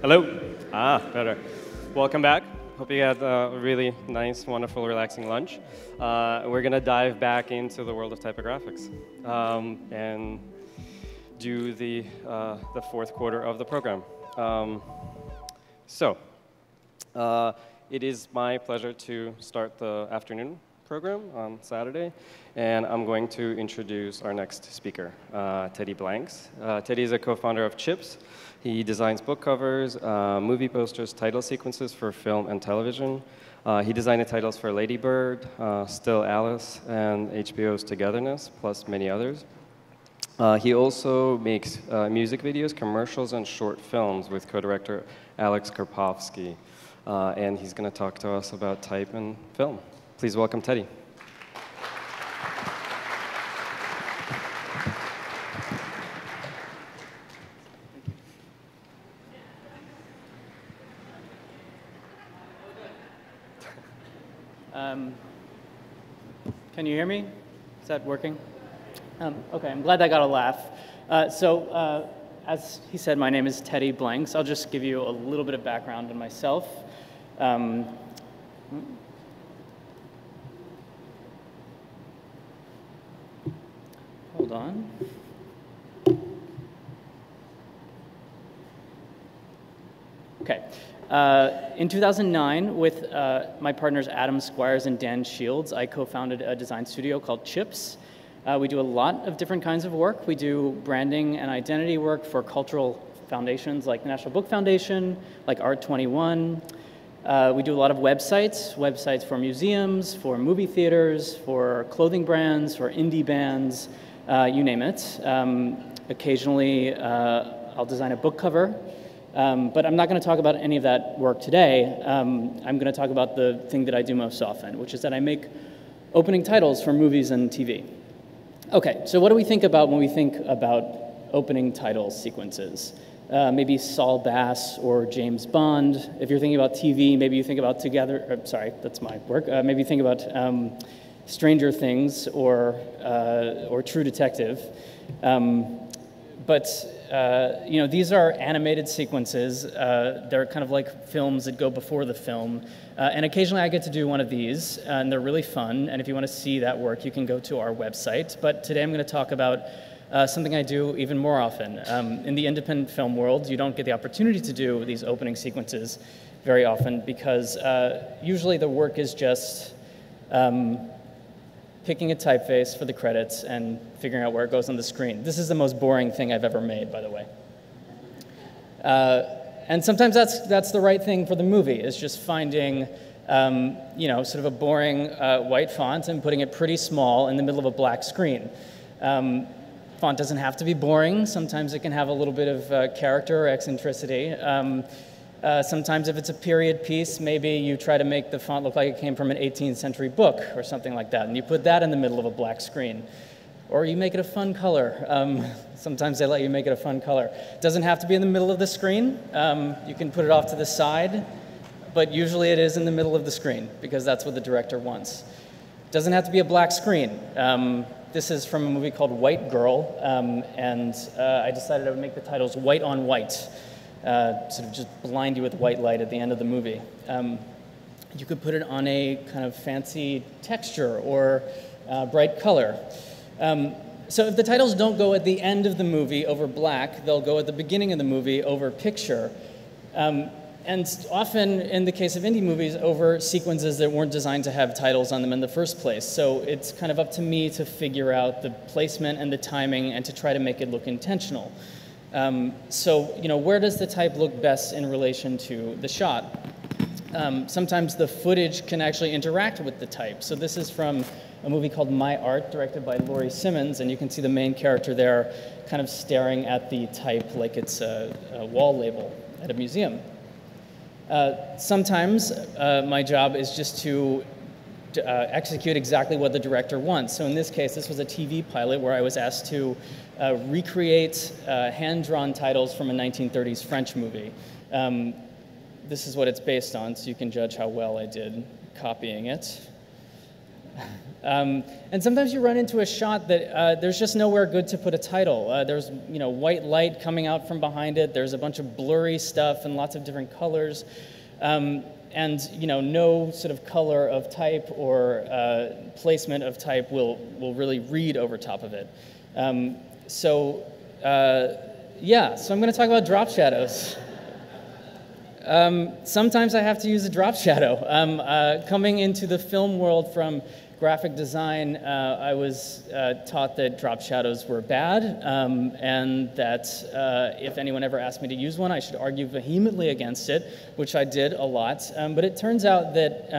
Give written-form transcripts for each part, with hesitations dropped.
Hello. Better. Welcome back. Hope you had a really nice, wonderful, relaxing lunch. We're going to dive back into the world of typographics and do the fourth quarter of the program. It is my pleasure to start the afternoon program on Saturday, and I'm going to introduce our next speaker, Teddy Blanks. Teddy is a co-founder of Chips. He designs book covers, movie posters, title sequences for film and television. He designed the titles for Lady Bird, Still Alice, and HBO's Togetherness, plus many others. He also makes music videos, commercials, and short films with co-director Alex Karpovsky. And he's going to talk to us about type and film. Please welcome Teddy. Can you hear me? Is that working? Okay, I'm glad I got a laugh. As he said, my name is Teddy Blanks. I'll just give you a little bit of background on myself. Hold on. Okay. In 2009, with my partners Adam Squires and Dan Shields, I co-founded a design studio called Chips. We do a lot of different kinds of work. We do branding and identity work for cultural foundations like the National Book Foundation, like Art21. We do a lot of websites for museums, for movie theaters, for clothing brands, for indie bands, you name it. Occasionally, I'll design a book cover. But I'm not going to talk about any of that work today. I'm going to talk about the thing that I do most often, which is that I make opening titles for movies and TV. Okay, so what do we think about when we think about opening title sequences? Maybe Saul Bass or James Bond. If you're thinking about TV, maybe you think about sorry, that's my work. Maybe you think about Stranger Things or True Detective. These are animated sequences. They're kind of like films that go before the film. And occasionally I get to do one of these, and they're really fun. And if you want to see that work, you can go to our website. But today I'm going to talk about something I do even more often. In the independent film world, you don't get the opportunity to do these opening sequences very often because usually the work is just picking a typeface for the credits and figuring out where it goes on the screen. This is the most boring thing I've ever made, by the way. And sometimes that's the right thing for the movie, is just finding sort of a boring white font and putting it pretty small in the middle of a black screen. Font doesn't have to be boring. Sometimes it can have a little bit of character or eccentricity. Sometimes if it's a period piece, maybe you try to make the font look like it came from an 18th century book or something like that, and you put that in the middle of a black screen. Or you make it a fun color. Sometimes they let you make it a fun color. It doesn't have to be in the middle of the screen. You can put it off to the side, but usually it is in the middle of the screen because that's what the director wants. It doesn't have to be a black screen. This is from a movie called White Girl, and I decided I would make the titles white on white. Sort of just blind you with white light at the end of the movie. You could put it on a kind of fancy texture or bright color. So if the titles don't go at the end of the movie over black, they'll go at the beginning of the movie over picture. And often, in the case of indie movies, over sequences that weren't designed to have titles on them in the first place. So it's kind of up to me to figure out the placement and the timing and to try to make it look intentional. Where does the type look best in relation to the shot? Sometimes the footage can actually interact with the type. So this is from a movie called My Art, directed by Laurie Simmons, and you can see the main character there kind of staring at the type like it's a wall label at a museum. Sometimes my job is just to execute exactly what the director wants. So in this case, this was a TV pilot where I was asked to recreate hand-drawn titles from a 1930s French movie. This is what it's based on, so you can judge how well I did copying it. And sometimes you run into a shot that there's just nowhere good to put a title. There's white light coming out from behind it. There's a bunch of blurry stuff and lots of different colors. And no sort of color of type or placement of type will really read over top of it. So I'm going to talk about drop shadows. Sometimes I have to use a drop shadow. Coming into the film world from graphic design, I was taught that drop shadows were bad, and that if anyone ever asked me to use one, I should argue vehemently against it, which I did a lot. But it turns out that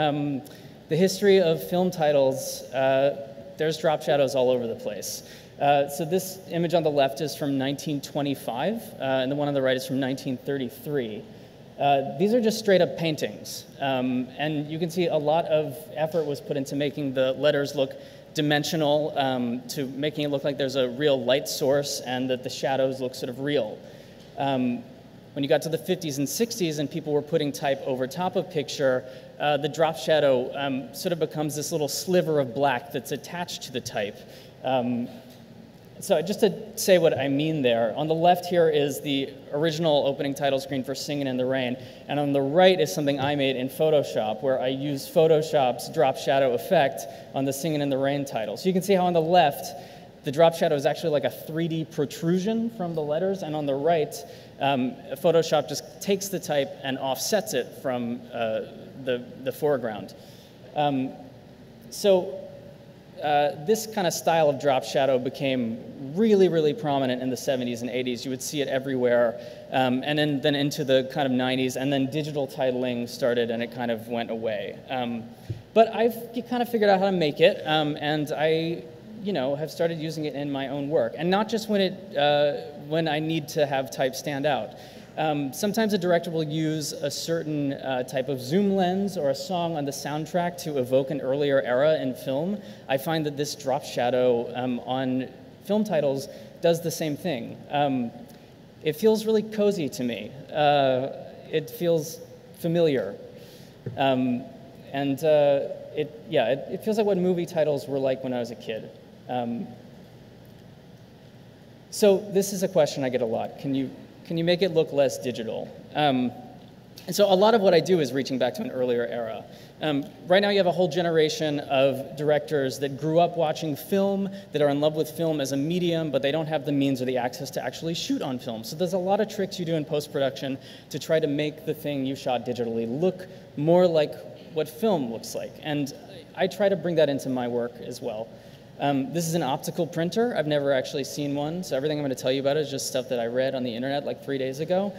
the history of film titles, there's drop shadows all over the place. So this image on the left is from 1925, and the one on the right is from 1933. These are just straight up paintings, and you can see a lot of effort was put into making the letters look dimensional, to making it look like there's a real light source and that the shadows look sort of real. When you got to the 50s and 60s and people were putting type over top of picture, the drop shadow sort of becomes this little sliver of black that's attached to the type. So just to say what I mean there, on the left here is the original opening title screen for Singin' in the Rain, and on the right is something I made in Photoshop, where I used Photoshop's drop shadow effect on the Singin' in the Rain title. So you can see how on the left, the drop shadow is actually like a 3D protrusion from the letters, and on the right, Photoshop just takes the type and offsets it from the foreground. This kind of style of drop shadow became really, really prominent in the 70s and 80s. You would see it everywhere, and then into the kind of 90s, and then digital titling started, and it kind of went away. But I've kind of figured out how to make it, and I have started using it in my own work, and not just when I need to have type stand out. Sometimes a director will use a certain type of zoom lens or a song on the soundtrack to evoke an earlier era in film. I find that this drop shadow on film titles does the same thing. It feels really cozy to me. It feels familiar. It feels like what movie titles were like when I was a kid. So this is a question I get a lot. Can you make it look less digital? And so a lot of what I do is reaching back to an earlier era. Right now you have a whole generation of directors that grew up watching film, that are in love with film as a medium, but they don't have the means or the access to actually shoot on film. So there's a lot of tricks you do in post-production to try to make the thing you shot digitally look more like what film looks like. And I try to bring that into my work as well. This is an optical printer. I've never actually seen one, so everything I'm going to tell you about is just stuff that I read on the internet like 3 days ago.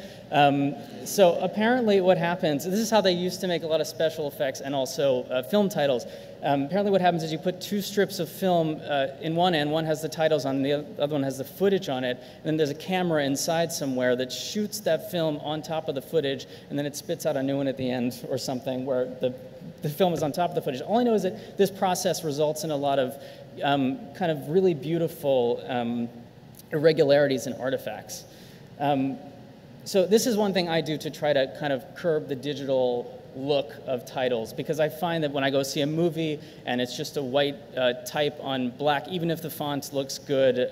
So apparently what happens, this is how they used to make a lot of special effects and also film titles. Apparently what happens is you put two strips of film in one end, one has the titles on, the other one has the footage on it, and then there's a camera inside somewhere that shoots that film on top of the footage, and then it spits out a new one at the end or something where the film is on top of the footage. All I know is that this process results in a lot of kind of really beautiful irregularities and artifacts. So this is one thing I do to try to kind of curb the digital look of titles, because I find that when I go see a movie and it's just a white type on black, even if the font looks good,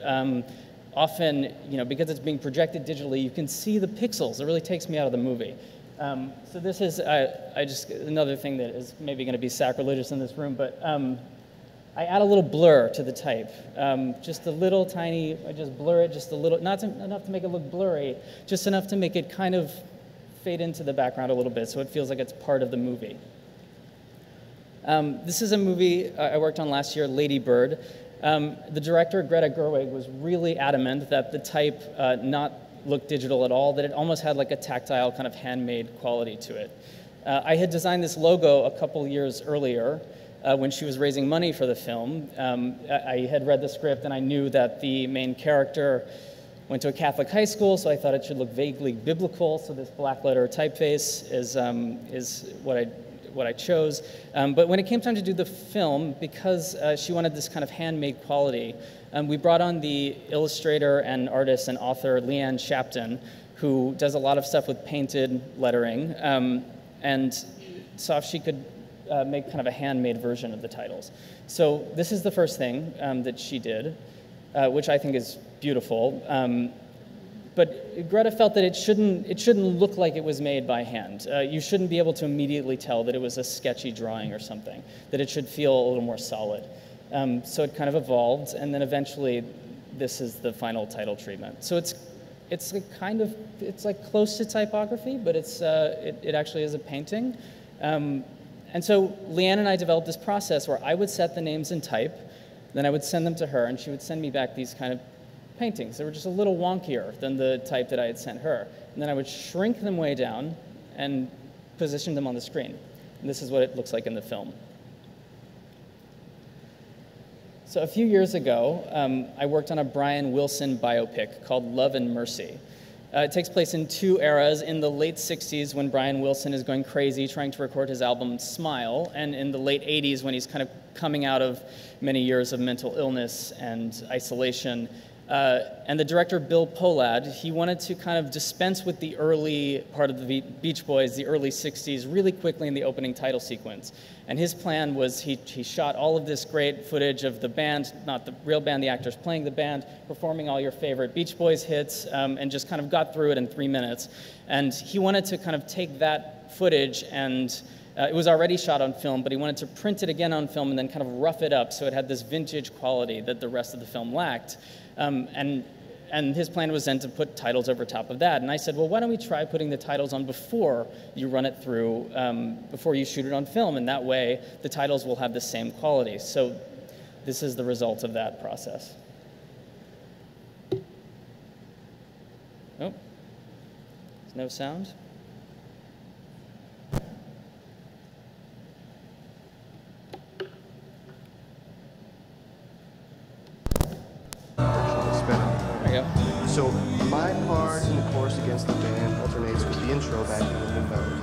often, because it's being projected digitally, you can see the pixels. It really takes me out of the movie. So this is another thing that is maybe going to be sacrilegious in this room, but I add a little blur to the type, just a little tiny, I just blur it just a little, not enough to make it look blurry, just enough to make it kind of fade into the background a little bit so it feels like it's part of the movie. This is a movie I worked on last year, Lady Bird. The director, Greta Gerwig, was really adamant that the type not look digital at all, that it almost had like a tactile kind of handmade quality to it. I had designed this logo a couple years earlier, when she was raising money for the film. I had read the script and I knew that the main character went to a Catholic high school, so I thought it should look vaguely biblical, so this black letter typeface is what I chose. But when it came time to do the film, because she wanted this kind of handmade quality, we brought on the illustrator and artist and author Leanne Shapton, who does a lot of stuff with painted lettering, and saw if she could make kind of a handmade version of the titles. So this is the first thing that she did, which I think is beautiful. But Greta felt that it shouldn't look like it was made by hand. You shouldn't be able to immediately tell that it was a sketchy drawing or something, that it should feel a little more solid. So it kind of evolved, and then eventually this is the final title treatment. So it's like close to typography, but it actually is a painting. And so Leanne and I developed this process where I would set the names in type, then I would send them to her, and she would send me back these kind of paintings. They were just a little wonkier than the type that I had sent her. And then I would shrink them way down and position them on the screen. And this is what it looks like in the film. So a few years ago, I worked on a Brian Wilson biopic called Love and Mercy. It takes place in two eras, in the late 60s when Brian Wilson is going crazy trying to record his album Smile, and in the late 80s when he's kind of coming out of many years of mental illness and isolation. And the director, Bill Pohlad, he wanted to kind of dispense with the early part of the Beach Boys, the early 60s, really quickly in the opening title sequence. And his plan was he shot all of this great footage of the band, not the real band, the actors playing the band, performing all your favorite Beach Boys hits, and just kind of got through it in 3 minutes. And he wanted to kind of take that footage and it was already shot on film, but he wanted to print it again on film and then kind of rough it up so it had this vintage quality that the rest of the film lacked. And his plan was then to put titles over top of that. And I said, well, why don't we try putting the titles on before you run it through, before you shoot it on film, and that way the titles will have the same quality. So this is the result of that process. Oh, there's no sound. So my part in the chorus against the band alternates with the intro back in the melody.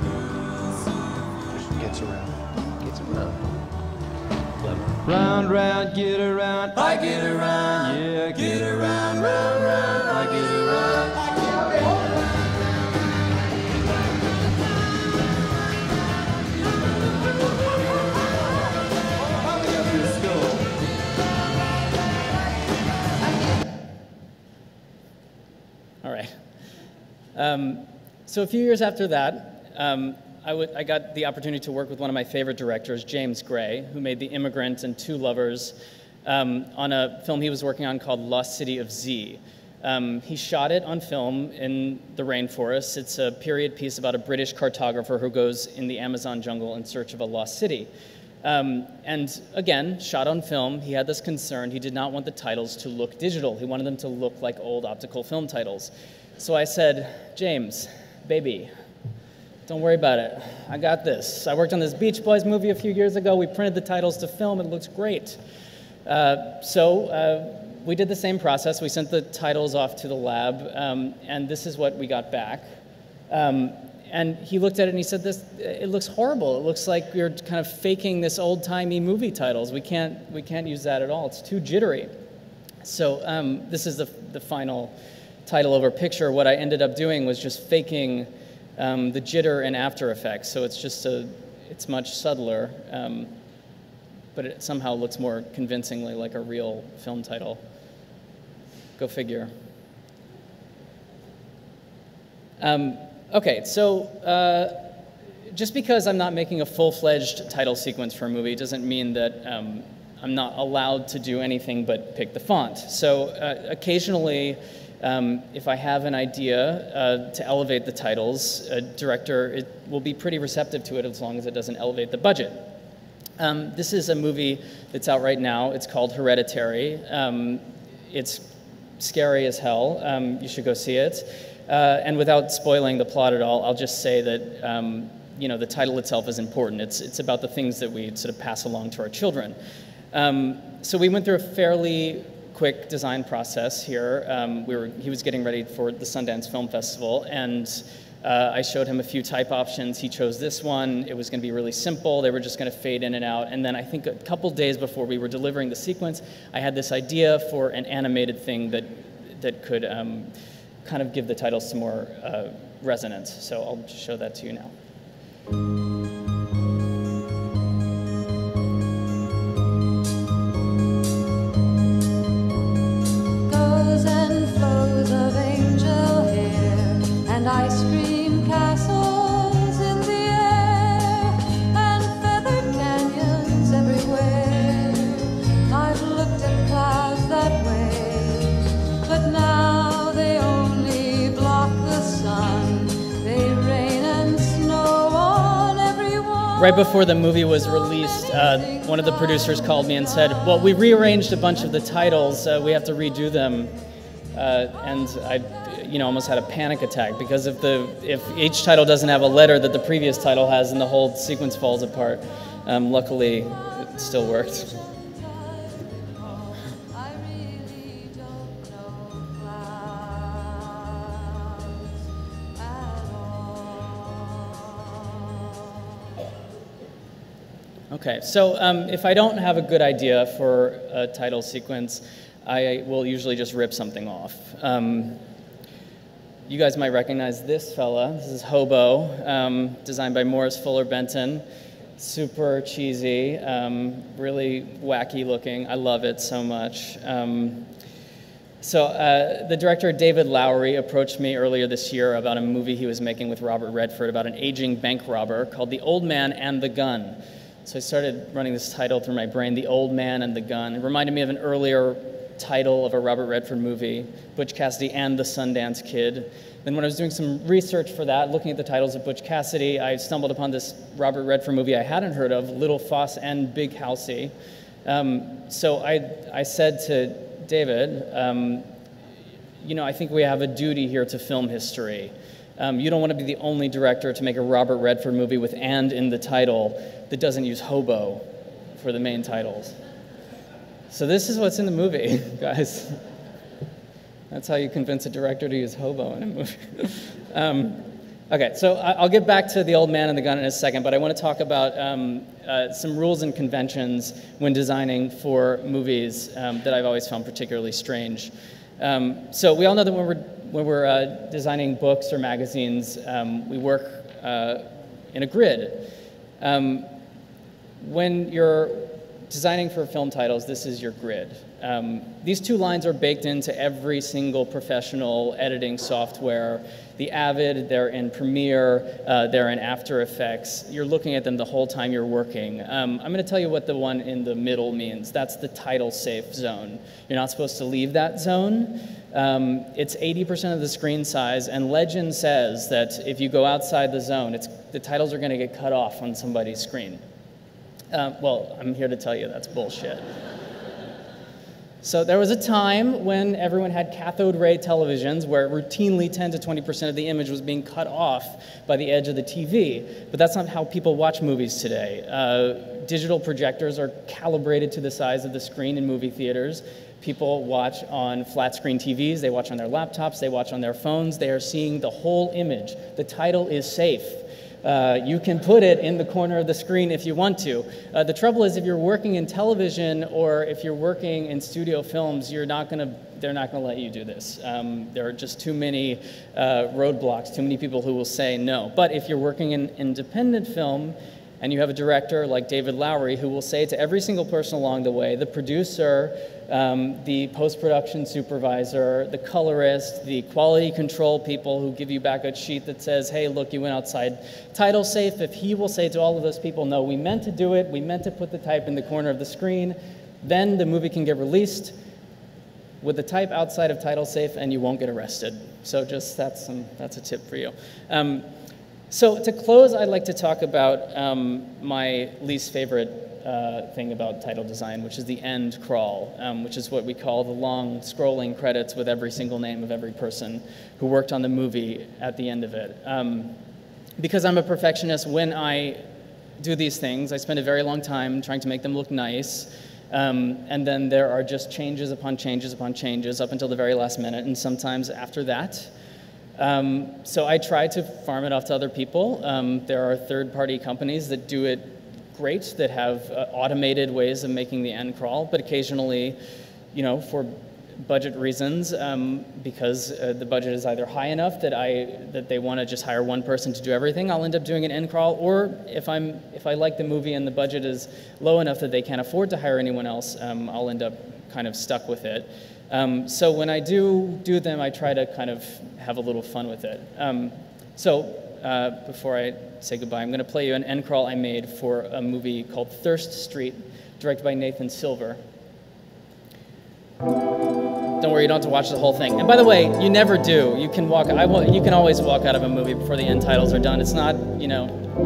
Just gets around. Gets around. Round, round, get around. I get around. Yeah, get around, round, round. I get around. All right. So a few years after that, I got the opportunity to work with one of my favorite directors, James Gray, who made The Immigrant and Two Lovers, on a film he was working on called Lost City of Z. He shot it on film in the rainforest. It's a period piece about a British cartographer who goes in the Amazon jungle in search of a lost city. And again, shot on film, he had this concern. He did not want the titles to look digital. He wanted them to look like old optical film titles. So I said, James, baby, don't worry about it. I got this. I worked on this Beach Boys movie a few years ago. We printed the titles to film. It looks great. So we did the same process. We sent the titles off to the lab, and this is what we got back. And he looked at it and he said, it looks horrible. It looks like you're kind of faking this old-timey movie titles. We can't use that at all. It's too jittery. So this is the final title over picture. What I ended up doing was just faking the jitter in After Effects. So it's much subtler, but it somehow looks more convincingly like a real film title. Go figure. Okay, so just because I'm not making a full-fledged title sequence for a movie doesn't mean that I'm not allowed to do anything but pick the font. So occasionally, if I have an idea to elevate the titles, a director will be pretty receptive to it as long as it doesn't elevate the budget. This is a movie that's out right now. It's called Hereditary. It's scary as hell. You should go see it. And without spoiling the plot at all, I'll just say that the title itself is important. It's about the things that we sort of pass along to our children. So we went through a fairly quick design process here. He was getting ready for the Sundance Film Festival, and I showed him a few type options. He chose this one. It was going to be really simple. They were just going to fade in and out. And then I think a couple days before we were delivering the sequence, I had this idea for an animated thing that could kind of give the title some more resonance. So I'll show that to you now. right before the movie was released, one of the producers called me and said, well, we rearranged a bunch of the titles, we have to redo them. And I almost had a panic attack, because if each title doesn't have a letter that the previous title has, then the whole sequence falls apart. Luckily, it still worked. Okay, so if I don't have a good idea for a title sequence, I will usually just rip something off. You guys might recognize this fella. This is Hobo, designed by Morris Fuller Benton. Super cheesy, really wacky looking. I love it so much. The director, David Lowery, approached me earlier this year about a movie he was making with Robert Redford about an aging bank robber called The Old Man and the Gun. So I started running this title through my brain, The Old Man and the Gun. It reminded me of an earlier title of a Robert Redford movie, Butch Cassidy and the Sundance Kid. Then when I was doing some research for that, looking at the titles of Butch Cassidy, I stumbled upon this Robert Redford movie I hadn't heard of, Little Foss and Big Housey. So I said to David, I think we have a duty here to film history. You don't want to be the only director to make a Robert Redford movie with "and" in the title that doesn't use hobo for the main titles. So this is what's in the movie, guys. That's how you convince a director to use hobo in a movie. Okay, so I'll get back to The Old Man and the Gun in a second, but I want to talk about some rules and conventions when designing for movies that I've always found particularly strange. So we all know that when we're designing books or magazines, we work in a grid. When you're designing for film titles, this is your grid. These two lines are baked into every single professional editing software. The Avid, they're in Premiere, they're in After Effects. You're looking at them the whole time you're working. I'm going to tell you what the one in the middle means. That's the title safe zone. You're not supposed to leave that zone. It's 80% of the screen size, and legend says that if you go outside the zone, the titles are going to get cut off on somebody's screen. Well, I'm here to tell you that's bullshit. So there was a time when everyone had cathode ray televisions where routinely 10 to 20% of the image was being cut off by the edge of the TV. But that's not how people watch movies today. Digital projectors are calibrated to the size of the screen in movie theaters. People watch on flat screen TVs, they watch on their laptops, they watch on their phones. They are seeing the whole image. The title is safe. You can put it in the corner of the screen if you want to. The trouble is, if you're working in television or if you're working in studio films, they're not going to let you do this. There are just too many roadblocks, too many people who will say no. But if you're working in independent film, and you have a director like David Lowery who will say to every single person along the way, the producer, the post-production supervisor, the colorist, the quality control people who give you back a sheet that says, hey, look, you went outside title safe. If he will say to all of those people, no, we meant to do it, we meant to put the type in the corner of the screen, then the movie can get released with the type outside of title safe and you won't get arrested. So just that's a tip for you. So to close, I'd like to talk about my least favorite thing about title design, which is the end crawl, which is what we call the long scrolling credits with every single name of every person who worked on the movie at the end of it. Because I'm a perfectionist, when I do these things, I spend a very long time trying to make them look nice, and then there are just changes upon changes upon changes up until the very last minute, and sometimes after that. So I try to farm it off to other people. There are third-party companies that do it great, that have automated ways of making the end crawl, but occasionally, for budget reasons, because the budget is either high enough that they want to just hire one person to do everything, I'll end up doing an end crawl, or if I like the movie and the budget is low enough that they can't afford to hire anyone else, I'll end up kind of stuck with it. So when I do them, I try to kind of have a little fun with it. Before I say goodbye, I'm going to play you an end crawl I made for a movie called Thirst Street, directed by Nathan Silver. Don't worry, you don't have to watch the whole thing. And by the way, you never do. You can always walk out of a movie before the end titles are done. It's not,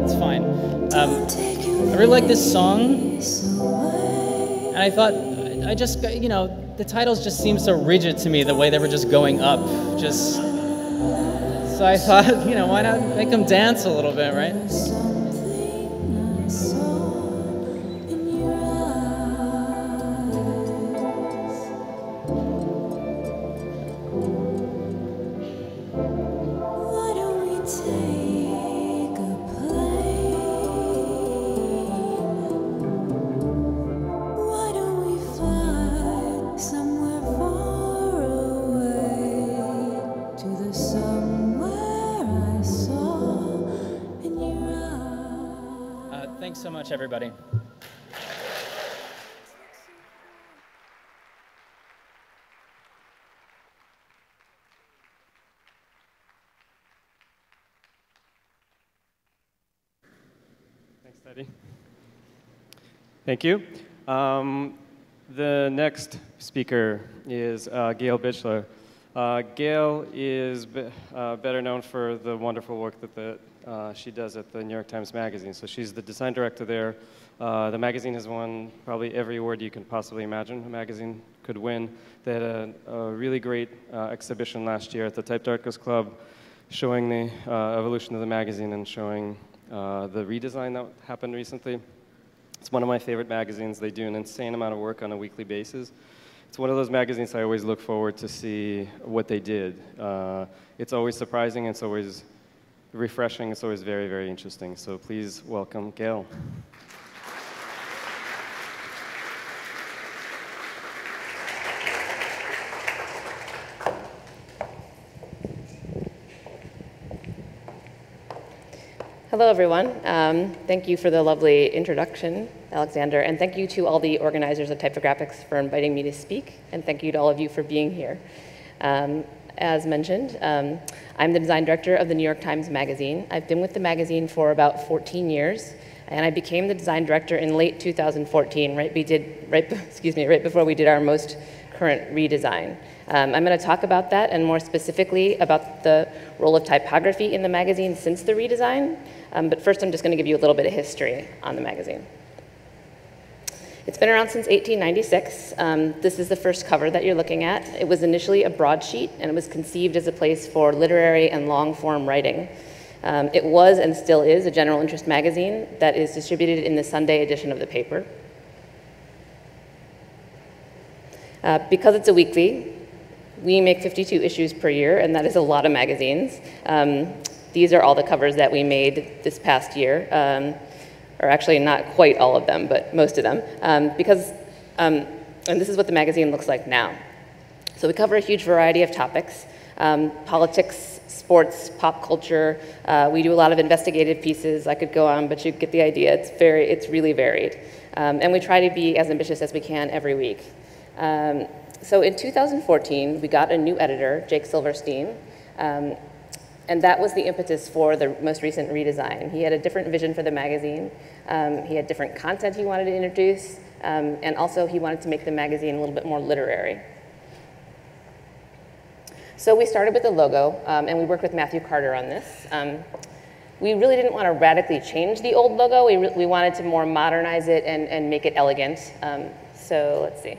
It's fine. I really like this song, and I thought, I just, you know, the titles just seem so rigid to me, the way they were just going up. So I thought, you know, why not make them dance a little bit, right? Thanks so much, everybody. Thanks, Teddy. Thank you. The next speaker is Gail Bichler. Gail is better known for the wonderful work that she does at the New York Times Magazine. So she's the design director there. The magazine has won probably every award you can possibly imagine a magazine could win. They had a really great exhibition last year at the Typographics Club showing the evolution of the magazine and showing the redesign that happened recently. It's one of my favorite magazines. They do an insane amount of work on a weekly basis. It's one of those magazines I always look forward to see what they did. It's always surprising, it's always refreshing, it's always very, very interesting. So please welcome Gail. Hello, everyone. Thank you for the lovely introduction, Alexander, and thank you to all the organizers of Typographics for inviting me to speak, and thank you to all of you for being here. As mentioned, I'm the design director of the New York Times Magazine. I've been with the magazine for about 14 years, and I became the design director in late 2014, right before we did our most current redesign. I'm going to talk about that, and more specifically about the role of typography in the magazine since the redesign. But first, I'm just going to give you a little bit of history on the magazine. It's been around since 1896. This is the first cover that you're looking at. It was initially a broadsheet, and it was conceived as a place for literary and long-form writing. It was and still is a general interest magazine that is distributed in the Sunday edition of the paper. Because it's a weekly, we make 52 issues per year, and that is a lot of magazines. These are all the covers that we made this past year, or actually not quite all of them, but most of them, and this is what the magazine looks like now. So we cover a huge variety of topics, politics, sports, pop culture. We do a lot of investigative pieces. I could go on, but you get the idea. It's really varied. And we try to be as ambitious as we can every week. So in 2014, we got a new editor, Jake Silverstein, and that was the impetus for the most recent redesign. He had a different vision for the magazine. He had different content he wanted to introduce, and also he wanted to make the magazine a little bit more literary. So we started with the logo, and we worked with Matthew Carter on this. We really didn't want to radically change the old logo. We wanted to more modernize it and make it elegant. So let's see.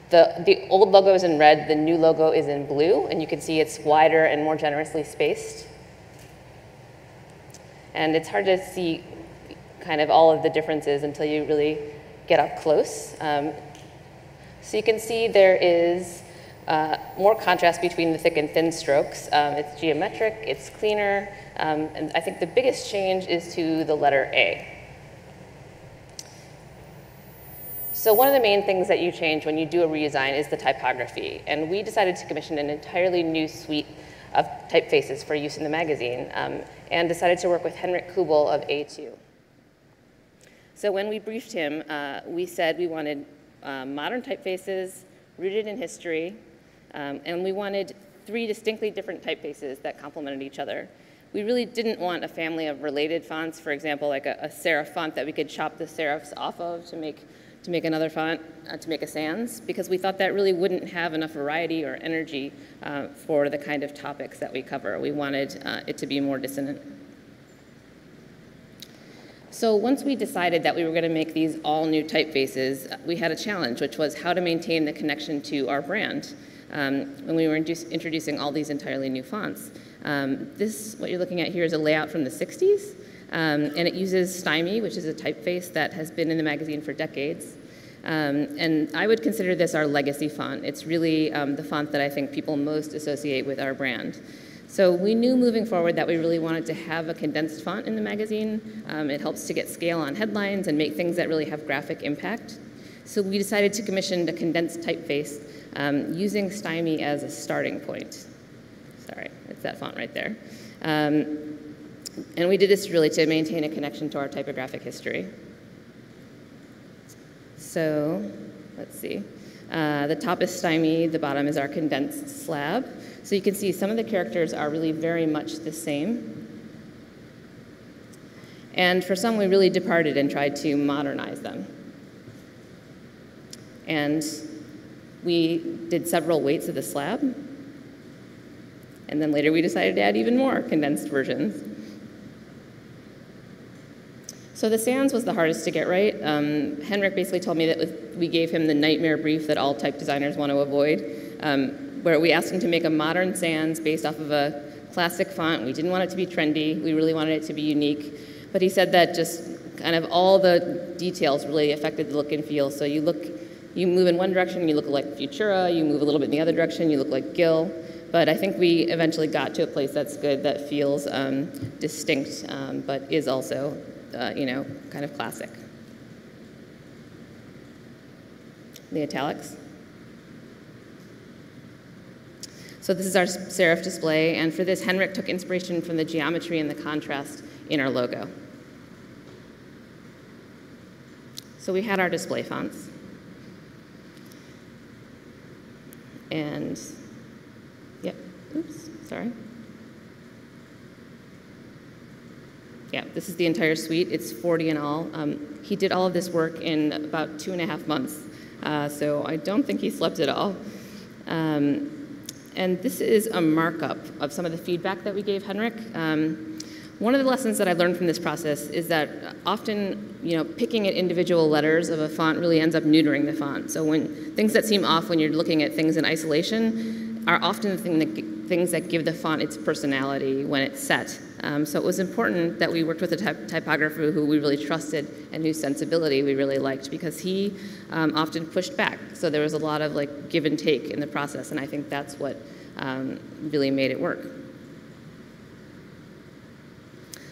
The old logo is in red, the new logo is in blue, and you can see it's wider and more generously spaced. And it's hard to see kind of all of the differences until you really get up close. So you can see there is more contrast between the thick and thin strokes. It's geometric, it's cleaner, and I think the biggest change is to the letter A. So one of the main things that you change when you do a redesign is the typography, and we decided to commission an entirely new suite of typefaces for use in the magazine, and decided to work with Henrik Kubel of A2. So when we briefed him, we said we wanted modern typefaces rooted in history, and we wanted 3 distinctly different typefaces that complemented each other. We really didn't want a family of related fonts, for example, like a serif font that we could chop the serifs off of to make another font, to make a sans, because we thought that really wouldn't have enough variety or energy for the kind of topics that we cover. We wanted it to be more dissonant. So once we decided that we were going to make these all new typefaces, we had a challenge, which was how to maintain the connection to our brand when we were introducing all these entirely new fonts. What you're looking at here is a layout from the 60s, and it uses Stymie, which is a typeface that has been in the magazine for decades. And I would consider this our legacy font. It's really the font that I think people most associate with our brand. So we knew moving forward that we really wanted to have a condensed font in the magazine. It helps to get scale on headlines and make things that really have graphic impact. So we decided to commission a condensed typeface using Stymie as a starting point. Sorry, it's that font right there. And we did this really to maintain a connection to our typographic history. So let's see. The top is Stymie, the bottom is our condensed slab. So you can see some of the characters are really very much the same. And for some, we really departed and tried to modernize them. And we did several weights of the slab. And then later we decided to add even more condensed versions. So the sans was the hardest to get right. Henrik basically told me that we gave him the nightmare brief that all type designers want to avoid, where we asked him to make a modern sans based off of a classic font. We didn't want it to be trendy. We really wanted it to be unique. But he said that just kind of all the details really affected the look and feel. So you move in one direction, you look like Futura. You move a little bit in the other direction, you look like Gill. But I think we eventually got to a place that's good, that feels distinct, but is also kind of classic. The italics. So this is our serif display, and for this, Henrik took inspiration from the geometry and the contrast in our logo. So we had our display fonts. And, yep, oops, sorry. Yeah, this is the entire suite. It's 40 in all. He did all of this work in about 2.5 months, so I don't think he slept at all. And this is a markup of some of the feedback that we gave Henrik. One of the lessons that I learned from this process is that often, picking at individual letters of a font really ends up neutering the font. So when things that seem off when you're looking at things in isolation are often the things that give the font its personality when it's set. So it was important that we worked with a typographer who we really trusted and whose sensibility we really liked, because he often pushed back. So there was a lot of give and take in the process, and I think that's what really made it work.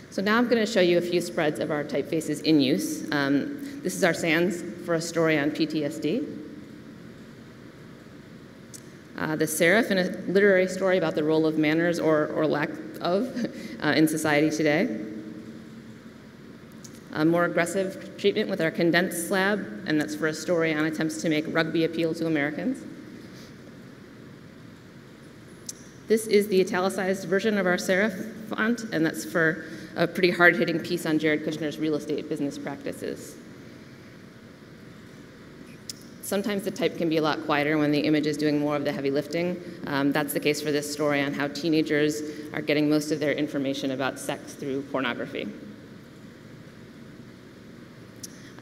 So now I'm going to show you a few spreads of our typefaces in use. This is our sans for a story on PTSD. The serif in a literary story about the role of manners or lack of in society today. A more aggressive treatment with our condensed slab, and that's for a story on attempts to make rugby appeal to Americans. This is the italicized version of our serif font, and that's for a pretty hard-hitting piece on Jared Kushner's real estate business practices. Sometimes the type can be a lot quieter when the image is doing more of the heavy lifting. That's the case for this story on how teenagers are getting most of their information about sex through pornography.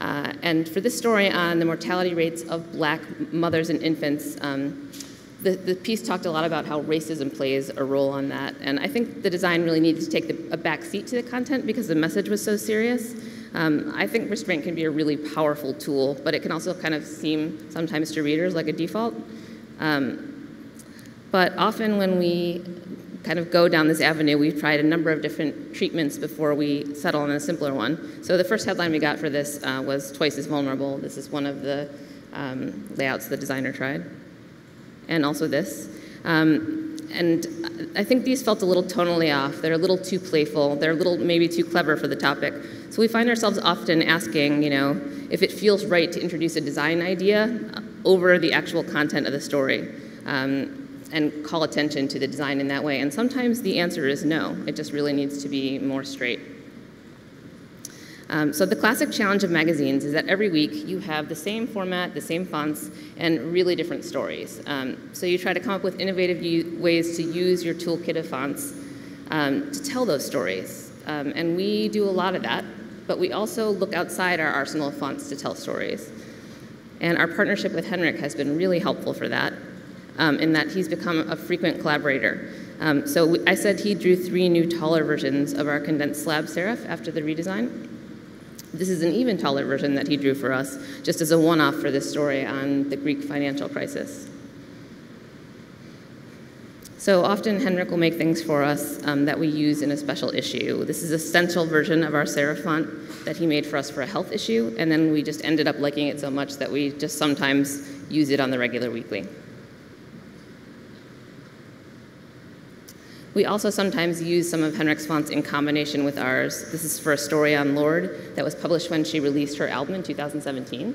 And for this story on the mortality rates of Black mothers and infants, the piece talked a lot about how racism plays a role on that. And I think the design really needed to take a back seat to the content because the message was so serious. I think restraint can be a really powerful tool, but it can also kind of seem sometimes to readers like a default. But often when we kind of go down this avenue, we've tried a number of different treatments before we settle on a simpler one. So the first headline we got for this was twice as vulnerable. This is one of the layouts the designer tried. And also this. And I think these felt a little tonally off. They're a little too playful. They're a little maybe too clever for the topic. So we find ourselves often asking, if it feels right to introduce a design idea over the actual content of the story, and call attention to the design in that way. And sometimes the answer is no. It just really needs to be more straight. So the classic challenge of magazines is that every week you have the same format, the same fonts, and really different stories. So you try to come up with innovative ways to use your toolkit of fonts to tell those stories. And we do a lot of that, but we also look outside our arsenal of fonts to tell stories. And our partnership with Henrik has been really helpful for that, in that he's become a frequent collaborator. I said he drew 3 new taller versions of our condensed slab serif after the redesign. This is an even taller version that he drew for us, just as a one-off for this story on the Greek financial crisis. So often Henrik will make things for us that we use in a special issue. This is a stencil version of our serif font that he made for us for a health issue, and then we just ended up liking it so much that we just sometimes use it on the regular weekly. We also sometimes use some of Henrik's fonts in combination with ours. This is for a story on Lorde that was published when she released her album in 2017.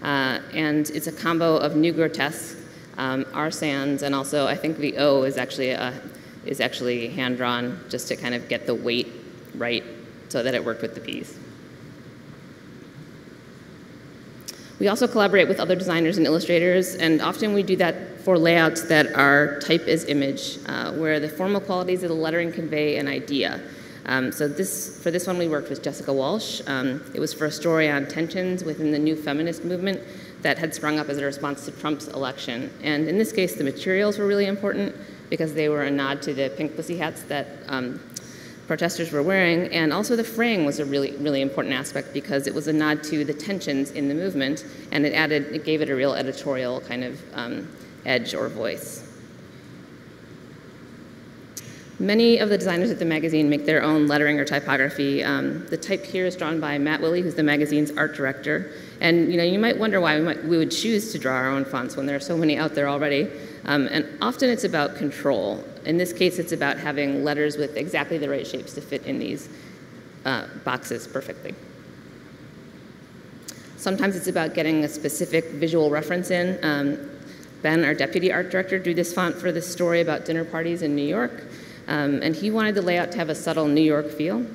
And it's a combo of New Grotesque, our sans, and also I think the O is actually hand-drawn just to kind of get the weight right so that it worked with the P's. We also collaborate with other designers and illustrators, and often we do that for layouts that are type as image, where the formal qualities of the lettering convey an idea. For this one, we worked with Jessica Walsh. It was for a story on tensions within the new feminist movement that had sprung up as a response to Trump's election. And in this case, the materials were really important because they were a nod to the pink pussy hats that protesters were wearing, and also the fraying was a really important aspect because it was a nod to the tensions in the movement, and it gave it a real editorial kind of edge or voice. Many of the designers at the magazine make their own lettering or typography. The type here is drawn by Matt Willey, who's the magazine's art director. And you might wonder why we would choose to draw our own fonts when there are so many out there already. And often it's about control. In this case, it's about having letters with exactly the right shapes to fit in these boxes perfectly. Sometimes it's about getting a specific visual reference in. Ben, our deputy art director, drew this font for this story about dinner parties in New York. And he wanted the layout to have a subtle New York feel.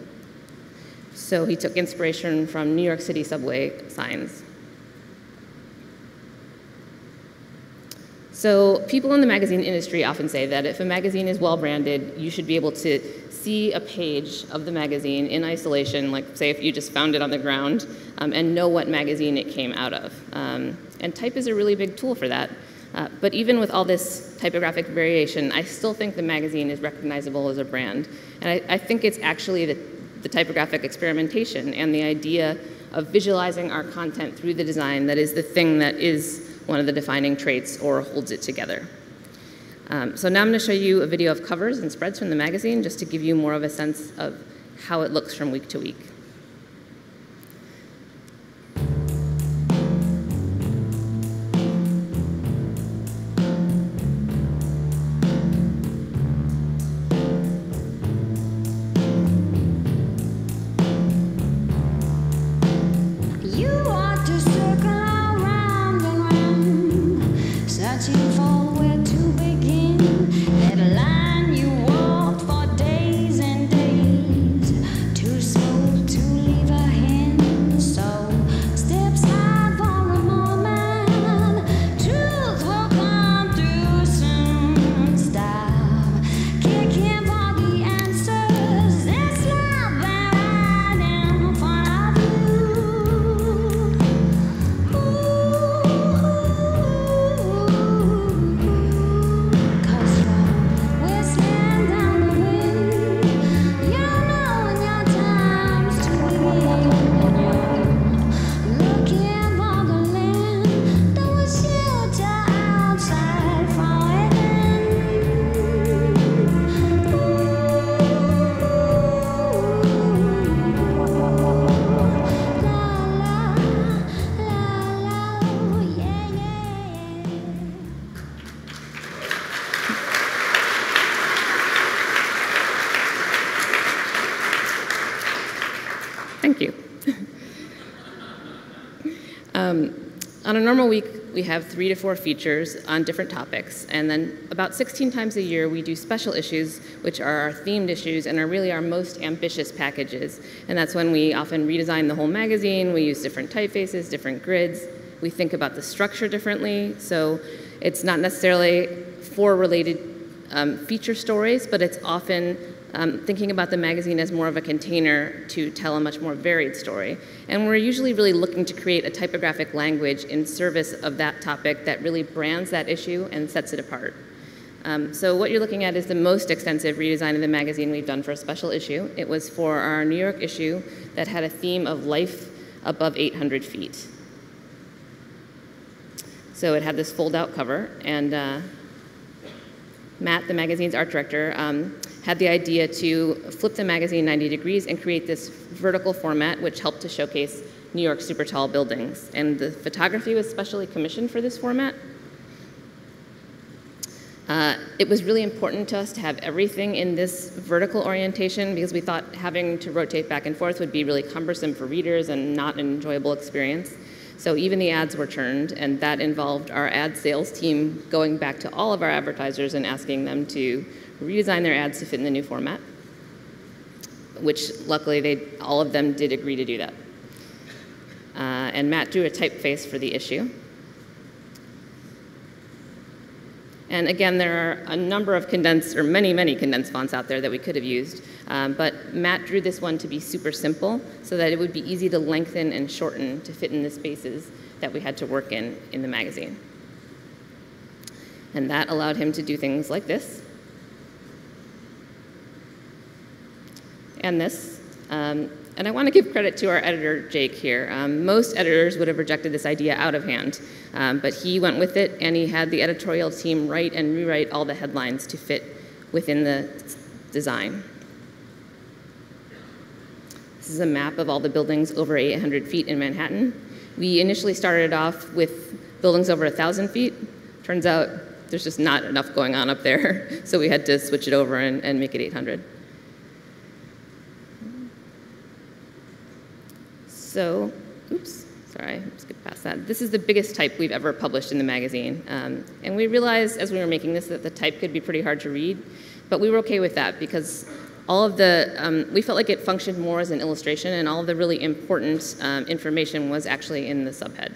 So he took inspiration from New York City subway signs. So people in the magazine industry often say that if a magazine is well branded, you should be able to see a page of the magazine in isolation, like say if you just found it on the ground, and know what magazine it came out of. And type is a really big tool for that. But even with all this typographic variation, I still think the magazine is recognizable as a brand. And I think it's actually the typographic experimentation and the idea of visualizing our content through the design that is the thing that is one of the defining traits or holds it together. So now I'm going to show you a video of covers and spreads from the magazine just to give you more of a sense of how it looks from week to week. Thank you. On a normal week, we have 3 to 4 features on different topics, and then about 16 times a year, we do special issues, which are our themed issues and are really our most ambitious packages. And that's when we often redesign the whole magazine, we use different typefaces, different grids, we think about the structure differently, so it's not necessarily 4 related feature stories, but it's often thinking about the magazine as more of a container to tell a much more varied story. And we're usually really looking to create a typographic language in service of that topic that really brands that issue and sets it apart. So what you're looking at is the most extensive redesign of the magazine we've done for a special issue. It was for our New York issue that had a theme of life above 800 feet. So it had this fold-out cover, and Matt, the magazine's art director, had the idea to flip the magazine 90 degrees and create this vertical format, which helped to showcase New York's super tall buildings. And the photography was specially commissioned for this format. It was really important to us to have everything in this vertical orientation because we thought having to rotate back and forth would be really cumbersome for readers and not an enjoyable experience. So even the ads were turned, and that involved our ad sales team going back to all of our advertisers and asking them to redesign their ads to fit in the new format, which luckily all of them did agree to do that. And Matt drew a typeface for the issue. And again, there are a number of condensed, or many, many condensed fonts out there that we could have used. But Matt drew this one to be super simple so that it would be easy to lengthen and shorten to fit in the spaces that we had to work in the magazine. And that allowed him to do things like this. And this. And I want to give credit to our editor, Jake, here. Most editors would have rejected this idea out of hand, but he went with it, and he had the editorial team write and rewrite all the headlines to fit within the design. This is a map of all the buildings over 800 feet in Manhattan. We initially started off with buildings over 1,000 feet. Turns out there's just not enough going on up there, so we had to switch it over and make it 800. So, oops, sorry, skip past that. This is the biggest type we've ever published in the magazine. And we realized as we were making this that the type could be pretty hard to read, but we were okay with that because all of the, we felt like it functioned more as an illustration, and all of the really important information was actually in the subhead.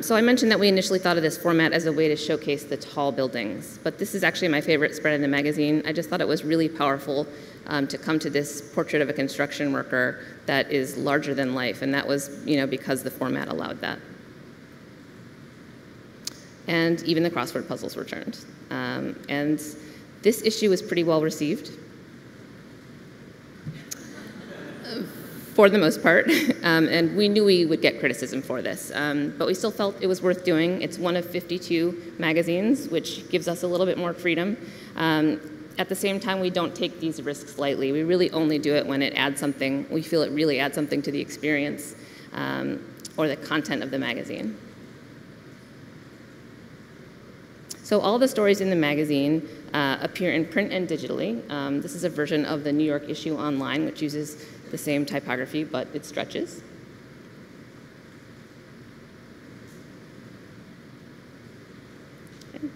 So I mentioned that we initially thought of this format as a way to showcase the tall buildings, but this is actually my favorite spread in the magazine. I just thought it was really powerful to come to this portrait of a construction worker that is larger than life, and that was, because the format allowed that. And even the crossword puzzles were turned. And this issue was pretty well received, for the most part, and we knew we would get criticism for this, but we still felt it was worth doing. It's one of 52 magazines, which gives us a little bit more freedom. At the same time, we don't take these risks lightly. We really only do it when it adds something, we feel it really adds something to the experience or the content of the magazine. So all the stories in the magazine appear in print and digitally. This is a version of the New York issue online, which uses the same typography, but it stretches. Okay.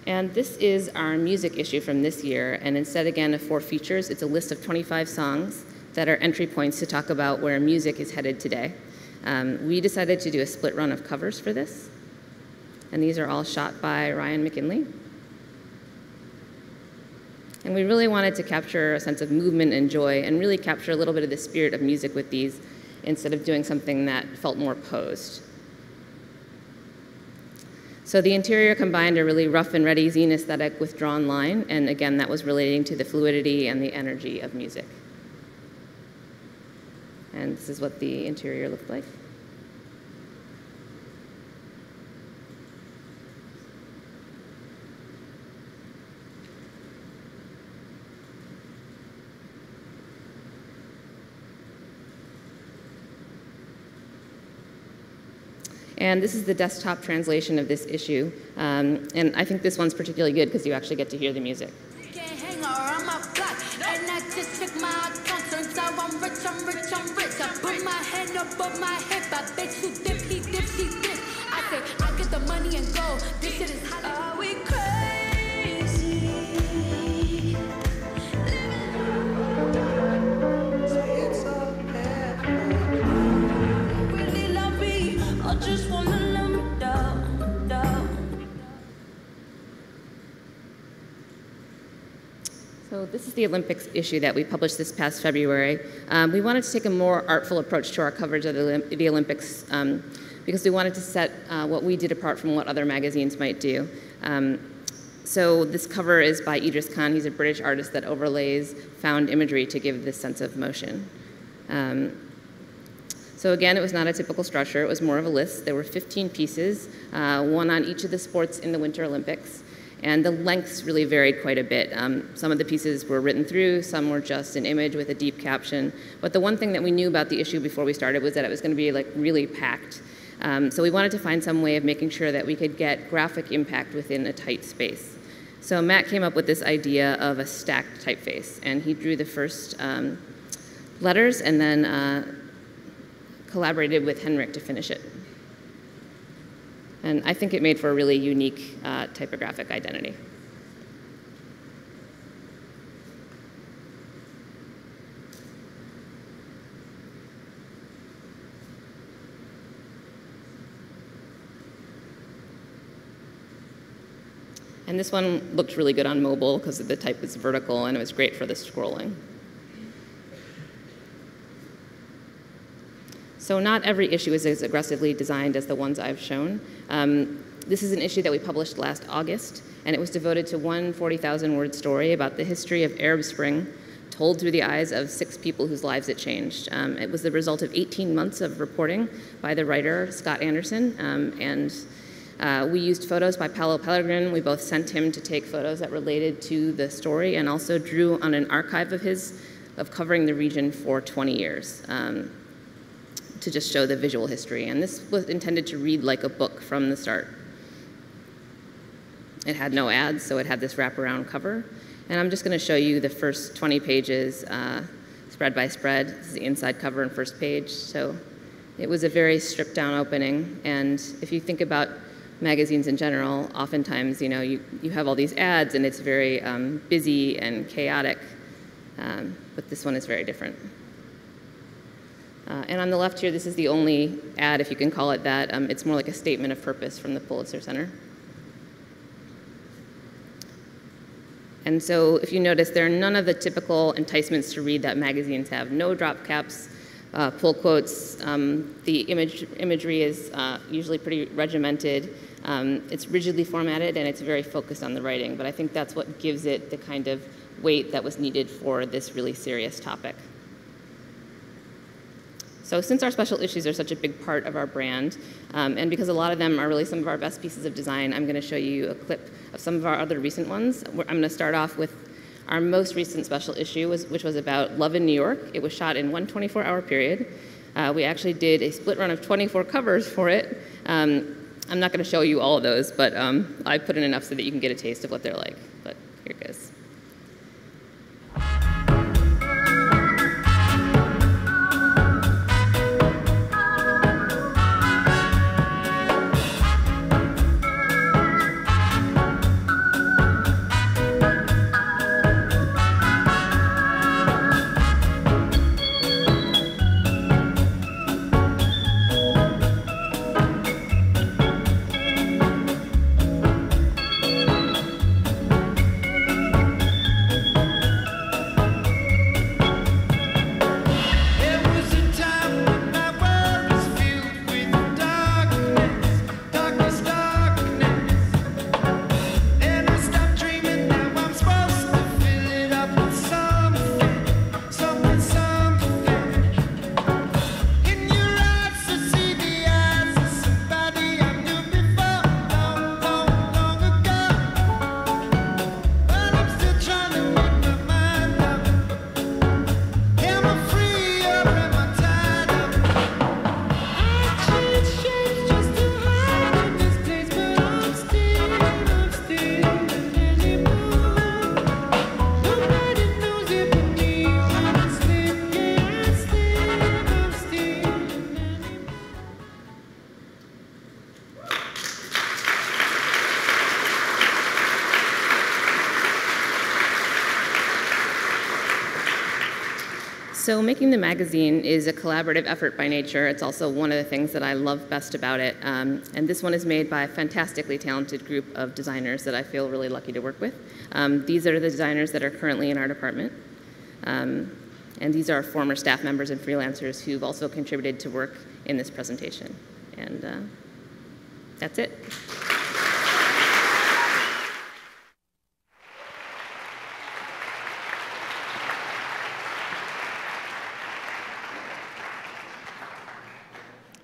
And this is our music issue from this year, and instead, again, of 4 features, it's a list of 25 songs that are entry points to talk about where music is headed today. We decided to do a split run of covers for this, and these are all shot by Ryan McKinley. And we really wanted to capture a sense of movement and joy and really capture a little bit of the spirit of music with these instead of doing something that felt more posed. So the interior combined a really rough and ready zine aesthetic with drawn line, and again, that was relating to the fluidity and the energy of music. And this is what the interior looked like. And this is the desktop translation of this issue. And I think this one's particularly good because you actually get to hear the music. So this is the Olympics issue that we published this past February. We wanted to take a more artful approach to our coverage of the Olympics because we wanted to set what we did apart from what other magazines might do. So this cover is by Idris Khan. He's a British artist that overlays found imagery to give this sense of motion. So again, it was not a typical structure. It was more of a list. There were 15 pieces, one on each of the sports in the Winter Olympics. And the lengths really varied quite a bit. Some of the pieces were written through, some were just an image with a deep caption. But the one thing that we knew about the issue before we started was that it was going to be like really packed. So we wanted to find some way of making sure that we could get graphic impact within a tight space. So Matt came up with this idea of a stacked typeface, and he drew the first letters and then collaborated with Henrik to finish it. And I think it made for a really unique typographic identity. And this one looked really good on mobile because the type was vertical and it was great for the scrolling. So not every issue is as aggressively designed as the ones I've shown. This is an issue that we published last August, and it was devoted to one 40,000-word story about the history of Arab Spring, told through the eyes of 6 people whose lives it changed. It was the result of 18 months of reporting by the writer, Scott Anderson, and we used photos by Paolo Pellegrin. We both sent him to take photos that related to the story and also drew on an archive of his of covering the region for 20 years. To just show the visual history. And this was intended to read like a book from the start. It had no ads, so it had this wraparound cover. And I'm just going to show you the first 20 pages, spread by spread. This is the inside cover and first page. So it was a very stripped down opening. And if you think about magazines in general, oftentimes, you know, you have all these ads and it's very busy and chaotic. But this one is very different. And on the left here, this is the only ad, if you can call it that. It's more like a statement of purpose from the Pulitzer Center. And so if you notice, there are none of the typical enticements to read that magazines have. No drop caps, pull quotes. The imagery is usually pretty regimented. It's rigidly formatted, and it's very focused on the writing. But I think that's what gives it the kind of weight that was needed for this really serious topic. So since our special issues are such a big part of our brand, and because a lot of them are really some of our best pieces of design, I'm going to show you a clip of some of our other recent ones. I'm going to start off with our most recent special issue, which was about Love in New York. It was shot in one 24-hour period. We actually did a split run of 24 covers for it. I'm not going to show you all of those, but I put in enough so that you can get a taste of what they're like. But here it goes. So making the magazine is a collaborative effort by nature. It's also one of the things that I love best about it. And this one is made by a fantastically talented group of designers that I feel really lucky to work with. These are the designers that are currently in our department. And these are former staff members and freelancers who've also contributed to work in this presentation. And that's it.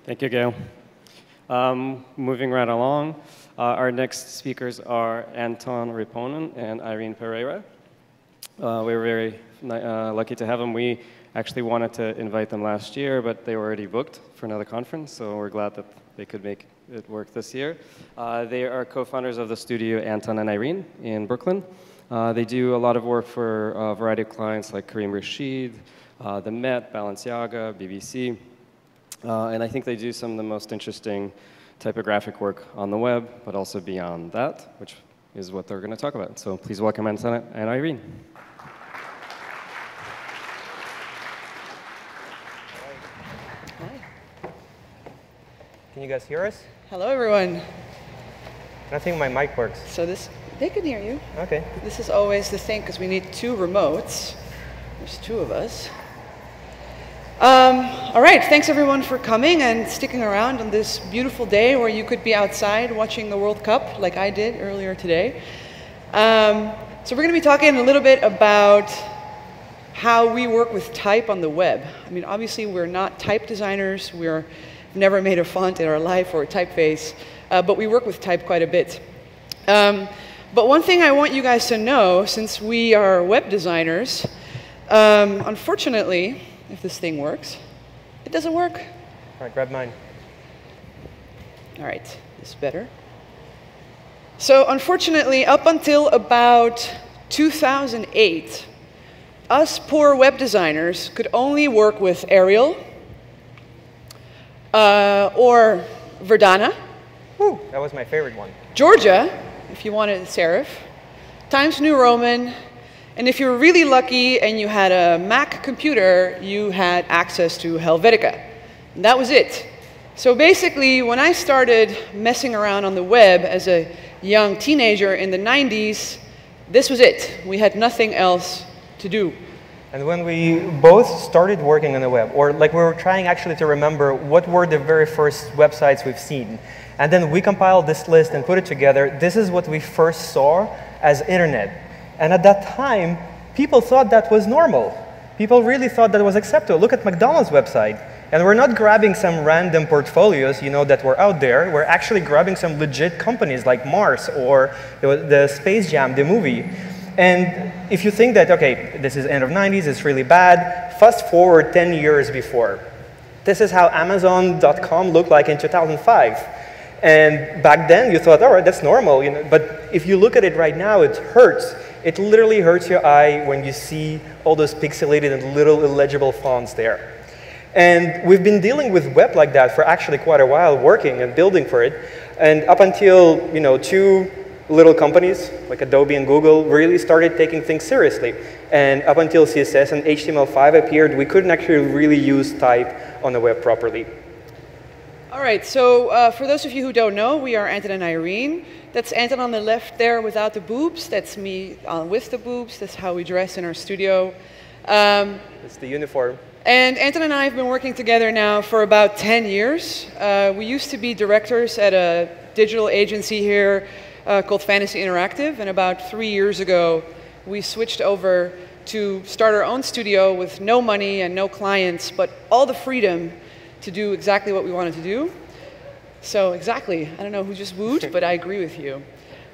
Thank you, Gail. Moving right along, our next speakers are Anton Riponen and Irene Pereira. We're very lucky to have them. We actually wanted to invite them last year, but they were already booked for another conference, so we're glad that they could make it work this year. They are co-founders of the studio Anton and Irene in Brooklyn. They do a lot of work for a variety of clients like Kareem Rashid, the Met, Balenciaga, BBC. And I think they do some of the most interesting typographic work on the web, but also beyond that, which is what they're going to talk about. So please welcome Anton and Irene. Hi. Can you guys hear us? Hello, everyone. I think my mic works. So they can hear you. Okay. This is always the thing, because we need 2 remotes. There's 2 of us. All right, thanks everyone for coming and sticking around on this beautiful day where you could be outside watching the World Cup like I did earlier today. So we're going to be talking a little bit about how we work with type on the web. I mean, obviously we're not type designers. We've never made a font in our life or a typeface, but we work with type quite a bit. But one thing I want you guys to know, since we are web designers, unfortunately, if this thing works. It doesn't work. All right, grab mine. All right, this is better. So unfortunately, up until about 2008, us poor web designers could only work with Arial or Verdana. Woo, that was my favorite one. Georgia, if you wanted serif, Times New Roman, and if you were really lucky and you had a Mac computer, you had access to Helvetica. And that was it. So basically, when I started messing around on the web as a young teenager in the 90s, this was it. We had nothing else to do. And when we both started working on the web, or like we were trying actually to remember what were the very first websites we've seen, and then we compiled this list and put it together, this is what we first saw as internet. And at that time, people thought that was normal. People really thought that was acceptable. Look at McDonald's website. And we're not grabbing some random portfolios, you know, that were out there. We're actually grabbing some legit companies like Mars or the Space Jam, the movie. And if you think that, okay, this is end of 90s, it's really bad, fast forward 10 years before. This is how Amazon.com looked like in 2005. And back then, you thought, all right, that's normal. You know? But if you look at it right now, it hurts. It literally hurts your eye when you see all those pixelated and little illegible fonts there. And we've been dealing with web like that for actually quite a while, working and building for it. And up until 2 little companies, like Adobe and Google, really started taking things seriously. And up until CSS and HTML5 appeared, we couldn't actually really use type on the web properly. All right, so for those of you who don't know, we are Anton and Irene. That's Anton on the left there without the boobs. That's me with the boobs. That's how we dress in our studio. It's the uniform. And Anton and I have been working together now for about 10 years. We used to be directors at a digital agency here called Fantasy Interactive. And about 3 years ago, we switched over to start our own studio with no money and no clients, but all the freedom to do exactly what we wanted to do. So exactly, I don't know who just wooed, but I agree with you.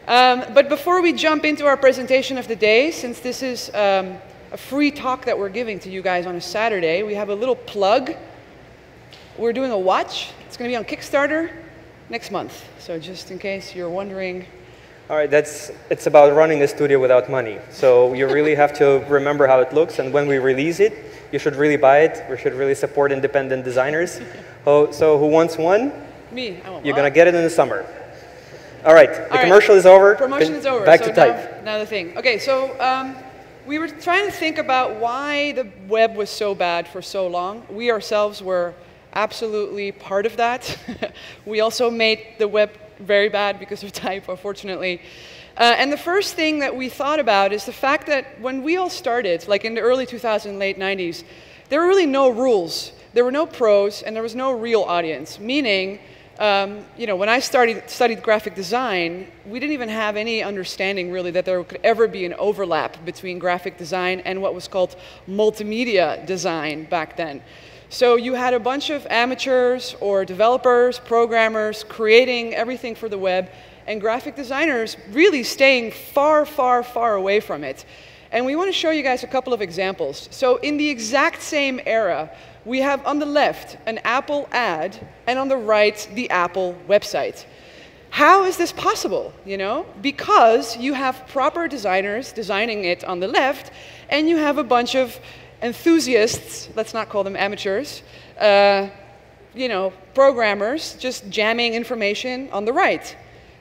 But before we jump into our presentation of the day, since this is a free talk that we're giving to you guys on a Saturday, we have a little plug. We're doing a watch. It's going to be on Kickstarter next month. So just in case you're wondering. All right, it's about running a studio without money. So you really have to remember how it looks, and when we release it, you should really buy it. We should really support independent designers. So who wants one? Me, I want one. You're going to get it in the summer. All right, the commercial is over. Promotion is over. Back so to type. Now the thing. Okay, so we were trying to think about why the web was so bad for so long. We ourselves were absolutely part of that. We also made the web very bad because of type, unfortunately. And the first thing that we thought about is the fact that when we all started, like in the early 2000s, late 90s, there were really no rules. There were no pros, and there was no real audience. Meaning, you know, when I studied graphic design, we didn't even have any understanding, really, that there could ever be an overlap between graphic design and what was called multimedia design back then. So you had a bunch of amateurs or developers, programmers, creating everything for the web, and graphic designers really staying far, far, far away from it. And we want to show you guys a couple of examples. So in the exact same era, we have on the left an Apple ad, and on the right, the Apple website. How is this possible, you know? Because you have proper designers designing it on the left, and you have a bunch of enthusiasts, let's not call them amateurs, you know, programmers just jamming information on the right.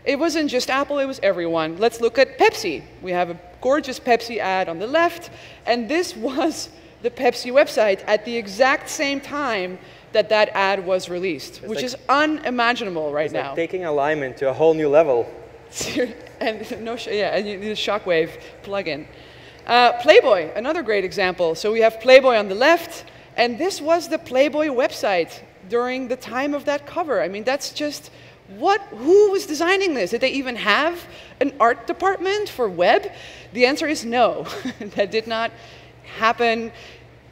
It wasn't just Apple, it was everyone. Let's look at Pepsi. We have a gorgeous Pepsi ad on the left, and this was the Pepsi website at the exact same time that that ad was released, which is unimaginable right now. Like taking alignment to a whole new level. And no, yeah, and you need a shockwave plugin. Playboy, another great example. So we have Playboy on the left, and this was the Playboy website during the time of that cover. I mean, that's just who was designing this? Did they even have an art department for web? The answer is no. That did not happen.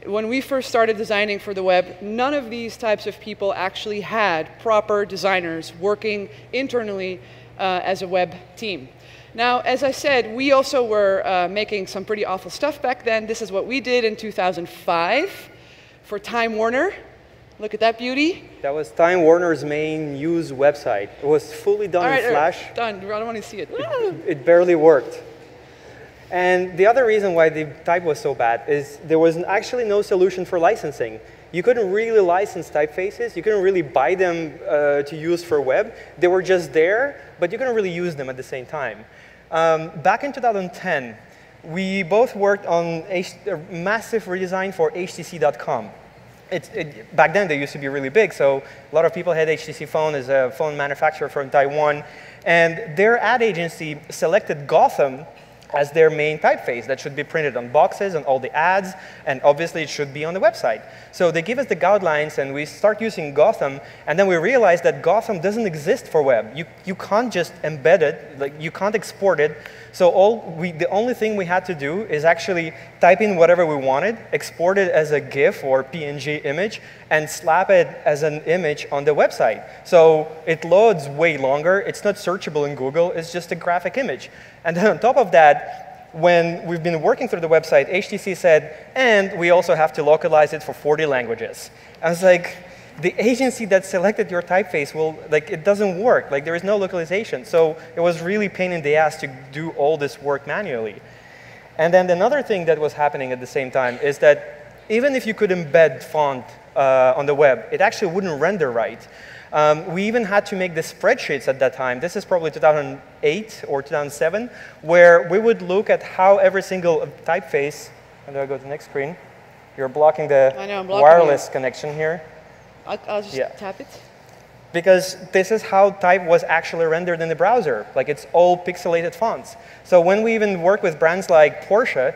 When we first started designing for the web, none of these types of people actually had proper designers working internally as a web team. Now, as I said, we also were making some pretty awful stuff back then. This is what we did in 2005 for Time Warner. Look at that beauty. That was Time Warner's main news website. It was fully done in Flash. Done. I don't want to see it. It barely worked. And the other reason why the type was so bad is there was actually no solution for licensing. You couldn't really license typefaces. You couldn't really buy them to use for web. They were just there, but you couldn't really use them at the same time. Back in 2010, we both worked on a massive redesign for HTC.com. Back then, they used to be really big, so a lot of people had HTC Phone as a phone manufacturer from Taiwan. And their ad agency selected Gotham as their main typeface that should be printed on boxes and all the ads, and obviously it should be on the website. So they give us the guidelines, and we start using Gotham, and then we realize that Gotham doesn't exist for web. You can't just embed it, like you can't export it. So the only thing we had to do is actually type in whatever we wanted, export it as a GIF or PNG image, and slap it as an image on the website. So it loads way longer. It's not searchable in Google. It's just a graphic image. And then on top of that, when we've been working through the website, HTC said, and we also have to localize it for 40 languages. I was like, the agency that selected your typeface it doesn't work. Like, there is no localization. So it was really pain in the ass to do all this work manually. And then another thing that was happening at the same time is that even if you could embed font on the web, it actually wouldn't render right. We even had to make the spreadsheets at that time. This is probably 2008 or 2007, where we would look at how every single typeface, and do I go to the next screen? You're blocking the wireless connection here. I'll just tap it. Because this is how type was actually rendered in the browser. Like, it's all pixelated fonts. So when we even work with brands like Porsche,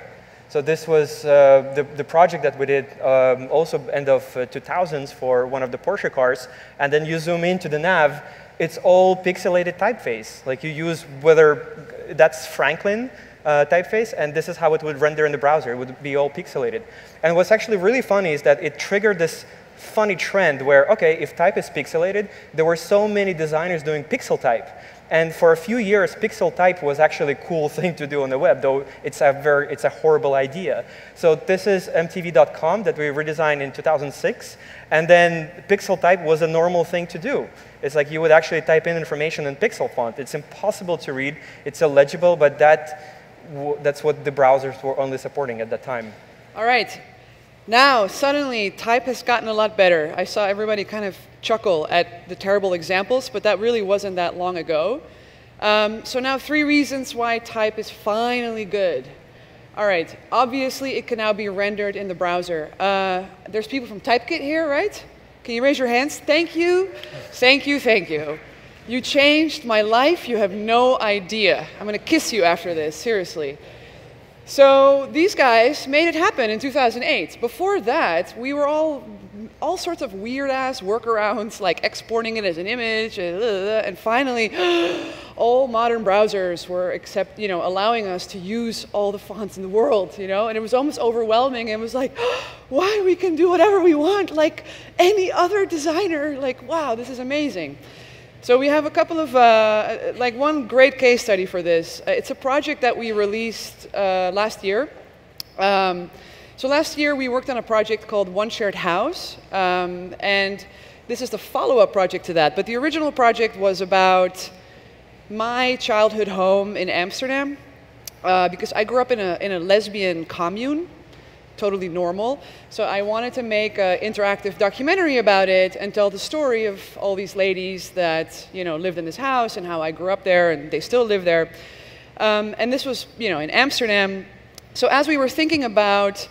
so this was the project that we did also end of 2000s for one of the Porsche cars, and then you zoom into the nav, it's all pixelated typeface. Like, you use whether that's Franklin typeface, and this is how it would render in the browser. It would be all pixelated. And what's actually really funny is that it triggered this funny trend where, okay, if type is pixelated, there were so many designers doing pixel type. And for a few years, pixel type was actually a cool thing to do on the web, though it's a horrible idea. So this is MTV.com that we redesigned in 2006. And then pixel type was a normal thing to do. It's like you would actually type in information in pixel font. It's impossible to read. It's illegible, but that's what the browsers were only supporting at that time. All right. Now, suddenly, type has gotten a lot better. I saw everybody kind of chuckle at the terrible examples, but that really wasn't that long ago. So now 3 reasons why type is finally good. All right, obviously it can now be rendered in the browser. There's people from Typekit here, right? Can you raise your hands? Thank you, thank you, thank you. You changed my life, you have no idea. I'm gonna kiss you after this, seriously. So these guys made it happen in 2008. Before that, we were all sorts of weird-ass workarounds, like exporting it as an image, and finally, all modern browsers were allowing us to use all the fonts in the world, and it was almost overwhelming. It was like, why, we can do whatever we want, like any other designer, like, wow, this is amazing. So we have a couple of, one great case study for this. It's a project that we released last year. So last year we worked on a project called One Shared House, and this is the follow-up project to that. But the original project was about my childhood home in Amsterdam, because I grew up in a lesbian commune. Totally normal. So I wanted to make an interactive documentary about it and tell the story of all these ladies that lived in this house and how I grew up there and they still live there. And this was in Amsterdam. So as we were thinking about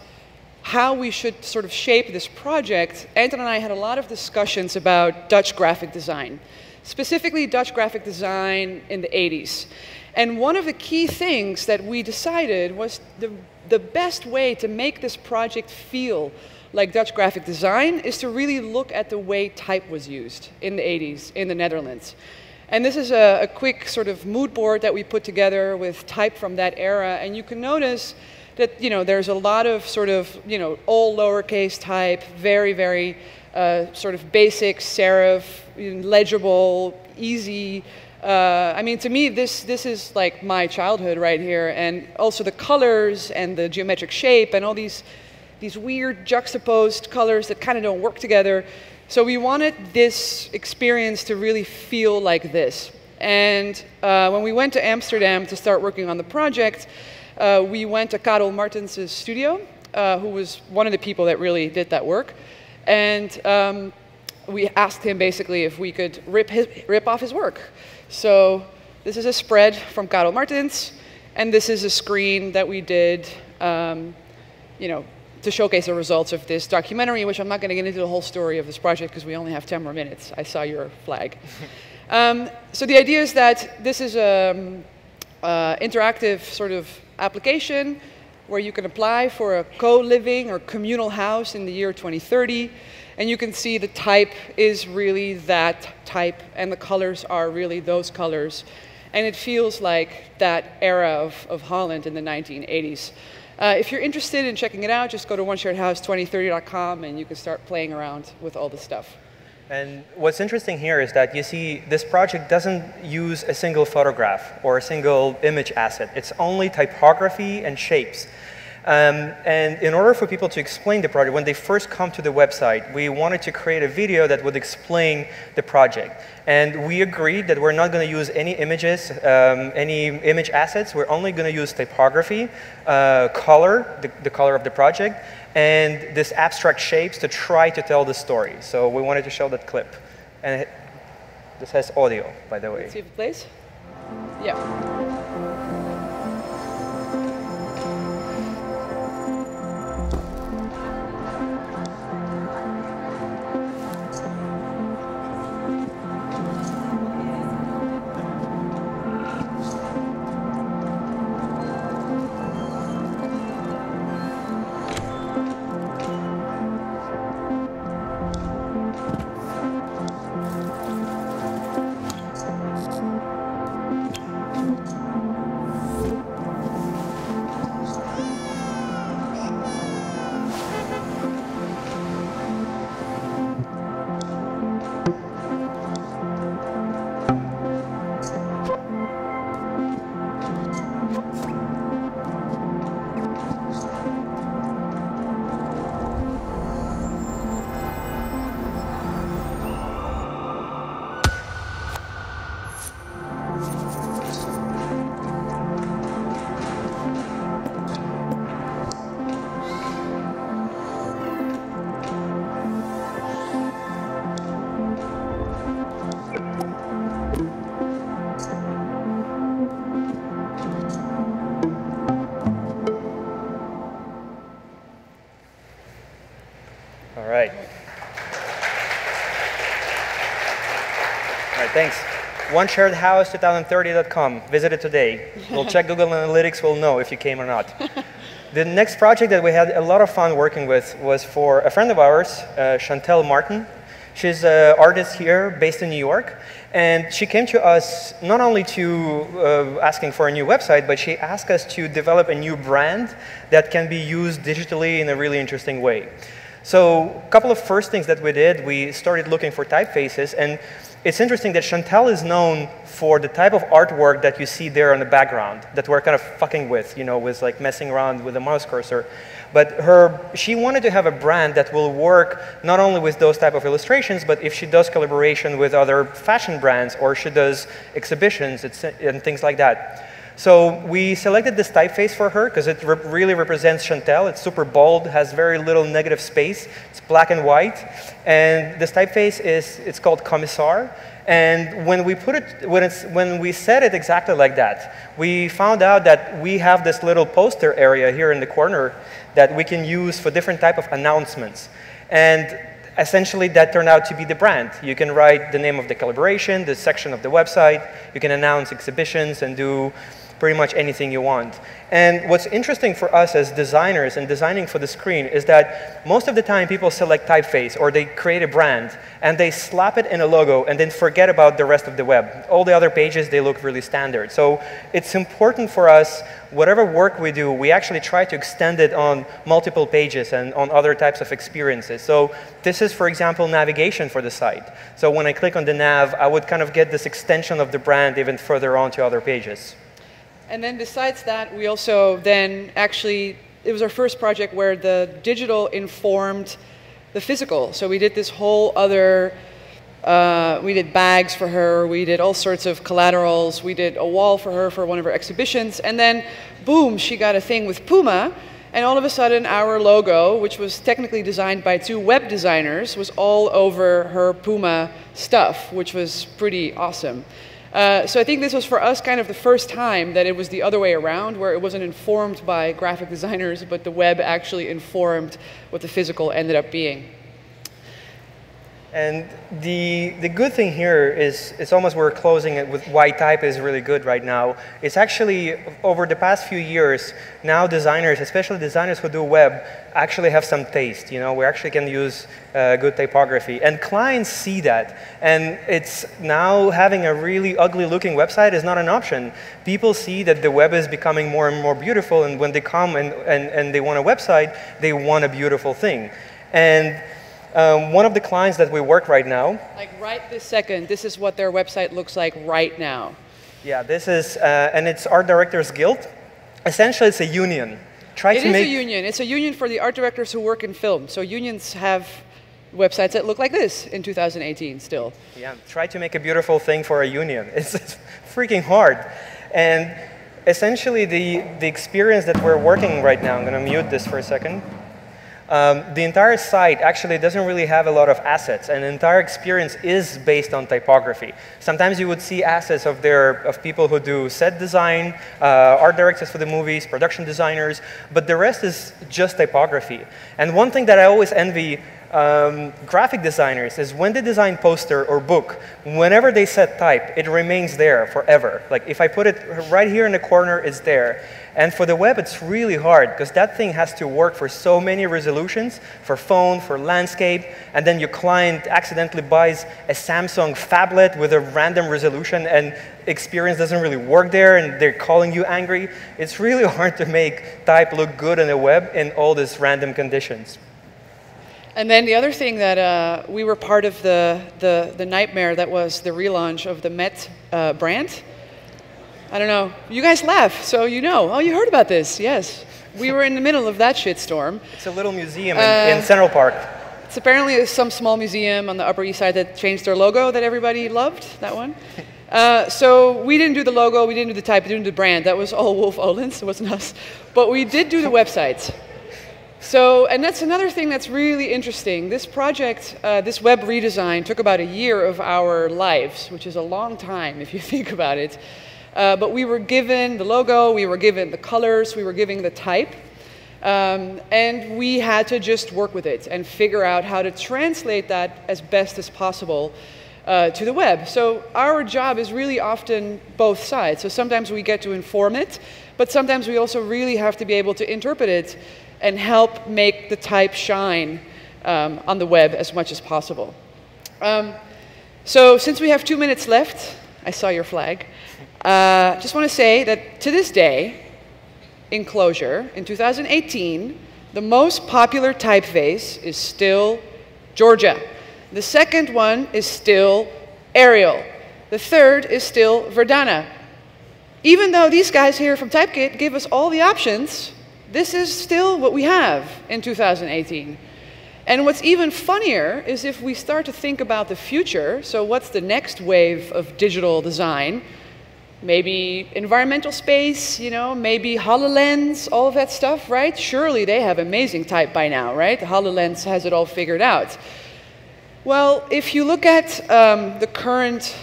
how we should sort of shape this project, Anton and I had a lot of discussions about Dutch graphic design, specifically Dutch graphic design in the 80s. And one of the key things that we decided was the best way to make this project feel like Dutch graphic design is to really look at the way type was used in the 80s in the Netherlands. And this is a quick sort of mood board that we put together with type from that era. And you can notice that there's a lot of sort of all lowercase type, very, very sort of basic serif, legible, easy. I mean, to me, this is like my childhood right here, and also the colors and the geometric shape and all these weird juxtaposed colors that kind of don't work together. So we wanted this experience to really feel like this. And when we went to Amsterdam to start working on the project, we went to Karel Martens' studio, who was one of the people that really did that work. And we asked him basically if we could rip off his work. So this is a spread from Karel Martens, and this is a screen that we did, to showcase the results of this documentary, which I'm not going to get into the whole story of this project because we only have 10 more minutes. I saw your flag. So the idea is that this is an interactive sort of application where you can apply for a co-living or communal house in the year 2030. And you can see the type is really that type, and the colors are really those colors. And it feels like that era of Holland in the 1980s. If you're interested in checking it out, just go to onesharedhouse2030.com and you can start playing around with all the stuff. And what's interesting here is that you see this project doesn't use a single photograph or a single image asset. It's only typography and shapes. And in order for people to explain the project, when they first come to the website, we wanted to create a video that would explain the project. And we agreed that we're not going to use any images, any image assets. We're only going to use typography, color, the color of the project, and this abstract shapes to try to tell the story. So we wanted to show that clip. And this has audio, by the way. Let's see if it plays. Yeah. Thanks. OneSharedHouse2030.com. Visit it today. We'll check Google Analytics. We'll know if you came or not. The next project that we had a lot of fun working with was for a friend of ours, Chantel Martin. She's an artist here based in New York. And she came to us not only to asking for a new website, but she asked us to develop a new brand that can be used digitally in a really interesting way. So a couple of first things that we did, we started looking for typefaces. And it's interesting that Chantel is known for the type of artwork that you see there on the background that we're kind of fucking with, you know, with like messing around with the mouse cursor. But she wanted to have a brand that will work not only with those type of illustrations, but if she does collaboration with other fashion brands or she does exhibitions and things like that. So we selected this typeface for her because it really represents Chantel. It's super bold, has very little negative space. It's black and white. And this typeface it's called Commissar. And when we set it exactly like that, we found out that we have this little poster area here in the corner that we can use for different type of announcements. And essentially that turned out to be the brand. You can write the name of the collaboration, the section of the website. You can announce exhibitions and do pretty much anything you want. And what's interesting for us as designers and designing for the screen is that most of the time people select typeface or they create a brand and they slap it in a logo and then forget about the rest of the web. All the other pages, they look really standard. So it's important for us, whatever work we do, we actually try to extend it on multiple pages and on other types of experiences. So this is, for example, navigation for the site. So when I click on the nav, I would kind of get this extension of the brand even further on to other pages. And then besides that, we also then actually, it was our first project where the digital informed the physical. So we did this whole other, we did bags for her, we did all sorts of collaterals, we did a wall for her for one of her exhibitions, and then boom, she got a thing with Puma, and all of a sudden our logo, which was technically designed by 2 web designers, was all over her Puma stuff, which was pretty awesome. So I think this was for us kind of the first time that it was the other way around, where it wasn't informed by graphic designers, but the web actually informed what the physical ended up being. And the good thing here is, it's almost we're closing it with why type is really good right now. It's actually, over the past few years, now designers, especially designers who do web, actually have some taste. You know, we actually can use good typography. And clients see that. And it's now having a really ugly looking website is not an option. People see that the web is becoming more and more beautiful, and when they come and they want a website, they want a beautiful thing. And one of the clients that we work right now. Like right this second, this is what their website looks like right now. Yeah, this is, and it's Art Directors Guild. Essentially, it's a union. It is a union. It's a union for the art directors who work in film. So unions have websites that look like this in 2018 still. Yeah, try to make a beautiful thing for a union. It's freaking hard. And essentially, the experience that we're working right now, I'm going to mute this for a second. The entire site actually doesn't really have a lot of assets, and the entire experience is based on typography. Sometimes you would see assets of people who do set design, art directors for the movies, production designers, but the rest is just typography. And one thing that I always envy graphic designers is when they design poster or book, whenever they set type, it remains there forever. Like if I put it right here in the corner, it's there. And for the web, it's really hard because that thing has to work for so many resolutions, for phone, for landscape, and then your client accidentally buys a Samsung phablet with a random resolution and experience doesn't really work there and they're calling you angry. It's really hard to make type look good on the web in all these random conditions. And then the other thing that we were part of the nightmare that was the relaunch of the Met brand. I don't know. You guys laugh, so you know. Oh, you heard about this? Yes. We were in the middle of that shitstorm. It's a little museum in Central Park. It's apparently some small museum on the Upper East Side that changed their logo that everybody loved, that one. So we didn't do the logo, we didn't do the type, we didn't do the brand. That was all Wolf Olins, it wasn't us. But we did do the websites. So, and that's another thing that's really interesting. This project, this web redesign, took about a year of our lives, which is a long time if you think about it. But we were given the logo, we were given the colors, we were given the type, and we had to just work with it and figure out how to translate that as best as possible to the web. So our job is really often both sides. So sometimes we get to inform it, but sometimes we also really have to be able to interpret it and help make the type shine on the web as much as possible. So since we have 2 minutes left, I saw your flag, just want to say that to this day, in Clojure, in 2018, the most popular typeface is still Georgia. The second one is still Arial. The third is still Verdana. Even though these guys here from Typekit give us all the options, this is still what we have in 2018. And what's even funnier is if we start to think about the future, so what's the next wave of digital design? Maybe environmental space, you know, maybe HoloLens, all of that stuff, right? Surely they have amazing type by now, right? HoloLens has it all figured out. Well, if you look at the current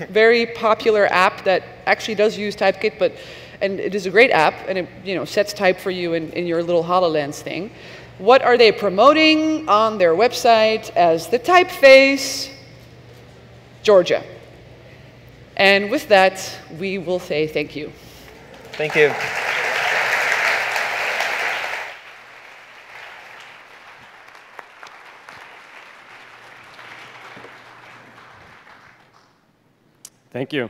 very popular app that actually does use Typekit, and it is a great app, and it, you know, sets type for you in your little HoloLens thing, what are they promoting on their website as the typeface? Georgia. And with that, we will say thank you. Thank you. Thank you.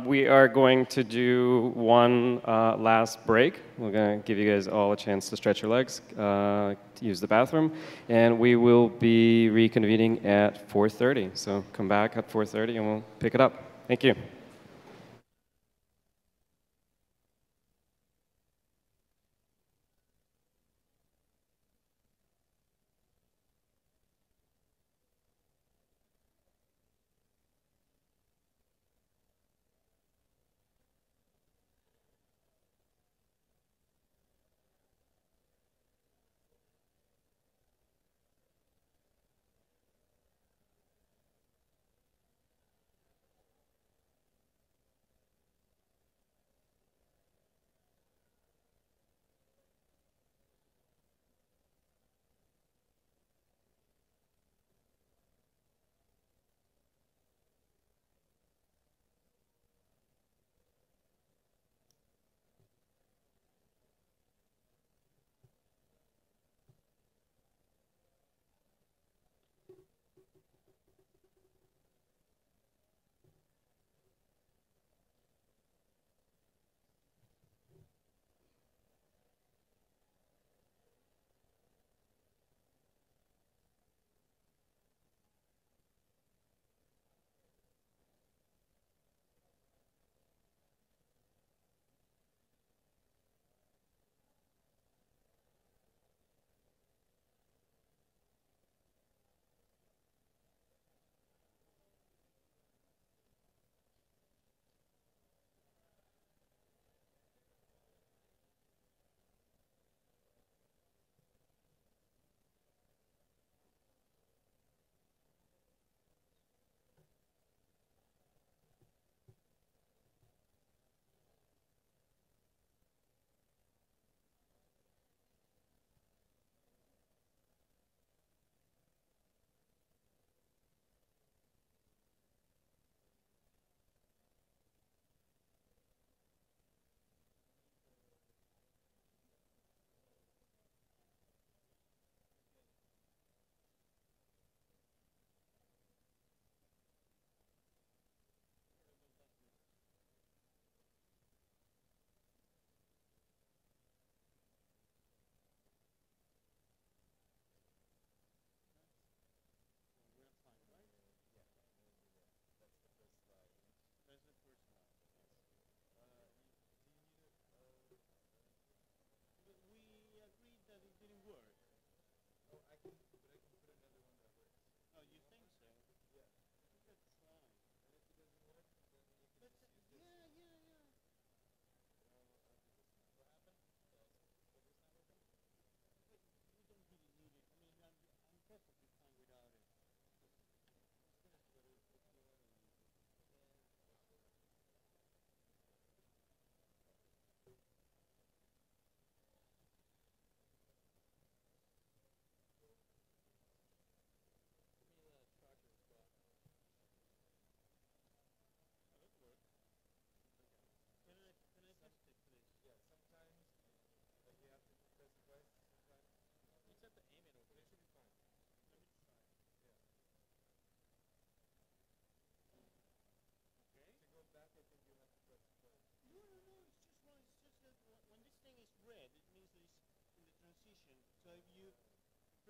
We are going to do one last break. We're going to give you guys all a chance to stretch your legs, to use the bathroom, and we will be reconvening at 4:30. So come back at 4:30 and we'll pick it up. Thank you.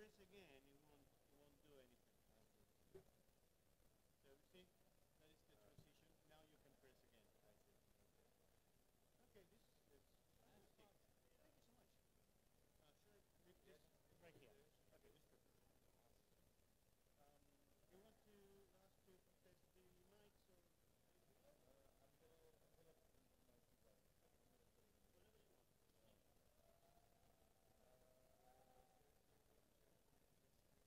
press again, it won't do anything. So see, that is the transition. Now you can press again. Okay, this is fantastic. Thank you so much. Sure, leave this right here. Okay, this is perfect. You want us to test the mics or? Whatever you want.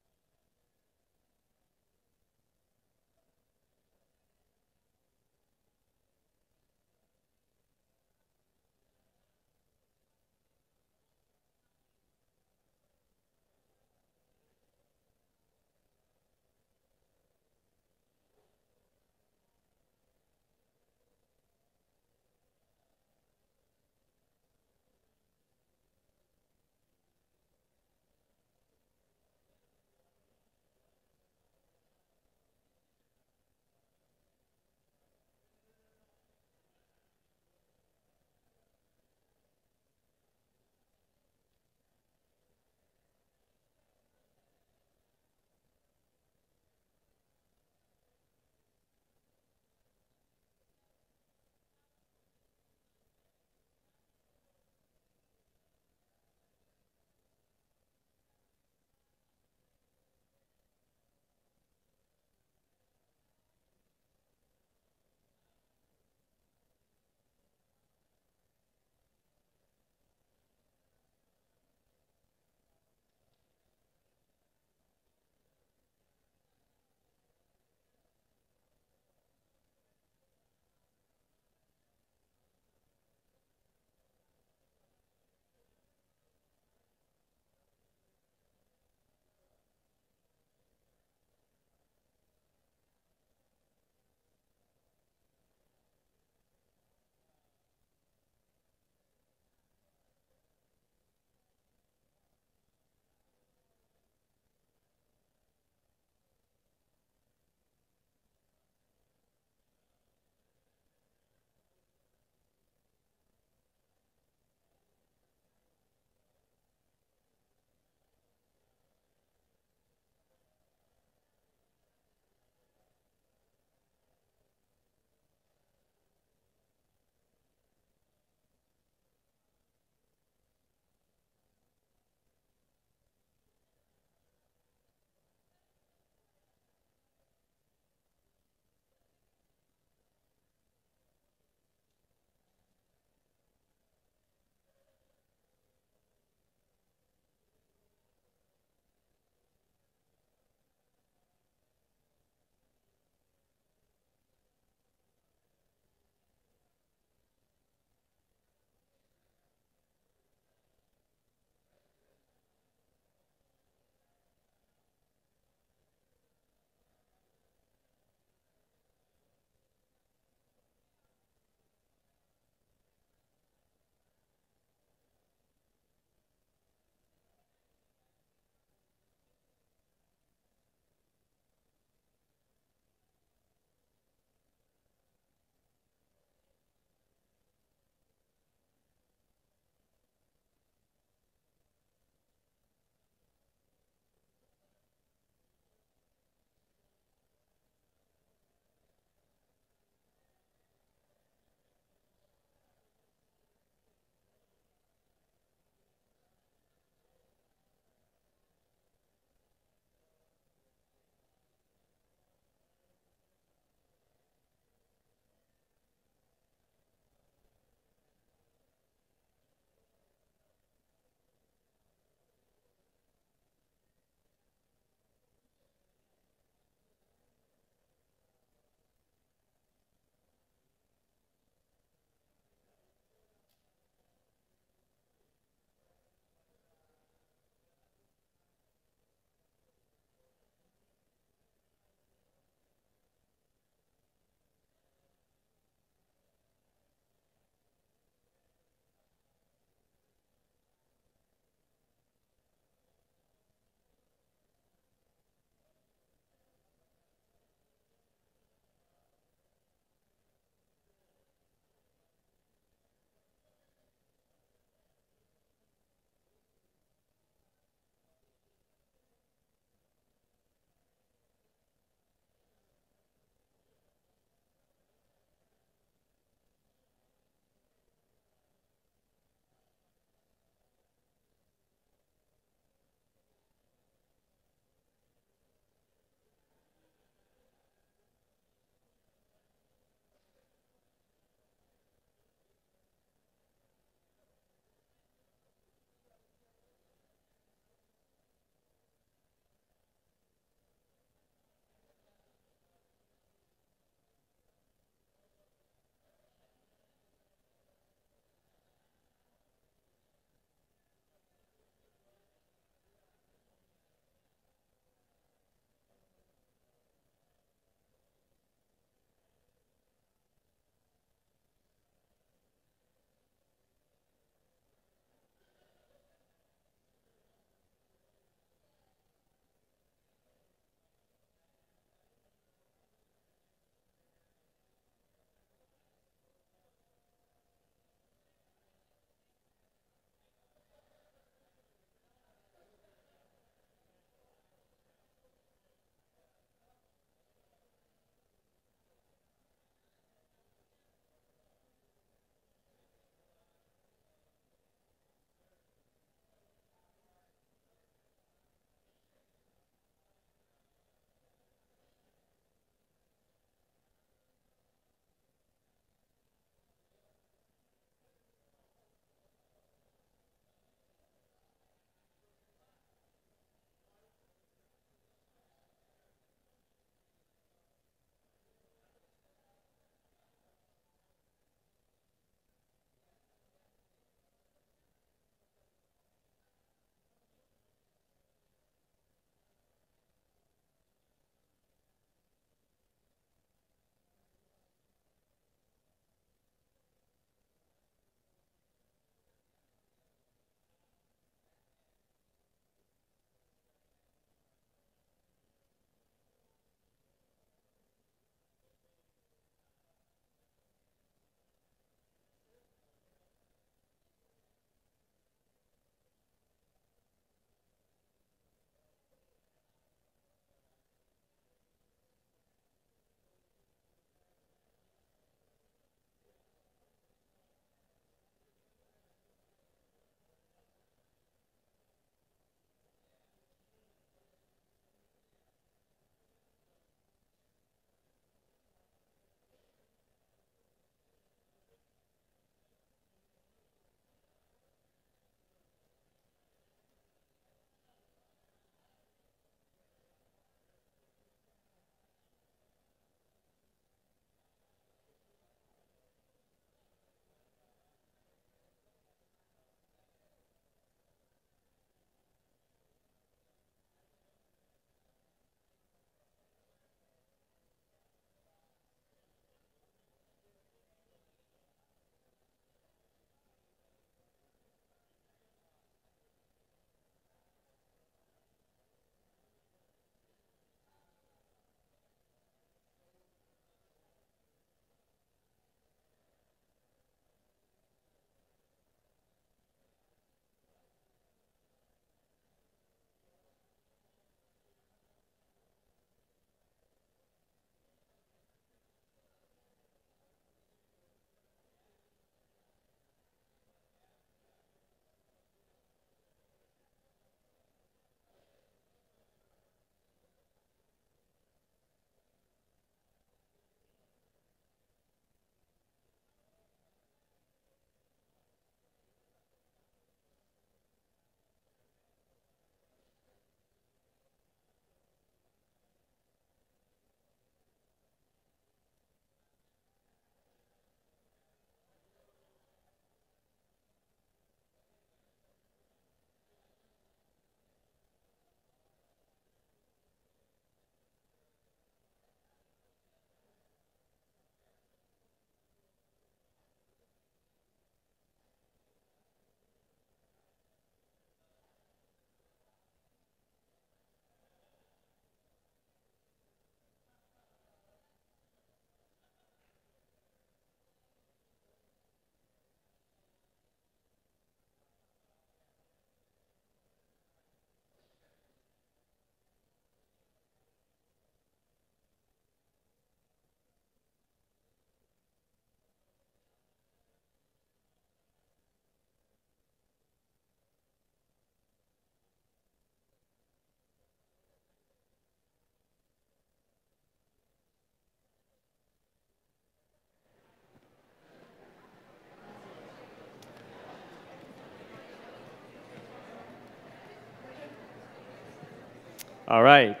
All right.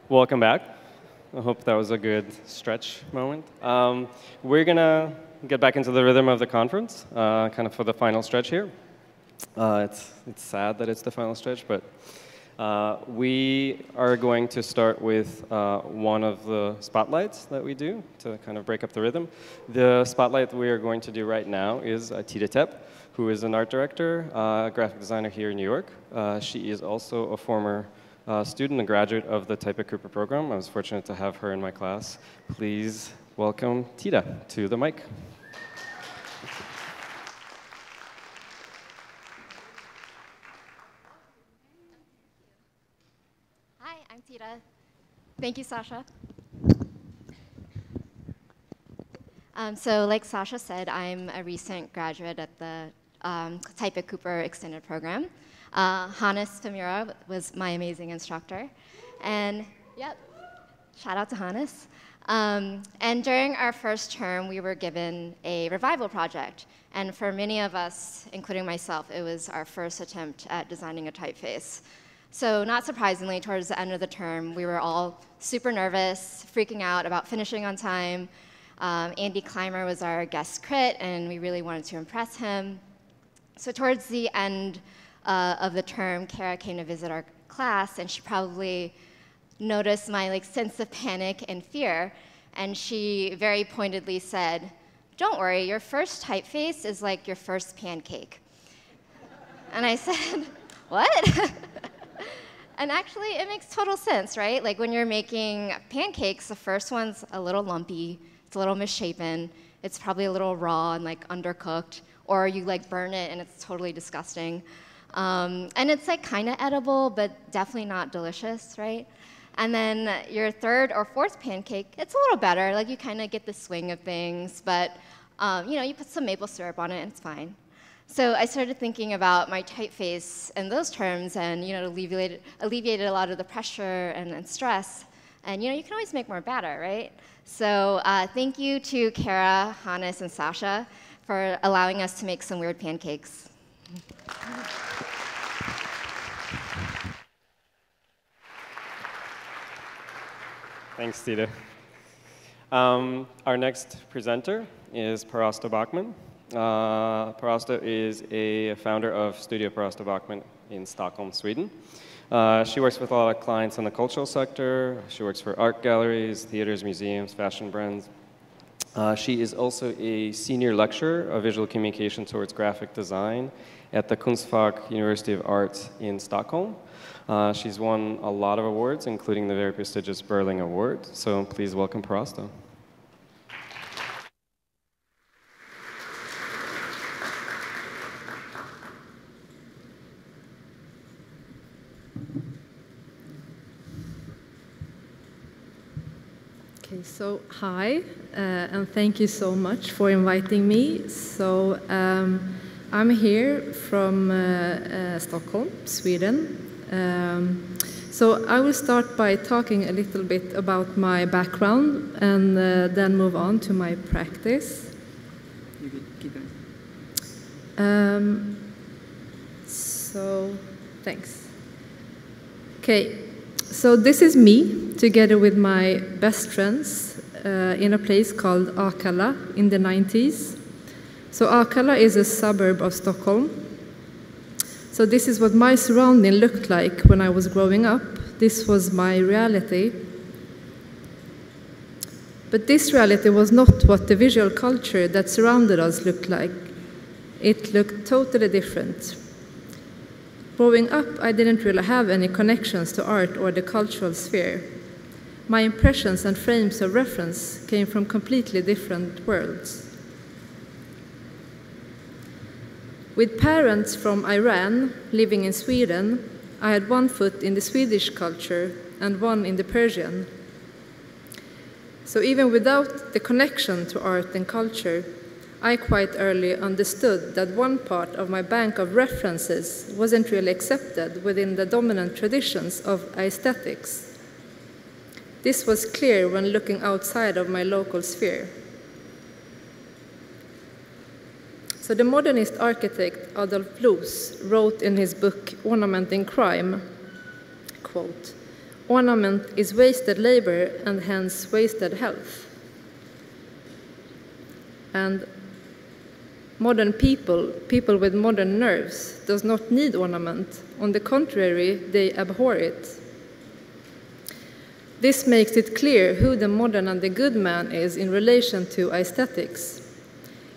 Welcome back. I hope that was a good stretch moment. We're going to get back into the rhythm of the conference, kind of for the final stretch here. It's sad that it's the final stretch, but we are going to start with one of the spotlights that we do to kind of break up the rhythm. The spotlight we are going to do right now is Tida Tepp, who is an art director, graphic designer here in New York. She is also a former student and graduate of the Typographics program. I was fortunate to have her in my class. Please welcome Tida to the mic. Hi, I'm Tida. Thank you, Sasha. So like Sasha said, I'm a recent graduate at the Typographics extended program. Hannes Tamura was my amazing instructor. And yep, shout out to Hannes. And during our first term, we were given a revival project. And for many of us, including myself, it was our first attempt at designing a typeface. So not surprisingly, towards the end of the term, we were all super nervous, freaking out about finishing on time. Andy Clymer was our guest crit, and we really wanted to impress him. So towards the end of the term, Kara came to visit our class, and she probably noticed my sense of panic and fear, and she very pointedly said, "Don't worry, your first typeface is like your first pancake." And I said, "What?" And actually, it makes total sense, right? Like when you're making pancakes, the first one's a little lumpy, it's a little misshapen, it's probably a little raw and undercooked, or you burn it and it's totally disgusting. And it's kind of edible, but definitely not delicious, right? And then your third or fourth pancake, it's a little better. You kind of get the swing of things, but you put some maple syrup on it and it's fine. So I started thinking about my typeface in those terms, and alleviated a lot of the pressure and stress. And you can always make more batter, right? So thank you to Kara, Hannes, and Sasha for allowing us to make some weird pancakes. Thanks, Tida. Our next presenter is Parasto Bachman. Parasto is a founder of Studio Parasto Bachman in Stockholm, Sweden. She works with a lot of clients in the cultural sector. She works for art galleries, theaters, museums, fashion brands. She is also a senior lecturer of visual communication towards graphic design at the Kunstfach University of Art in Stockholm. She's won a lot of awards, including the very prestigious Berling Award. So please welcome Parasto. So hi, and thank you so much for inviting me. So I'm here from Stockholm, Sweden. So I will start by talking a little bit about my background and then move on to my practice. You keep going. So thanks. Okay. So this is me, together with my best friends, in a place called Akalla in the 90s. So Akalla is a suburb of Stockholm. So this is what my surrounding looked like when I was growing up. This was my reality. But this reality was not what the visual culture that surrounded us looked like. It looked totally different. Growing up, I didn't really have any connections to art or the cultural sphere. My impressions and frames of reference came from completely different worlds. With parents from Iran living in Sweden, I had one foot in the Swedish culture and one in the Persian. So even without the connection to art and culture, I quite early understood that one part of my bank of references wasn't really accepted within the dominant traditions of aesthetics. This was clear when looking outside of my local sphere. So the modernist architect Adolf Loos wrote in his book Ornament in Crime quote, ornament is wasted labor and hence wasted health. And modern people with modern nerves, does not need ornament. On the contrary, they abhor it. This makes it clear who the modern and the good man is in relation to aesthetics.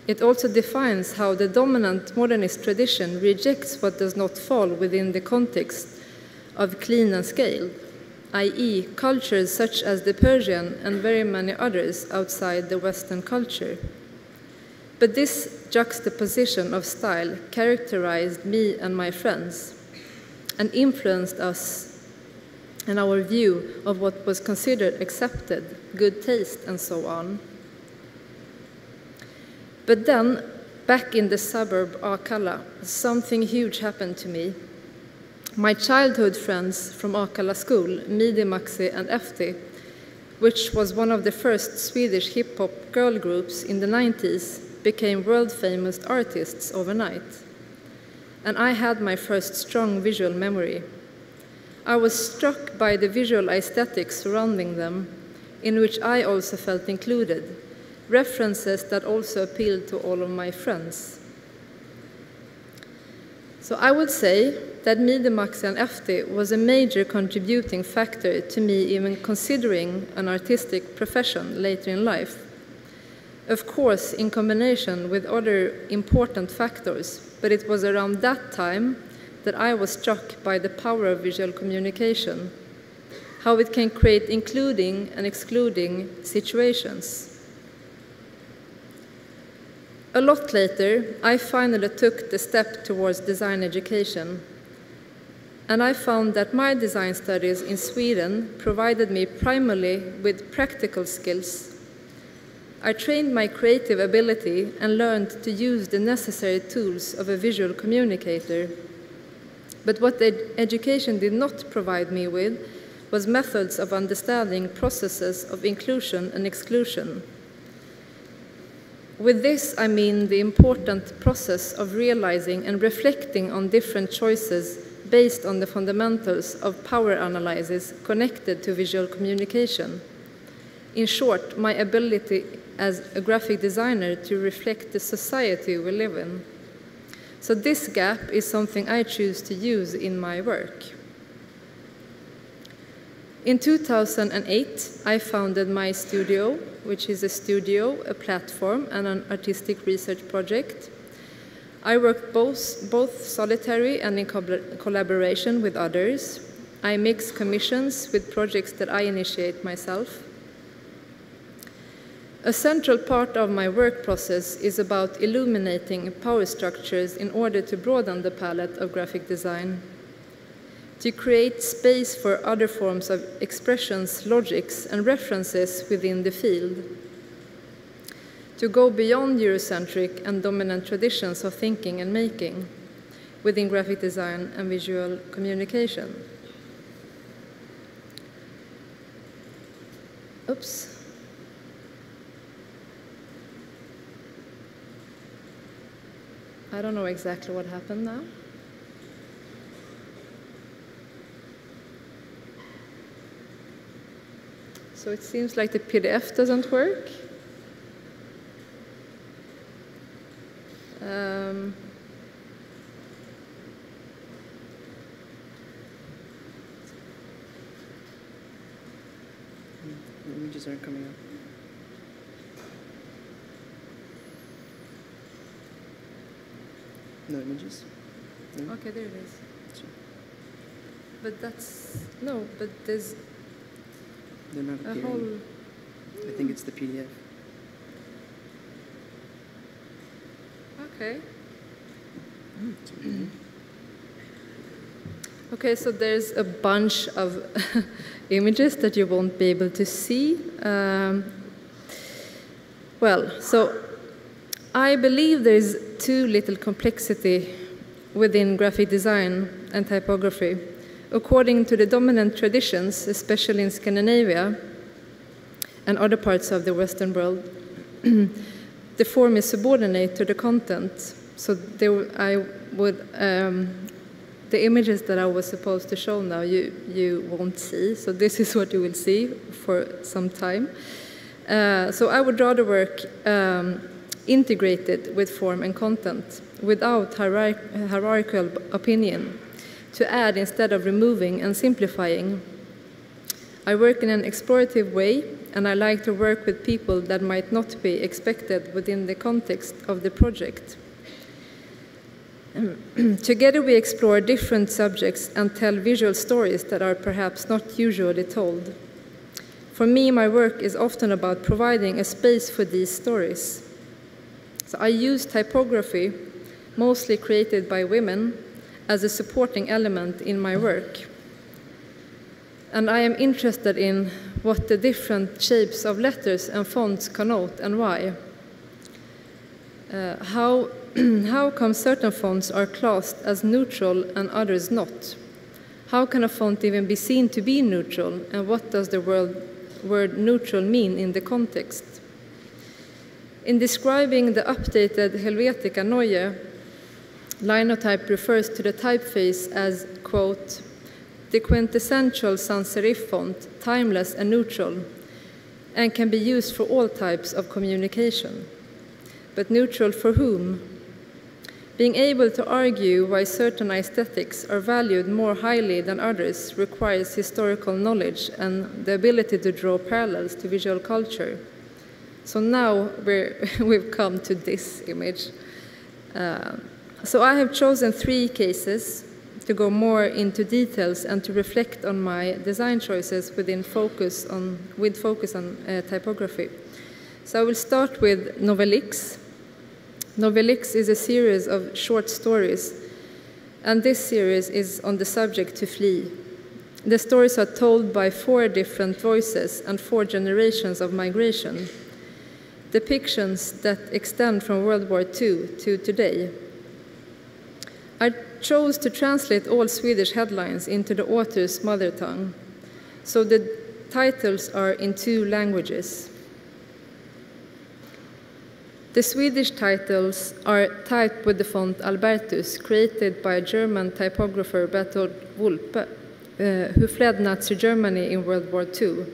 It also defines how the dominant modernist tradition rejects what does not fall within the context of clean and scaled, i.e., cultures such as the Persian and very many others outside the Western culture. But this juxtaposition of style characterized me and my friends and influenced us and our view of what was considered accepted, good taste, and so on. But then, back in the suburb Akalla, something huge happened to me. My childhood friends from Akalla school, Midi, Maxi, and Efti, which was one of the first Swedish hip-hop girl groups in the 90s, became world-famous artists overnight. And I had my first strong visual memory. I was struck by the visual aesthetics surrounding them, in which I also felt included, references that also appealed to all of my friends. So I would say that Midi, Maxi, and Efti was a major contributing factor to me even considering an artistic profession later in life. Of course, in combination with other important factors, but it was around that time that I was struck by the power of visual communication, how it can create including and excluding situations. A lot later, I finally took the step towards design education, and I found that my design studies in Sweden provided me primarily with practical skills. I trained my creative ability and learned to use the necessary tools of a visual communicator. But what the education did not provide me with was methods of understanding processes of inclusion and exclusion. With this, I mean the important process of realizing and reflecting on different choices based on the fundamentals of power analysis connected to visual communication. In short, my ability as a graphic designer to reflect the society we live in. So this gap is something I choose to use in my work. In 2008, I founded my studio, which is a studio, a platform, and an artistic research project. I work both solitary and in collaboration with others. I mix commissions with projects that I initiate myself. A central part of my work process is about illuminating power structures in order to broaden the palette of graphic design, to create space for other forms of expressions, logics, and references within the field, to go beyond Eurocentric and dominant traditions of thinking and making within graphic design and visual communication. Oops. I don't know exactly what happened now. So it seems like the PDF doesn't work. Images aren't coming up. No images? No? Okay, there it is. Sure. But that's, no, but there's They're not a appearing. whole, I think it's the PDF. okay. It's over here. Okay, so there's a bunch of images that you won't be able to see. Well, so I believe there's too little complexity within graphic design and typography. According to the dominant traditions, especially in Scandinavia and other parts of the Western world, the form is subordinate to the content. So I would the images that I was supposed to show now you won't see, so this is what you will see for some time. So I would rather work integrated with form and content, without hierarchical opinion, to add instead of removing and simplifying. I work in an explorative way, and I like to work with people that might not be expected within the context of the project. Together we explore different subjects and tell visual stories that are perhaps not usually told. For me, my work is often about providing a space for these stories. So I use typography, mostly created by women, as a supporting element in my work. And I am interested in what the different shapes of letters and fonts connote and why. How come certain fonts are classed as neutral and others not? How can a font even be seen to be neutral, and what does the word neutral mean in the context? In describing the updated Helvetica Neue, Linotype refers to the typeface as, quote, the quintessential sans serif font, timeless and neutral, and can be used for all types of communication. But neutral for whom? Being able to argue why certain aesthetics are valued more highly than others requires historical knowledge and the ability to draw parallels to visual culture. So now we've come to this image. So I have chosen 3 cases to go more into details and to reflect on my design choices with focus on typography. So I will start with Novelix. Novelix is a series of short stories, and this series is on the subject to flee. The stories are told by 4 different voices and 4 generations of migration, depictions that extend from World War II to today. I chose to translate all Swedish headlines into the author's mother tongue, so the titles are in 2 languages. The Swedish titles are typed with the font Albertus, created by German typographer Bertolt Wulpe, who fled Nazi Germany in World War II.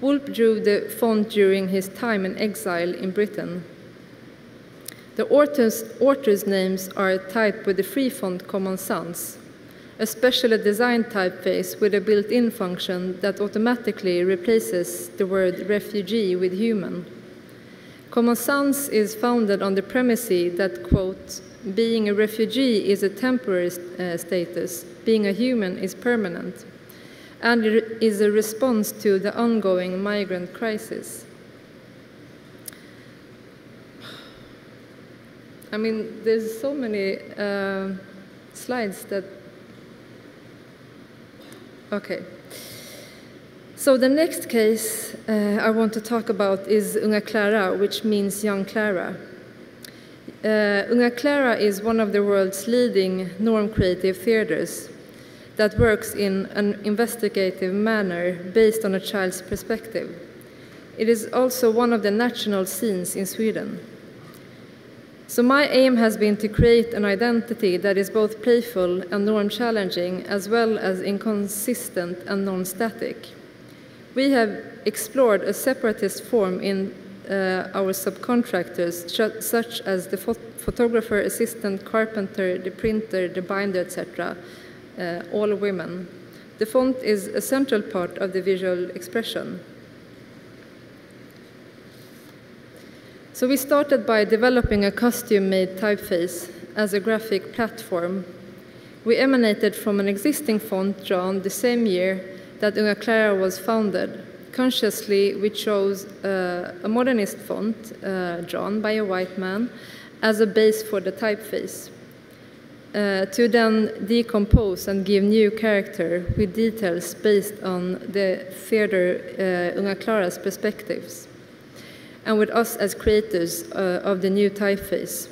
Wulpe drew the font during his time in exile in Britain. The authors' names are typed with the free font Common Sans, a specially designed typeface with a built-in function that automatically replaces the word refugee with human. Common Sans is founded on the premise that, quote, being a refugee is a temporary status, being a human is permanent, and it is a response to the ongoing migrant crisis. I mean, there's so many slides that... Okay. So the next case I want to talk about is Unga Klara, which means young Clara. Unga Klara is one of the world's leading norm-creative theaters that works in an investigative manner based on a child's perspective. It is also one of the national scenes in Sweden. So my aim has been to create an identity that is both playful and norm-challenging, as well as inconsistent and non-static. We have explored a separatist form in our subcontractors, such as the photographer, assistant, carpenter, the printer, the binder, etc., all women. The font is a central part of the visual expression. So we started by developing a custom-made typeface as a graphic platform. We emanated from an existing font drawn the same year that Unga Klara was founded. Consciously, we chose a modernist font drawn by a white man as a base for the typeface, to then decompose and give new character with details based on the theater Unga Klara's perspectives, and with us as creators of the new typeface.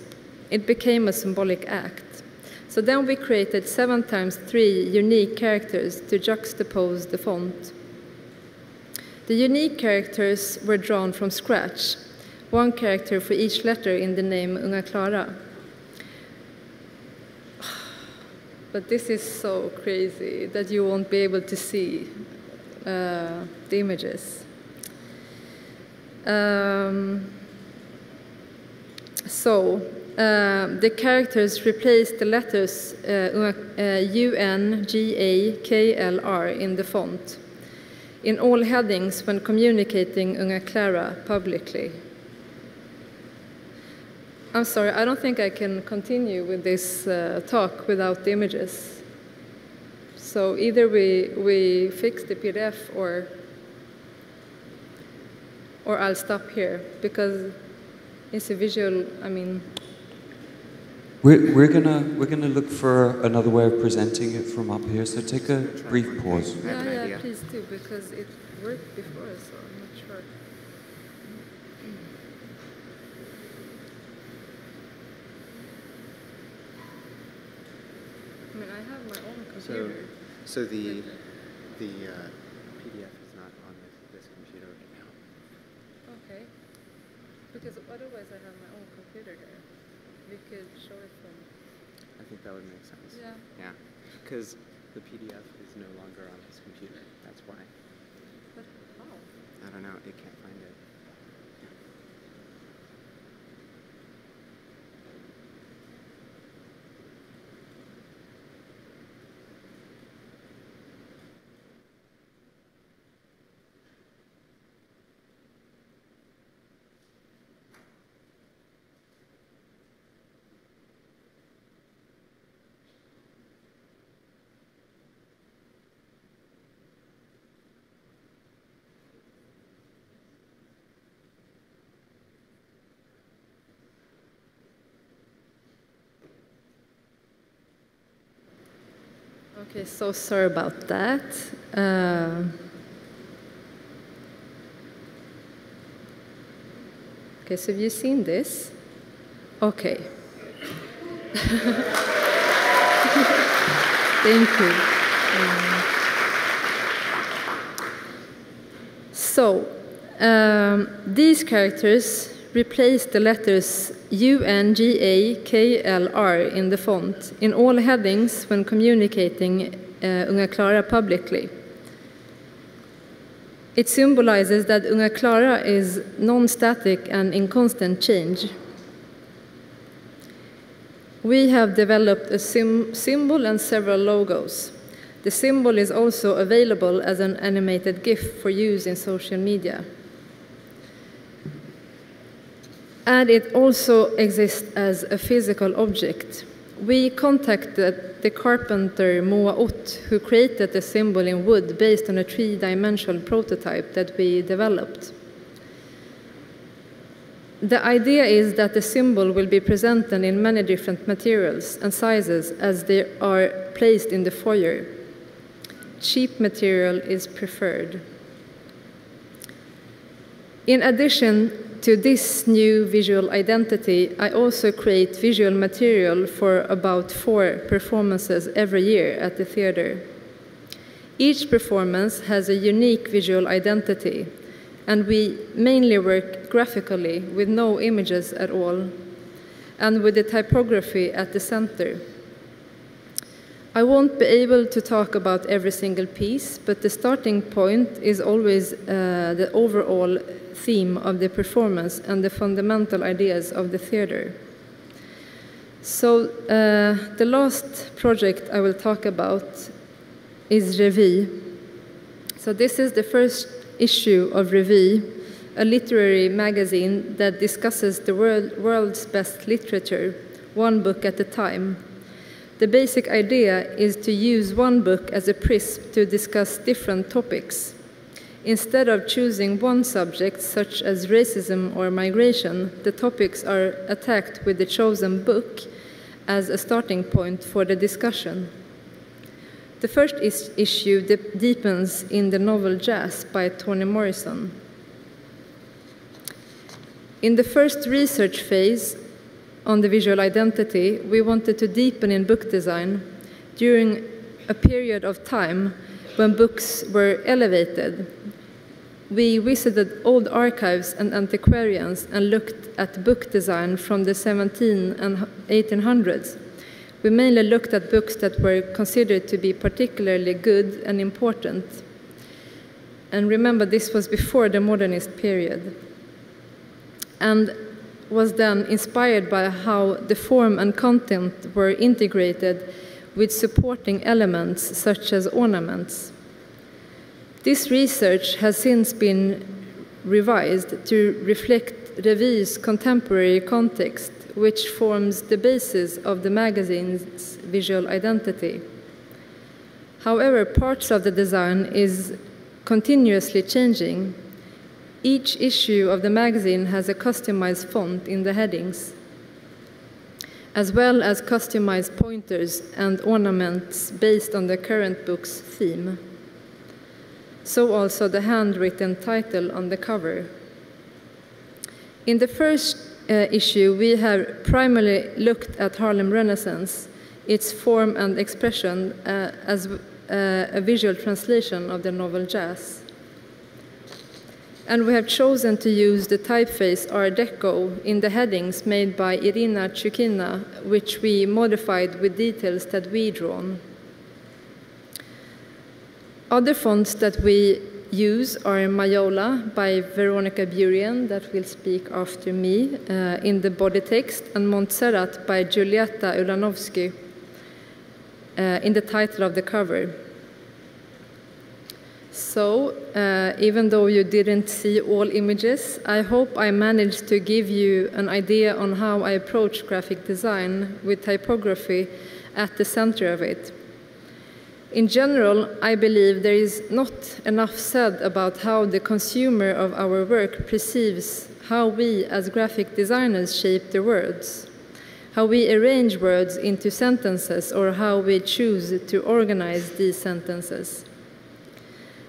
It became a symbolic act. So then we created 7x3 unique characters to juxtapose the font. The unique characters were drawn from scratch, 1 character for each letter in the name Unga Klara. but this is so crazy that you won't be able to see the images. The characters replace the letters UN, GA, KLR in the font in all headings when communicating Unga Clara publicly. I'm sorry, I don't think I can continue with this talk without the images. So either we fix the PDF or I'll stop here, because it's a visual, I mean. We're gonna look for another way of presenting it from up here, so take a brief pause. Yeah, please do, because it worked before, so I'm not sure. I mean, I have my own computer. So the PDF is not on this computer right now. Okay. Because otherwise I have my own computer here. We could show it from... I think that would make sense. Yeah. Yeah. Because the PDF is no longer on his computer. That's why. But how? I don't know. It can't find it. Okay, so sorry about that. Okay, so have you seen this? Okay. Thank you. These characters replace the letters UN, GA, KLR in the font in all headings when communicating Unga Clara publicly. It symbolizes that Unga Clara is non-static and in constant change. We have developed a symbol and several logos. The symbol is also available as an animated GIF for use in social media. And it also exists as a physical object. We contacted the carpenter Moa Ott, who created the symbol in wood based on a three-dimensional prototype that we developed. The idea is that the symbol will be presented in many different materials and sizes as they are placed in the foyer. Cheap material is preferred. In addition to this new visual identity, I also create visual material for about 4 performances every year at the theater. Each performance has a unique visual identity, and we mainly work graphically with no images at all, and with the typography at the center. I won't be able to talk about every single piece, but the starting point is always the overall theme of the performance and the fundamental ideas of the theater. So the last project I will talk about is Revue. So this is the first issue of Revue, a literary magazine that discusses the world's best literature, one book at a time. The basic idea is to use one book as a prism to discuss different topics. Instead of choosing one subject, such as racism or migration, the topics are attacked with the chosen book as a starting point for the discussion. The first issue deepens in the novel Jazz by Toni Morrison. In the first research phase on the visual identity, we wanted to deepen in book design during a period of time when books were elevated. We visited old archives and antiquarians and looked at book design from the 1700s and 1800s. we mainly looked at books that were considered to be particularly good and important. And remember, this was before the modernist period, and was then inspired by how the form and content were integrated with supporting elements such as ornaments. This research has since been revised to reflect revue's contemporary context, which forms the basis of the magazine's visual identity. However, parts of the design is continuously changing. Each issue of the magazine has a customized font in the headings, as well as customized pointers and ornaments based on the current book's theme. So also the handwritten title on the cover. In the first issue, we have primarily looked at Harlem Renaissance, its form and expression as a visual translation of the novel Jazz. And we have chosen to use the typeface Art Deco in the headings made by Irina Chukina, which we modified with details that we drawn. Other fonts that we use are Majola by Veronica Burian, that will speak after me, in the body text, and Montserrat by Giulietta Ulanovsky in the title of the cover. So, even though you didn't see all images, I hope I managed to give you an idea on how I approach graphic design with typography at the center of it. In general, I believe there is not enough said about how the consumer of our work perceives how we as graphic designers shape the words, how we arrange words into sentences, or how we choose to organize these sentences.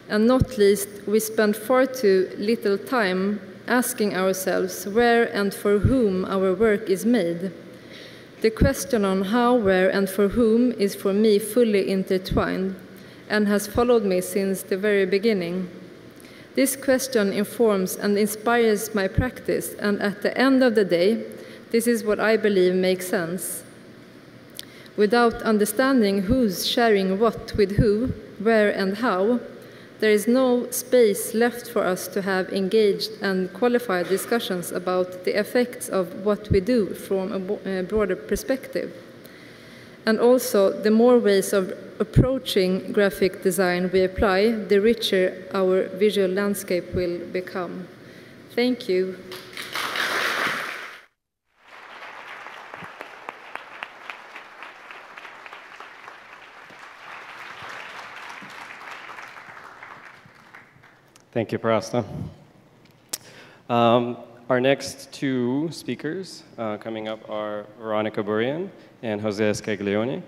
And not least, we spend far too little time asking ourselves where and for whom our work is made. The question on how, where, and for whom is for me fully intertwined and has followed me since the very beginning. This question informs and inspires my practice, and at the end of the day, this is what I believe makes sense. Without understanding who's sharing what with who, where, and how, there is no space left for us to have engaged and qualified discussions about the effects of what we do from a broader perspective. And also, the more ways of approaching graphic design we apply, the richer our visual landscape will become. Thank you. Thank you, Parasta. Our next two speakers coming up are Veronica Burian and Jose Scaglione.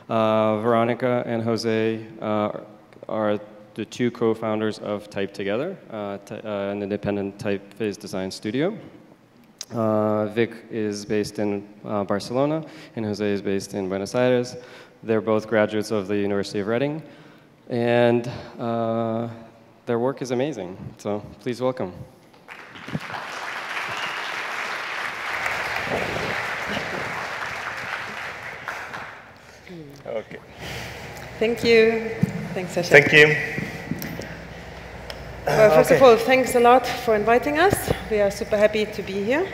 Veronica and Jose are the two co-founders of Type Together, an independent typeface design studio. Vic is based in Barcelona, and Jose is based in Buenos Aires. They're both graduates of the University of Reading, and their work is amazing, so please welcome. Okay. Thank you. Thanks, Sasha. Thank you. Well, first of all, thanks a lot for inviting us. We are super happy to be here.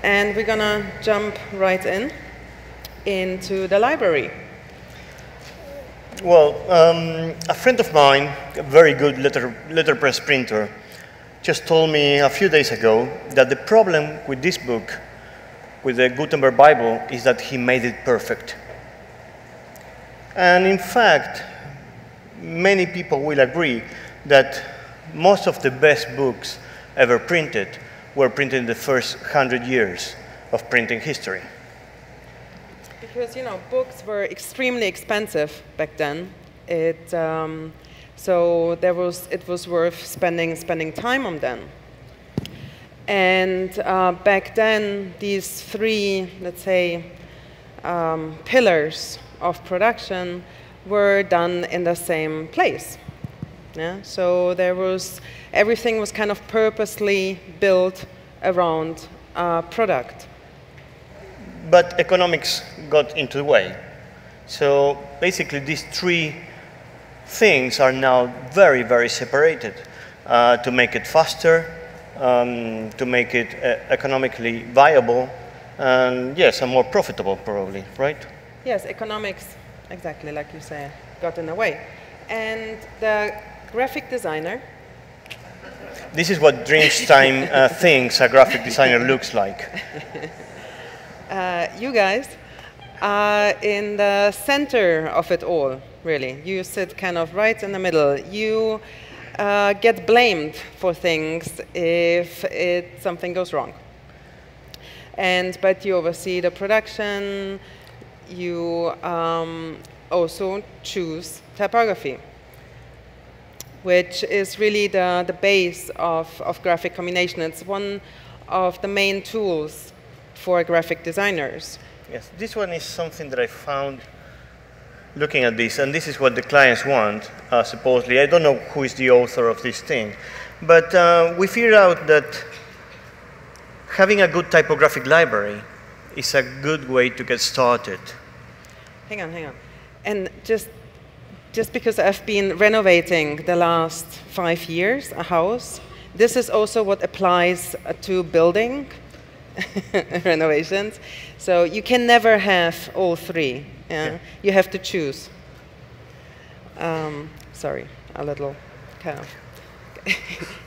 And we're gonna jump right into the library. Well, a friend of mine, a very good letterpress printer, just told me a few days ago that the problem with this book, with the Gutenberg Bible, is that he made it perfect. And in fact, many people will agree that most of the best books ever printed were printed in the first 100 years of printing history. Because, you know, books were extremely expensive back then. So it was worth spending time on them. And back then, these three, let's say, pillars of production were done in the same place. Yeah? So everything was kind of purposely built around a product. but economics got into the way. So basically, these three things are now very, very separated to make it faster, to make it economically viable, and yes, and more profitable probably, right? Yes, economics, exactly like you say, got in the way. And the graphic designer. This is what Dreamstime thinks a graphic designer looks like. You guys are in the center of it all, really. You sit kind of right in the middle. You get blamed for things if something goes wrong. But you oversee the production. You also choose typography, which is really the base of graphic combination. It's one of the main tools for graphic designers. Yes, this one is something that I found looking at this, and this is what the clients want, supposedly. I don't know who is the author of this thing, but we figured out that having a good typographic library is a good way to get started. Hang on. And just because I've been renovating the last 5 years a house, this is also what applies to building renovations. So you can never have all three. Yeah? You have to choose. Sorry, a little kind of.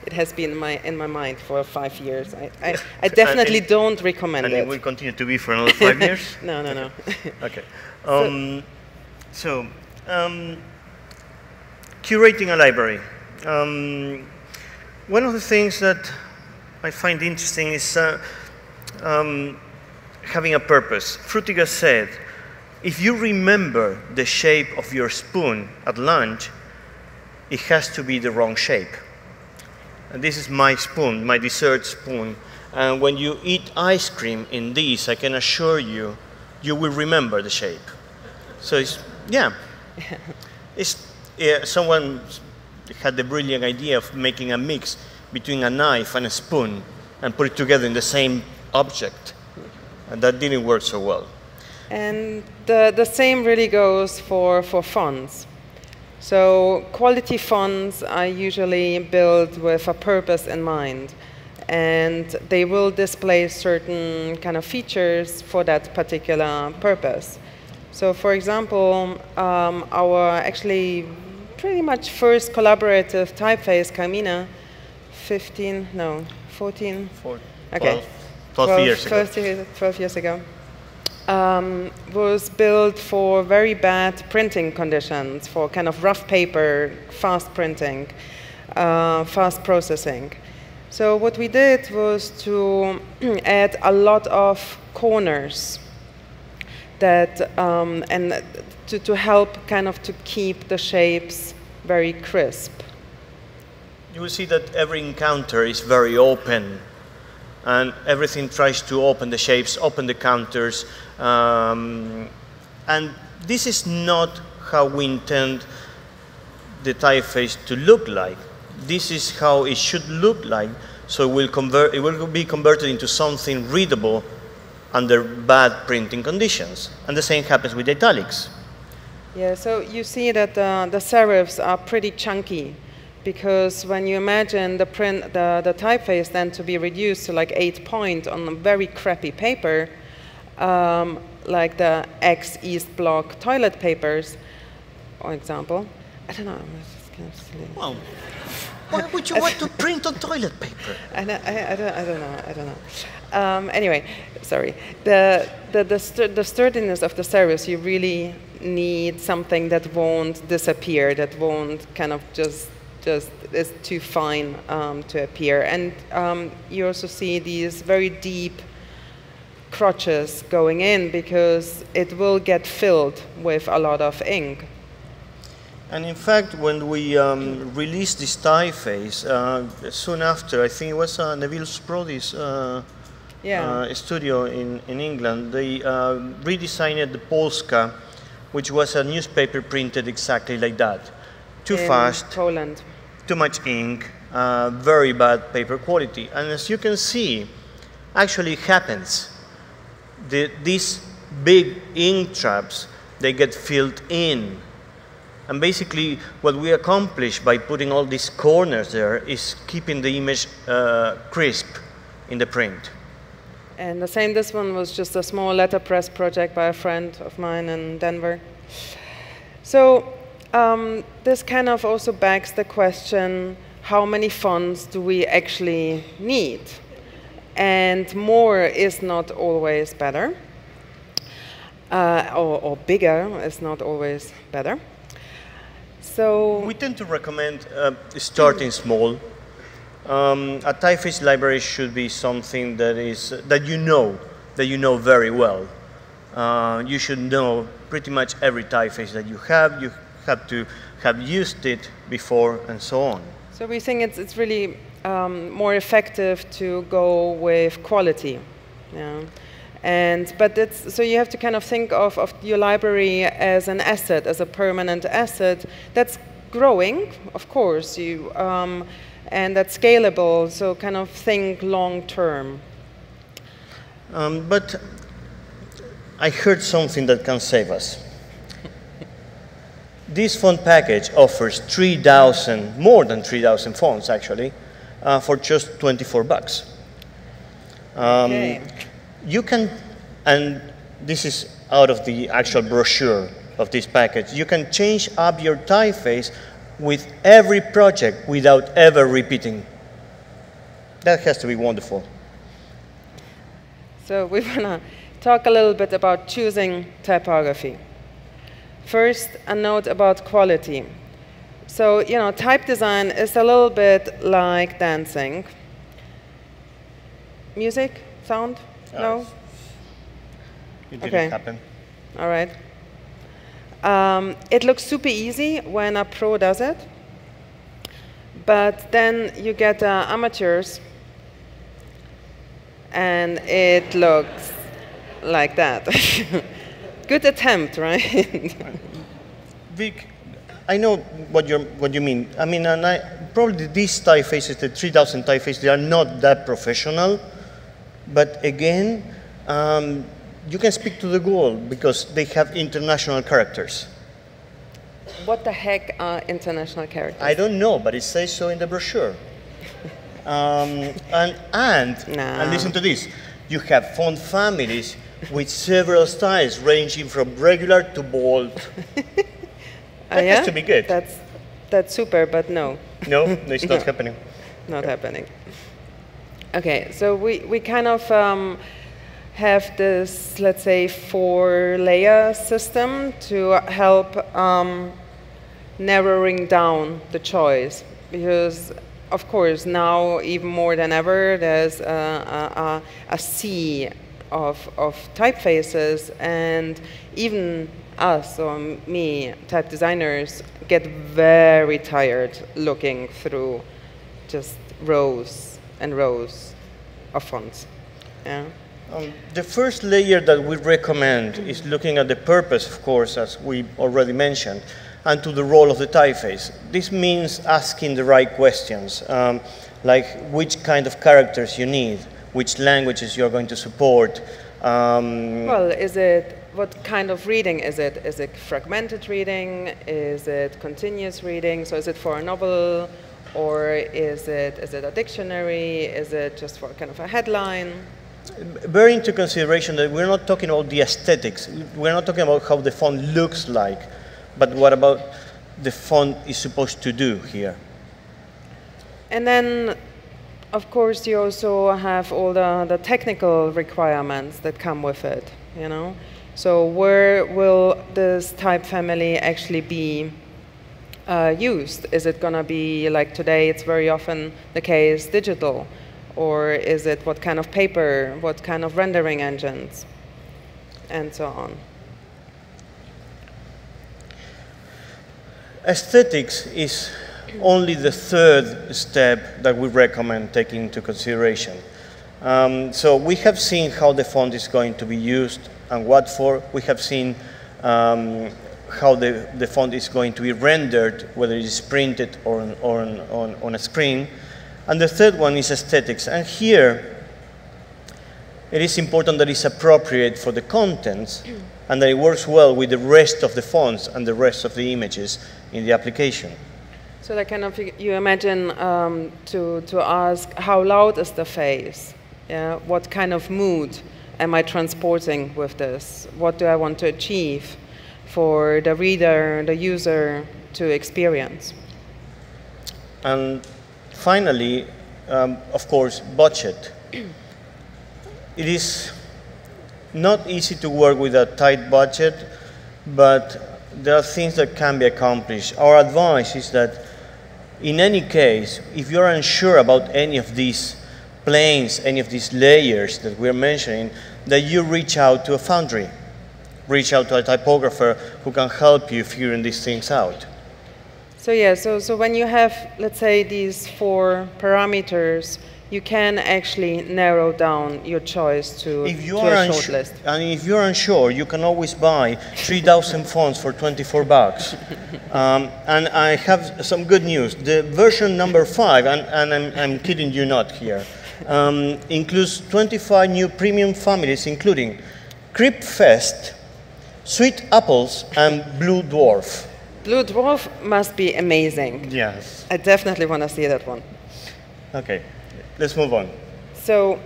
It has been in my mind for 5 years. I definitely don't recommend it. And it will continue to be for another 5 years? No. Okay. Curating a library. One of the things that I find interesting is having a purpose. Frutiger said, if you remember the shape of your spoon at lunch, it has to be the wrong shape. And this is my spoon, my dessert spoon. And when you eat ice cream in this, I can assure you, you will remember the shape. So it's, someone had the brilliant idea of making a mix between a knife and a spoon and put it together in the same object. And that didn't work so well. And the same really goes for fonts. So quality fonts are usually built with a purpose in mind. And they will display certain kind of features for that particular purpose. So for example, our actually pretty much first collaborative typeface, Carmina, 14, okay. 12 years ago. 12 years ago. Was built for very bad printing conditions, for kind of rough paper, fast printing, fast processing. So what we did was to add a lot of corners that, and to help kind of to keep the shapes very crisp. You will see that every encounter is very open, and everything tries to open the shapes, open the counters, and this is not how we intend the typeface to look like. This is how it should look like, so it will be converted into something readable under bad printing conditions. And the same happens with italics. Yeah, so you see that the serifs are pretty chunky, because when you imagine the typeface then to be reduced to like 8 point on a very crappy paper, like the X East Block toilet papers, for example. I don't know. Well, why would you want to print on toilet paper? I don't know. Anyway, sorry. The sturdiness of the serifs, you really need something that won't disappear, that won't kind of just is too fine to appear. And you also see these very deep crotches going in because it will get filled with a lot of ink. And in fact, when we released this typeface, soon after, I think it was Neville Sprodi's studio in England, they redesigned the Polska, which was a newspaper printed exactly like that. Too fast, Poland. Too much ink, very bad paper quality. And as you can see, actually it happens. these big ink traps, they get filled in. And basically, what we accomplish by putting all these corners there is keeping the image crisp in the print. And the same, this one was just a small letterpress project by a friend of mine in Denver. So this kind of also begs the question, how many fonts do we actually need? And more is not always better, or bigger is not always better. So we tend to recommend starting small. A typeface library should be something that you know very well. You should know pretty much every typeface that you have. You have to have used it before, and so on. So we think it's really more effective to go with quality. Yeah. But so you have to kind of think of your library as an asset, as a permanent asset that's growing, of course, and that's scalable, so kind of think long term. But I heard something that can save us. This font package offers 3,000, more than 3,000 fonts actually, for just $24. Okay. You can, and this is out of the actual brochure of this package, you can change up your typeface with every project without ever repeating. That has to be wonderful. So we want to talk a little bit about choosing typography. First, a note about quality. So, type design is a little bit like dancing. Music? Sound? No? It didn't happen. All right. It looks super easy when a pro does it, but then you get amateurs, and it looks like that. Good attempt, right? Vic, I know what you mean. I mean, probably these typefaces, the 3,000 typefaces, they are not that professional, but again, you can speak to the goal because they have international characters. What the heck are international characters? I don't know, but it says so in the brochure. And listen to this. You have font families with several styles ranging from regular to bold. That has to be good. That's super, but no. No, it's not happening. Not happening. Okay, so we kind of have this, let's say, 4-layer system to help narrowing down the choice. Because, of course, now even more than ever, there's a sea of typefaces, and even us, or me, type designers, get very tired looking through just rows and rows of fonts. Yeah. The first layer that we recommend is looking at the purpose, of course, as we already mentioned, and to the role of the typeface. This means asking the right questions, like which kind of characters you need, which languages you're going to support. Well, what kind of reading is it? Is it fragmented reading? Is it continuous reading? So is it for a novel? Or is it a dictionary? Is it just for kind of a headline? Bear into consideration that we're not talking about the aesthetics. We're not talking about how the font looks like, but what about the font is supposed to do here. And then, of course, you also have all the technical requirements that come with it, So where will this type family actually be used? Is it going to be, like today, it's very often the case, digital? Or is it what kind of paper, what kind of rendering engines, and so on? Aesthetics is only the third step that we recommend taking into consideration. So we have seen how the font is going to be used and what for. We have seen how the font is going to be rendered, whether it is printed or on a screen. And the third one is aesthetics. And here, it is important that it's appropriate for the contents and that it works well with the rest of the fonts and the rest of the images in the application. So that kind of, you imagine to ask, how loud is the face? Yeah? What kind of mood am I transporting with this? What do I want to achieve for the reader, the user to experience? And finally, of course, budget. It is not easy to work with a tight budget, but there are things that can be accomplished. Our advice is that in any case, if you're unsure about any of these planes, any of these layers that we're mentioning, that you reach out to a foundry. Reach out to a typographer who can help you figuring these things out. So yeah, so when you have, let's say, these 4 parameters, you can actually narrow down your choice to a short list. And if you're unsure, you can always buy 3,000 fonts for $24. And I have some good news. The version number 5, and I'm kidding you not here, includes 25 new premium families, including Creep Fest, Sweet Apples, and Blue Dwarf. Blue Dwarf must be amazing. Yes. I definitely want to see that one. Okay, let's move on. So,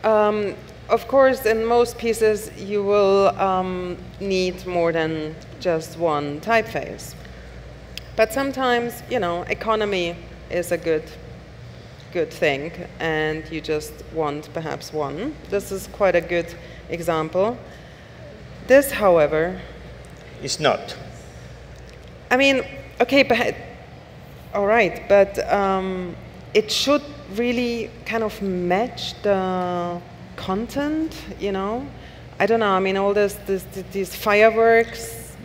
of course, in most pieces, you will need more than just one typeface. But sometimes, you know, economy is a good thing, and you just want perhaps one. This is quite a good example. This, however, is not. I mean, okay, all right, but it should really kind of match the content, you know? I don't know, I mean, all these fireworks.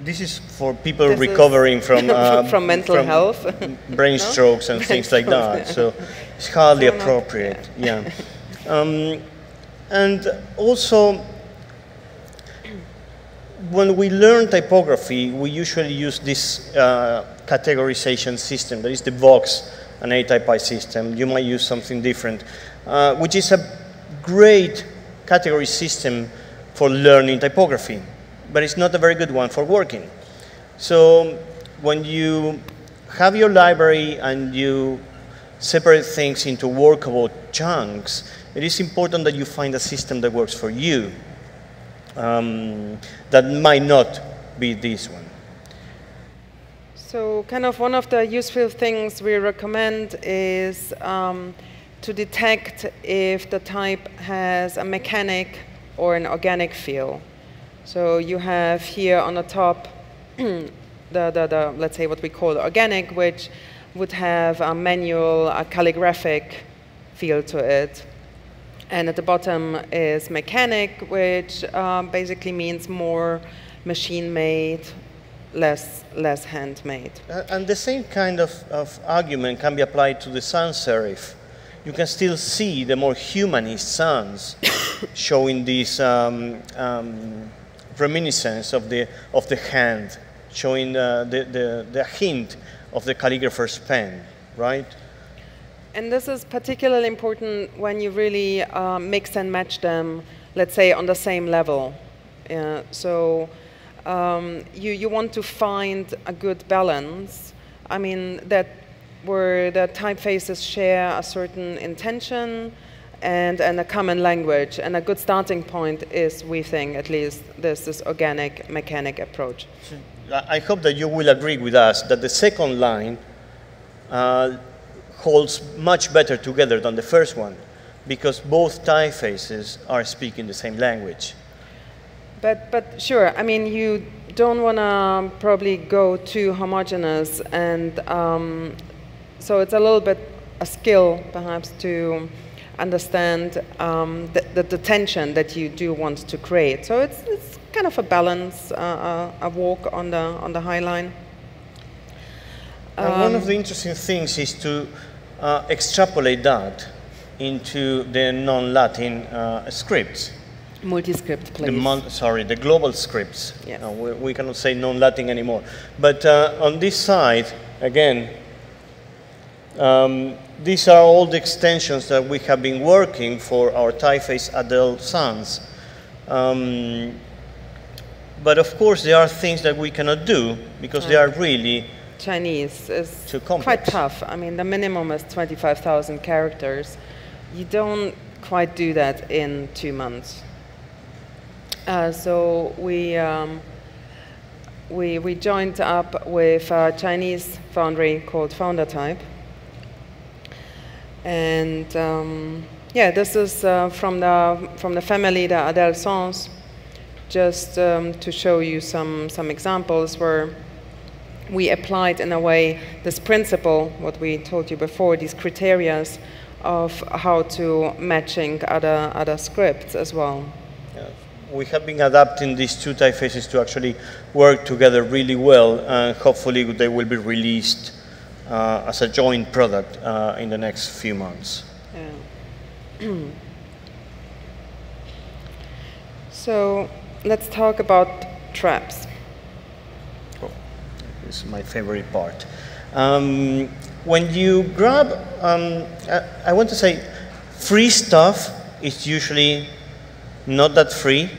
This is for people recovering from from mental health, brain strokes and things like that. So it's hardly appropriate. Yeah, and also when we learn typography, we usually use this categorization system. That is the Vox and A-type system. You might use something different, which is a great category system for learning typography, but it's not a very good one for working. So when you have your library and you separate things into workable chunks, it is important that you find a system that works for you. That might not be this one. So kind of one of the useful things we recommend is to detect if the type has a mechanic or an organic feel. So you have here on the top the let's say what we call organic, which would have a manual, a calligraphic feel to it. And at the bottom is mechanic, which basically means more machine-made, less handmade. And the same kind of argument can be applied to the sans serif. You can still see the more humanist sans showing this reminiscence of the hand, showing the hint of the calligrapher's pen, right? And this is particularly important when you really mix and match them, let's say, on the same level. So you want to find a good balance. I mean, that where the typefaces share a certain intention and a common language. And a good starting point is, we think, at least, this organic mechanic approach. I hope that you will agree with us that the second line holds much better together than the first one, because both typefaces are speaking the same language. But sure, I mean, you don't want to probably go too homogeneous, and so it's a little bit a skill, perhaps, to understand the tension that you do want to create. So it's kind of a balance, a walk on the high line. And one of the interesting things is to extrapolate that into the non-Latin scripts. Multi-script, please. Sorry, the global scripts. Yes. We cannot say non-Latin anymore. But on this side, again, These are all the extensions that we have been working for our typeface adult sons. But of course, there are things that we cannot do because they are really Chinese is too complex. Quite tough. I mean, the minimum is 25,000 characters. You don't quite do that in 2 months. So we joined up with a Chinese foundry called FounderType. And yeah, this is from the family, the Adele Sans, just to show you some examples where we applied in a way this principle, what we told you before, these criteria of how to matching other scripts as well. Yeah. We have been adapting these two typefaces to actually work together really well, and hopefully they will be released as a joint product in the next few months. Yeah. So let's talk about traps. Oh, this is my favorite part. When you grab, I want to say, free stuff is usually not that free,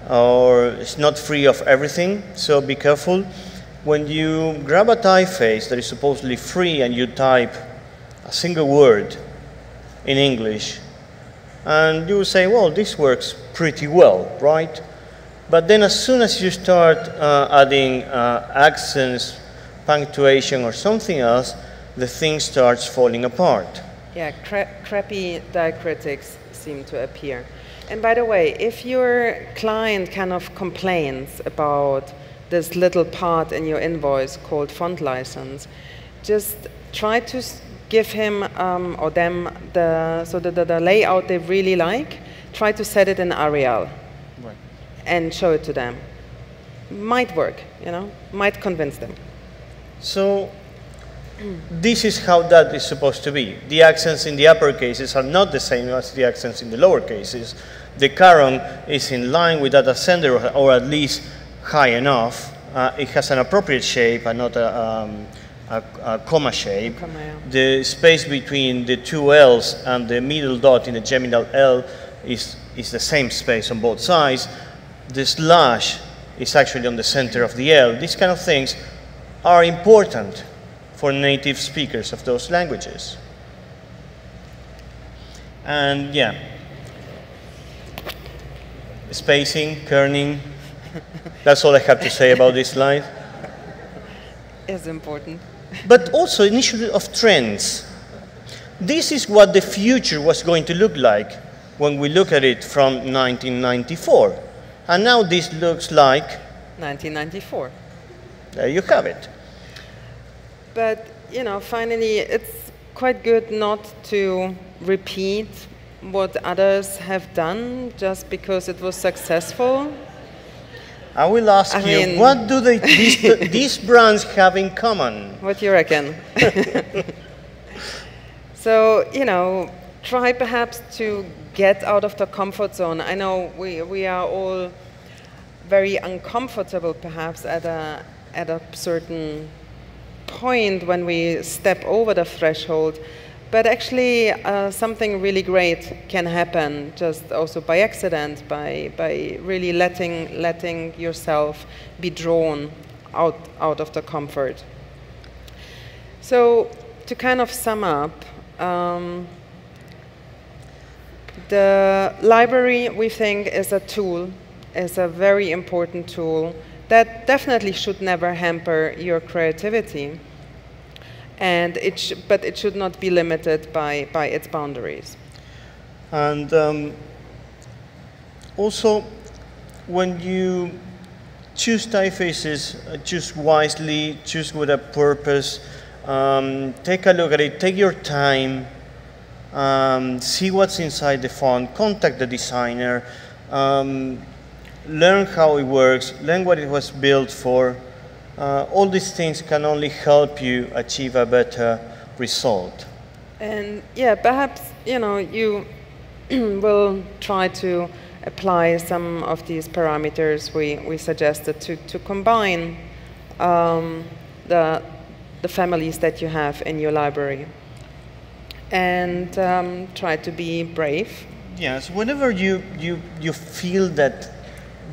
or it's not free of everything, so be careful. When you grab a typeface that is supposedly free and you type a single word in English, and you will say, well, this works pretty well, right? But then as soon as you start adding accents, punctuation, or something else, the thing starts falling apart. Yeah, crappy diacritics seem to appear. And by the way, if your client kind of complains about this little part in your invoice called font license, just try to give him or them the layout they really like. Try to set it in Arial, right, and show it to them. Might work, you know, might convince them. So this is how that is supposed to be. The accents in the upper cases are not the same as the accents in the lower cases. The caron is in line with that ascender, or at least high enough. It has an appropriate shape and not a comma shape. The space between the two L's and the middle dot in the geminal L is the same space on both sides. The slash is actually on the center of the L. These kind of things are important for native speakers of those languages. And yeah, spacing, kerning, that's all I have to say about this slide. It's important. But also an issue of trends. This is what the future was going to look like when we look at it from 1994. And now this looks like 1994. There you have it. But, you know, finally, it's quite good not to repeat what others have done just because it was successful. I will ask you, what do these brands have in common? What do you reckon? So, you know, try perhaps to get out of the comfort zone. I know we are all very uncomfortable perhaps at a certain point when we step over the threshold, but actually something really great can happen just also by accident, by really letting yourself be drawn out of the comfort. So to kind of sum up, the library, we think, is a tool, is a very important tool that definitely should never hamper your creativity, and but it should not be limited by its boundaries. And also, when you choose typefaces, choose wisely, choose with a purpose, take a look at it, take your time, see what's inside the font, contact the designer, learn how it works, learn what it was built for. All these things can only help you achieve a better result. And yeah, perhaps, you know, you will try to apply some of these parameters we suggested to combine the the families that you have in your library. And try to be brave. Yes, whenever you feel that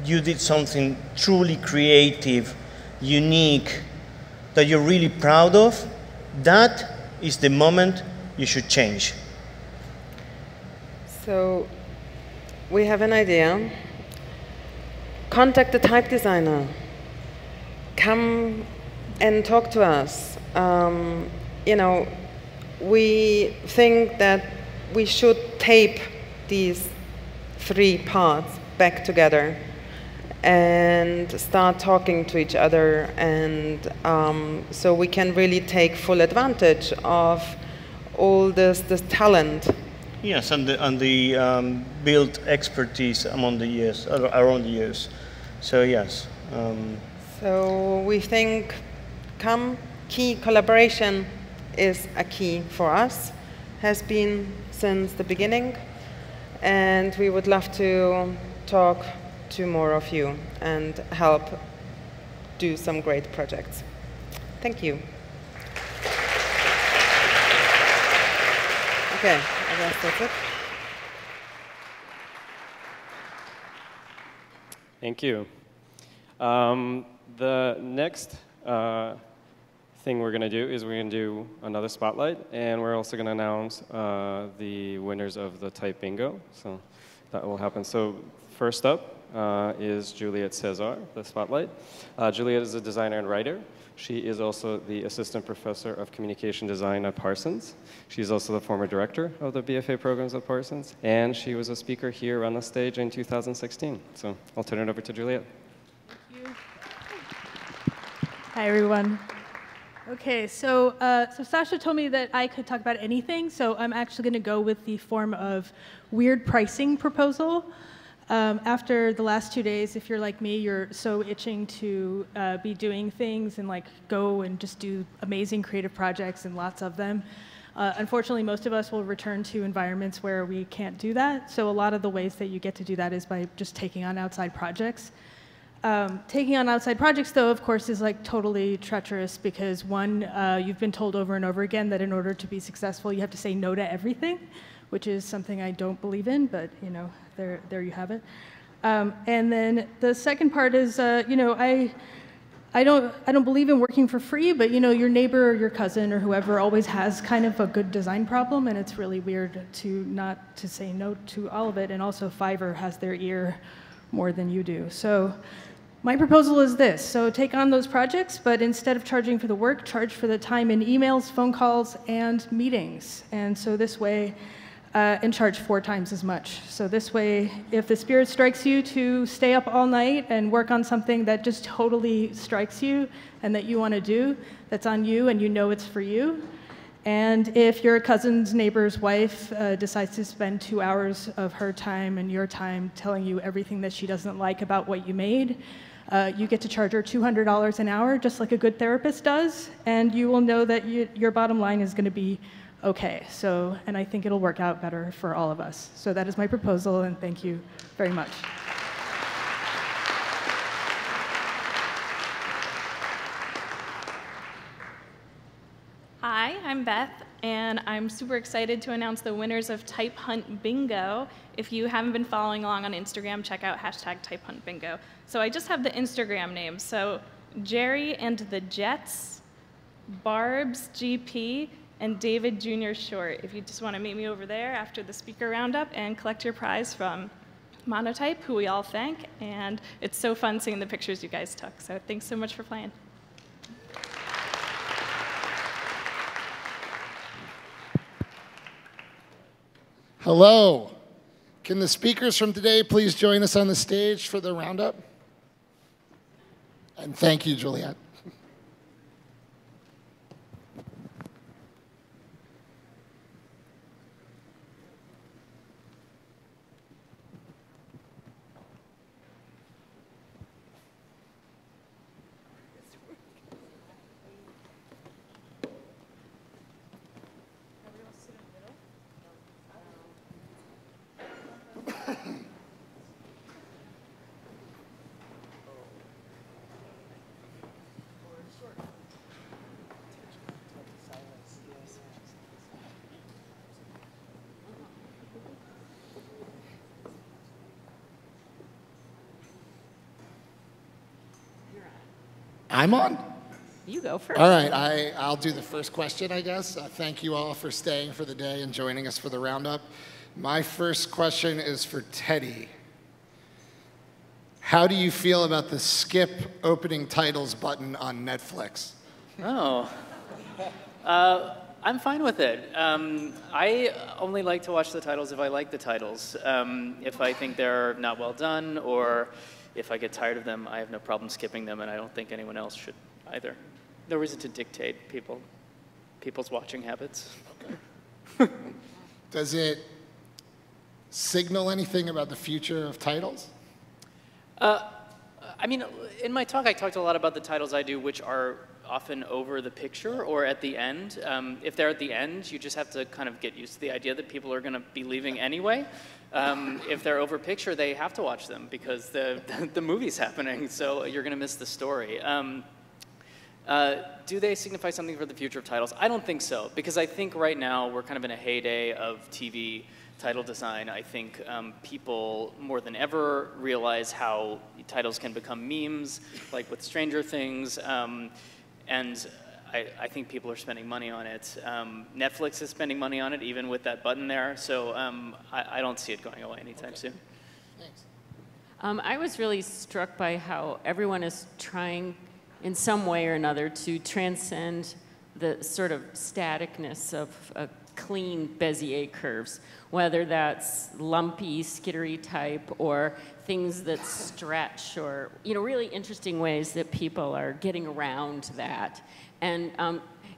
you did something truly creative, unique, that you're really proud of, that is the moment you should change. So we have an idea. Contact the type designer. Come and talk to us. You know, we think that we should tape these 3 parts back together and start talking to each other, and so we can really take full advantage of all this talent. Yes, and the built expertise among the years, around the years. So yes. So we think key collaboration is a key for us, has been since the beginning, and we would love to talk to more of you and help do some great projects. Thank you. Okay, I guess that's it. Thank you. The next thing we're going to do is we're going to do another spotlight, and we're also going to announce the winners of the Type Bingo. So that will happen. So first up is Juliet Cesar, the spotlight. Juliet is a designer and writer. She is also the assistant professor of communication design at Parsons. She's also the former director of the BFA programs at Parsons, and she was a speaker here on the stage in 2016. So I'll turn it over to Juliet. Thank you. Hi, everyone. Okay, so Sasha told me that I could talk about anything, so I'm actually going to go with the form of weird pricing proposal. After the last 2 days, if you're like me, you're so itching to be doing things and like go and just do amazing creative projects and lots of them. Unfortunately, most of us will return to environments where we can't do that. So a lot of the ways that you get to do that is by just taking on outside projects. Taking on outside projects, though, of course, is like totally treacherous because one, you've been told over and over again that in order to be successful, you have to say no to everything, which is something I don't believe in, but you know, there you have it. And then the second part is, you know, I don't believe in working for free, but you know, your neighbor or your cousin or whoever always has kind of a good design problem, and it's really weird to not to say no to all of it. And also, Fiverr has their ear more than you do. So my proposal is this. So take on those projects, but instead of charging for the work, charge for the time in emails, phone calls, and meetings. And so this way, and charge 4 times as much. So this way, if the spirit strikes you to stay up all night and work on something that just totally strikes you and that you want to do, that's on you and you know it's for you. And if your cousin's neighbor's wife decides to spend 2 hours of her time and your time telling you everything that she doesn't like about what you made, you get to charge her $200 an hour, just like a good therapist does, and you will know that your bottom line is going to be okay. So, and I think it'll work out better for all of us. So that is my proposal, and thank you very much. Hi, I'm Beth, and I'm super excited to announce the winners of Type Hunt Bingo. If you haven't been following along on Instagram, check out #TypeHuntBingo. So I just have the Instagram names. So Jerry and the Jets, Barb's GP, and David Jr. Short. If you just want to meet me over there after the speaker roundup and collect your prize from Monotype, who we all thank. And it's so fun seeing the pictures you guys took. So thanks so much for playing. Hello. Can the speakers from today please join us on the stage for the roundup? And thank you, Juliet. I'm on? You go first. All right, I'll do the first question, I guess. Thank you all for staying for the day and joining us for the roundup. My first question is for Teddy. How do you feel about the skip opening titles button on Netflix? Oh, I'm fine with it. I only like to watch the titles if I like the titles. If I think they're not well done or if I get tired of them, I have no problem skipping them, and I don't think anyone else should either. No reason to dictate people's watching habits. Okay. Does it signal anything about the future of titles? I mean, in my talk, I talked a lot about the titles I do, which are often over the picture or at the end. If they're at the end, you just have to kind of get used to the idea that people are going to be leaving anyway. If they're over picture, they have to watch them because the movie's happening, so you're going to miss the story. Do they signify something for the future of titles? I don't think so, because I think right now we're kind of in a heyday of TV title design. I think people more than ever realize how titles can become memes, like with Stranger Things, and I think people are spending money on it. Netflix is spending money on it, even with that button there, so I don't see it going away anytime soon. Thanks. I was really struck by how everyone is trying in some way or another to transcend the sort of staticness of clean Bezier curves, whether that's lumpy, skittery type or things that stretch or, really interesting ways that people are getting around that. And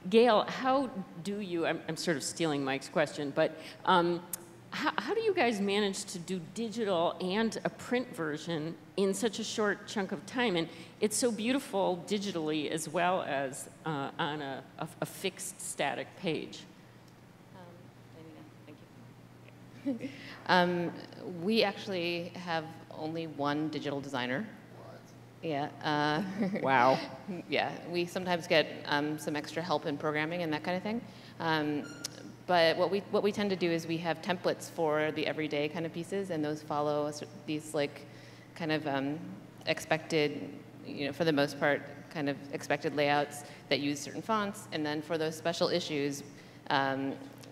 Gail, how do you, I'm sort of stealing Mike's question, but how do you guys manage to do digital and a print version in such a short chunk of time? And it's so beautiful digitally as well as on a fixed static page. Thank you. We actually have only one digital designer. What? Yeah. Wow. Yeah, we sometimes get some extra help in programming and that kind of thing. But what we tend to do is we have templates for the everyday kind of pieces, and those follow these like kind of expected, for the most part, kind of expected layouts that use certain fonts. And then for those special issues,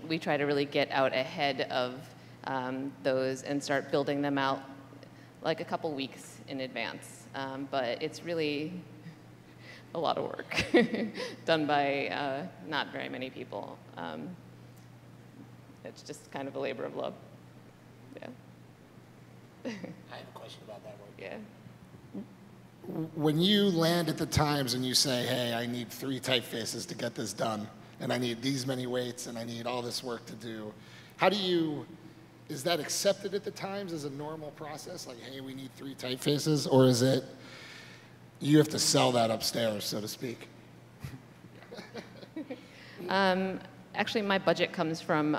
we try to really get out ahead of those and start building them out like a couple weeks in advance. But it's really a lot of work done by not very many people. It's just kind of a labor of love. Yeah. I have a question about that one. Yeah. When you land at the Times and you say, hey, I need 3 typefaces to get this done, and I need these many weights, and I need all this work to do, is that accepted at the Times as a normal process? Like, hey, we need 3 typefaces, or is it, you have to sell that upstairs, so to speak? Actually, my budget comes from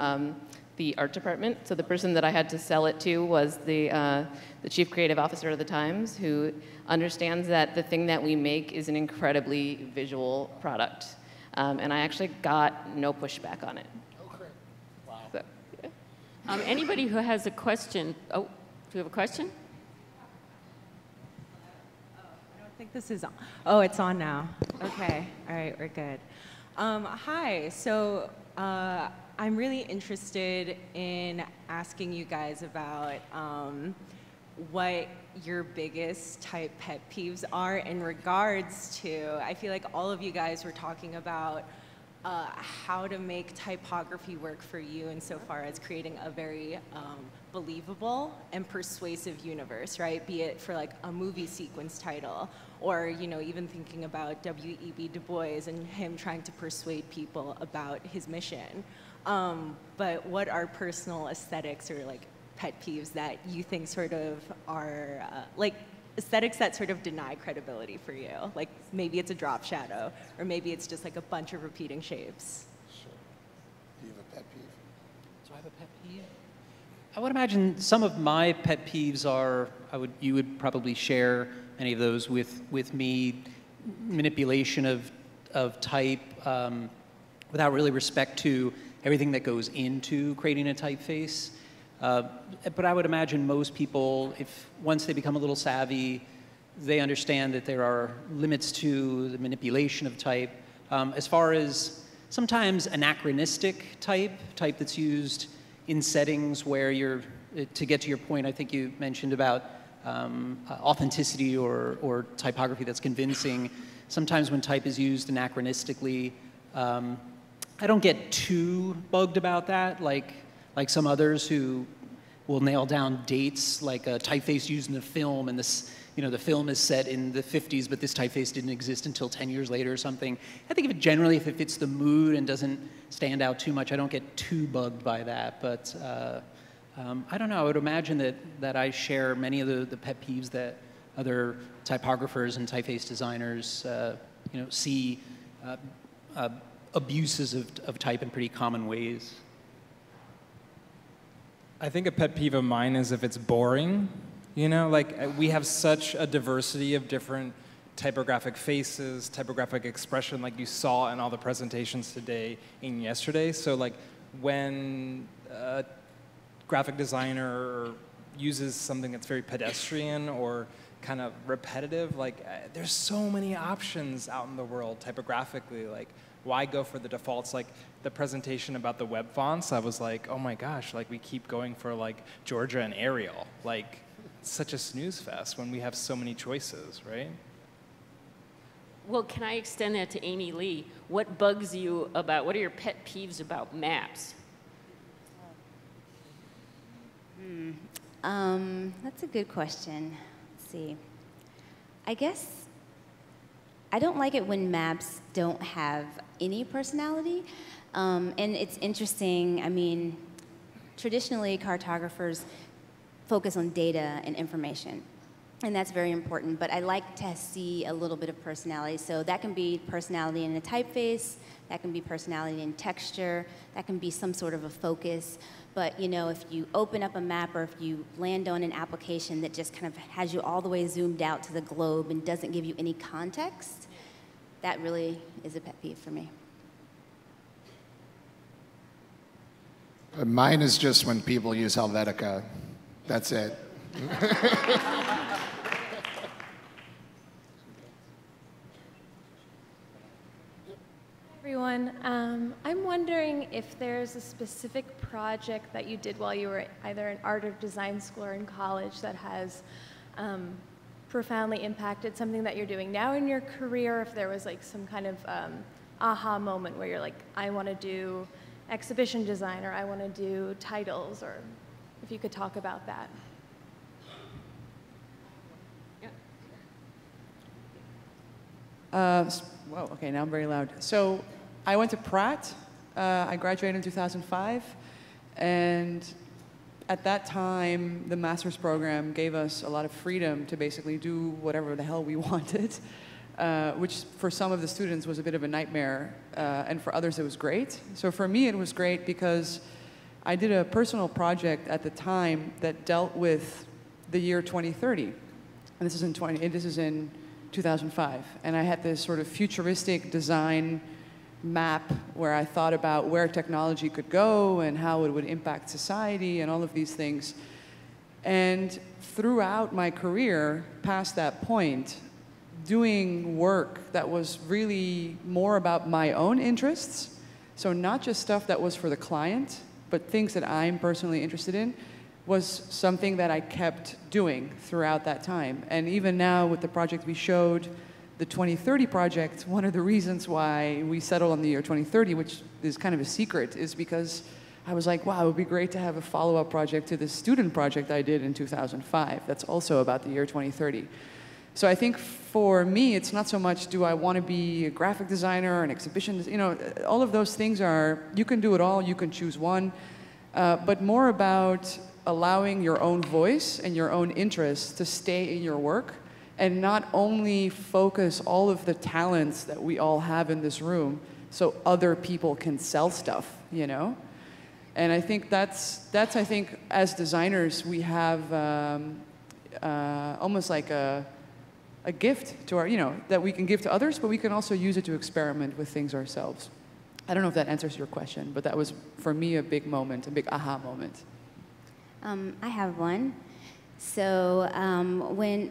the art department. So the person that I had to sell it to was the chief creative officer of the Times, who understands that the thing that we make is an incredibly visual product. And I actually got no pushback on it. Oh, great. Wow. So, yeah. Anybody who has a question, do you have a question? I don't think this is on. Oh, it's on now. Okay. All right, we're good. Hi. So I'm really interested in asking you guys about what your biggest type pet peeves are in regards to, I feel like all of you guys were talking about how to make typography work for you insofar as creating a very believable and persuasive universe, right? Be it for like a movie sequence title, or even thinking about W.E.B. Du Bois and him trying to persuade people about his mission. But what are personal aesthetics or like pet peeves that you think sort of are like aesthetics that sort of deny credibility for you? Like maybe it's a drop shadow, or maybe it's just like a bunch of repeating shapes. Sure. Do you have a pet peeve? Do I have a pet peeve? I would imagine some of my pet peeves are, you would probably share any of those with me, manipulation of type without really respect to everything that goes into creating a typeface. But I would imagine most people, once they become a little savvy, they understand that there are limits to the manipulation of type. As far as sometimes anachronistic type that's used in settings where you're, to get to your point, I think you mentioned about authenticity or typography that's convincing. Sometimes when type is used anachronistically, I don't get too bugged about that, like some others who will nail down dates, like a typeface used in a film, and this, the film is set in the 50s, but this typeface didn't exist until 10 years later or something. I think if it fits the mood and doesn't stand out too much, I don't get too bugged by that. But I don't know. I would imagine that I share many of the pet peeves that other typographers and typeface designers, see abuses of type in pretty common ways. I think a pet peeve of mine is if it's boring. We have such a diversity of different typographic faces, typographic expression, like you saw in all the presentations today and yesterday. So when a graphic designer uses something that's very pedestrian or kind of repetitive, there's so many options out in the world typographically. Why go for the defaults? Like the presentation about the web fonts, I was like, oh my gosh, we keep going for Georgia and Arial. It's such a snooze fest when we have so many choices, right? Well, can I extend that to Amy Lee? What bugs you about, what are your pet peeves about maps? That's a good question. Let's see. I guess I don't like it when maps don't have any personality. And it's interesting, I mean, traditionally cartographers focus on data and information. And that's very important, but I like to see a little bit of personality. So that can be personality in a typeface, that can be personality in texture, that can be some sort of a focus. But if you open up a map or if you land on an application that just kind of has you all the way zoomed out to the globe and doesn't give you any context, that really is a pet peeve for me. Mine is just when people use Helvetica. That's it. Everyone, I'm wondering if there's a specific project that you did while you were either in art or design school or in college that has profoundly impacted something that you're doing now in your career, if there was some kind of aha moment where you're like, I want to do exhibition design, or I want to do titles, or if you could talk about that. Whoa, okay, now I'm very loud. So I went to Pratt. I graduated in 2005. And at that time, the master's program gave us a lot of freedom to basically do whatever the hell we wanted, which for some of the students was a bit of a nightmare, and for others it was great. So for me, it was great because I did a personal project at the time that dealt with the year 2030. And this is in 2005. And I had this sort of futuristic design map where I thought about where technology could go and how it would impact society and all of these things. And throughout my career, past that point, doing work that was really more about my own interests, so not just stuff that was for the client, but things that I'm personally interested in, was something that I kept doing throughout that time. And even now with the project we showed, the 2030 project, one of the reasons why we settled on the year 2030, which is kind of a secret, is because I was like, wow, it would be great to have a follow-up project to the student project I did in 2005. That's also about the year 2030. So I think for me, it's not so much do I want to be a graphic designer, an exhibition, all of those things are, you can do it all, you can choose one, but more about allowing your own voice and your own interests to stay in your work and not only focus all of the talents that we all have in this room so other people can sell stuff, And I think that's I think, as designers, we have almost like a gift to our, that we can give to others, but we can also use it to experiment with things ourselves. I don't know if that answers your question, but that was, for me, a big moment, a big aha moment. I have one. So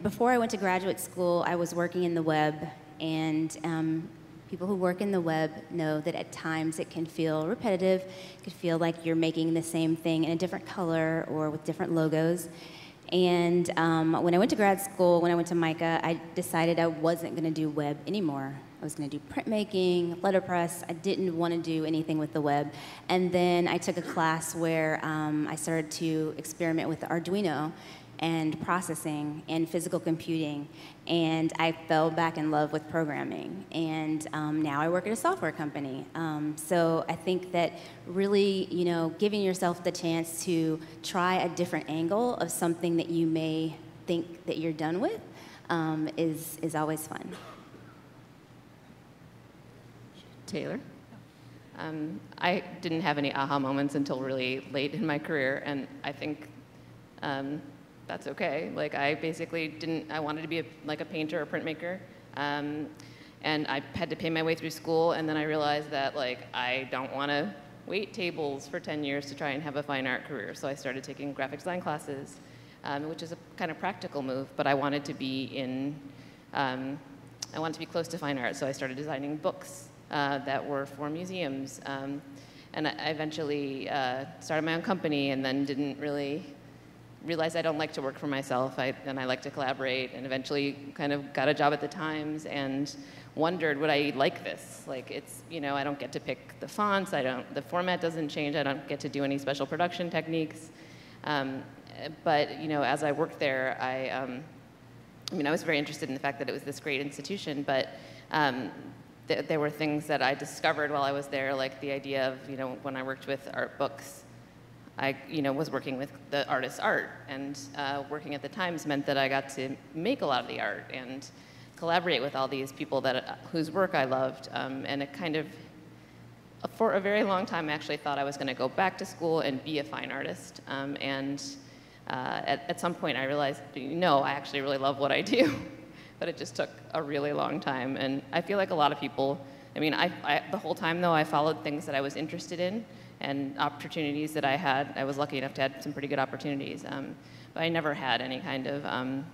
before I went to graduate school, I was working in the web, and people who work in the web know that at times it can feel repetitive. It can feel like you're making the same thing in a different color or with different logos. And when I went to grad school, when I went to MICA, I decided I wasn't going to do web anymore. I was going to do printmaking, letterpress. I didn't want to do anything with the web. And then I took a class where I started to experiment with the Arduino and processing and physical computing, and I fell back in love with programming. And now I work at a software company. So I think that really, giving yourself the chance to try a different angle of something that you may think that you're done with is always fun. Taylor? I didn't have any aha moments until really late in my career, and I think that's okay. Like, I basically I wanted to be like a painter or printmaker, and I had to pay my way through school, and then I realized that, like, I don't want to wait tables for 10 years to try and have a fine art career, so I started taking graphic design classes, which is a kind of practical move, but I wanted to be I wanted to be close to fine art, so I started designing books that were for museums, and I eventually started my own company, and then didn't really realized I don't like to work for myself, and I like to collaborate, and eventually kind of got a job at the Times and wondered, would I like this? Like, it's, I don't get to pick the fonts, the format doesn't change, I don't get to do any special production techniques. But, as I worked there, I was very interested in the fact that it was this great institution, but there were things that I discovered while I was there, like the idea of, when I worked with art books, I was working with the artist's art, and working at the Times meant that I got to make a lot of the art and collaborate with all these people whose work I loved, and it kind of, for a very long time, I actually thought I was going to go back to school and be a fine artist, and at some point I realized, no, I actually really love what I do, but it just took a really long time, and I feel like a lot of people, the whole time though, I followed things that I was interested in, and opportunities that I had. I was lucky enough to have some pretty good opportunities, but I never had any kind of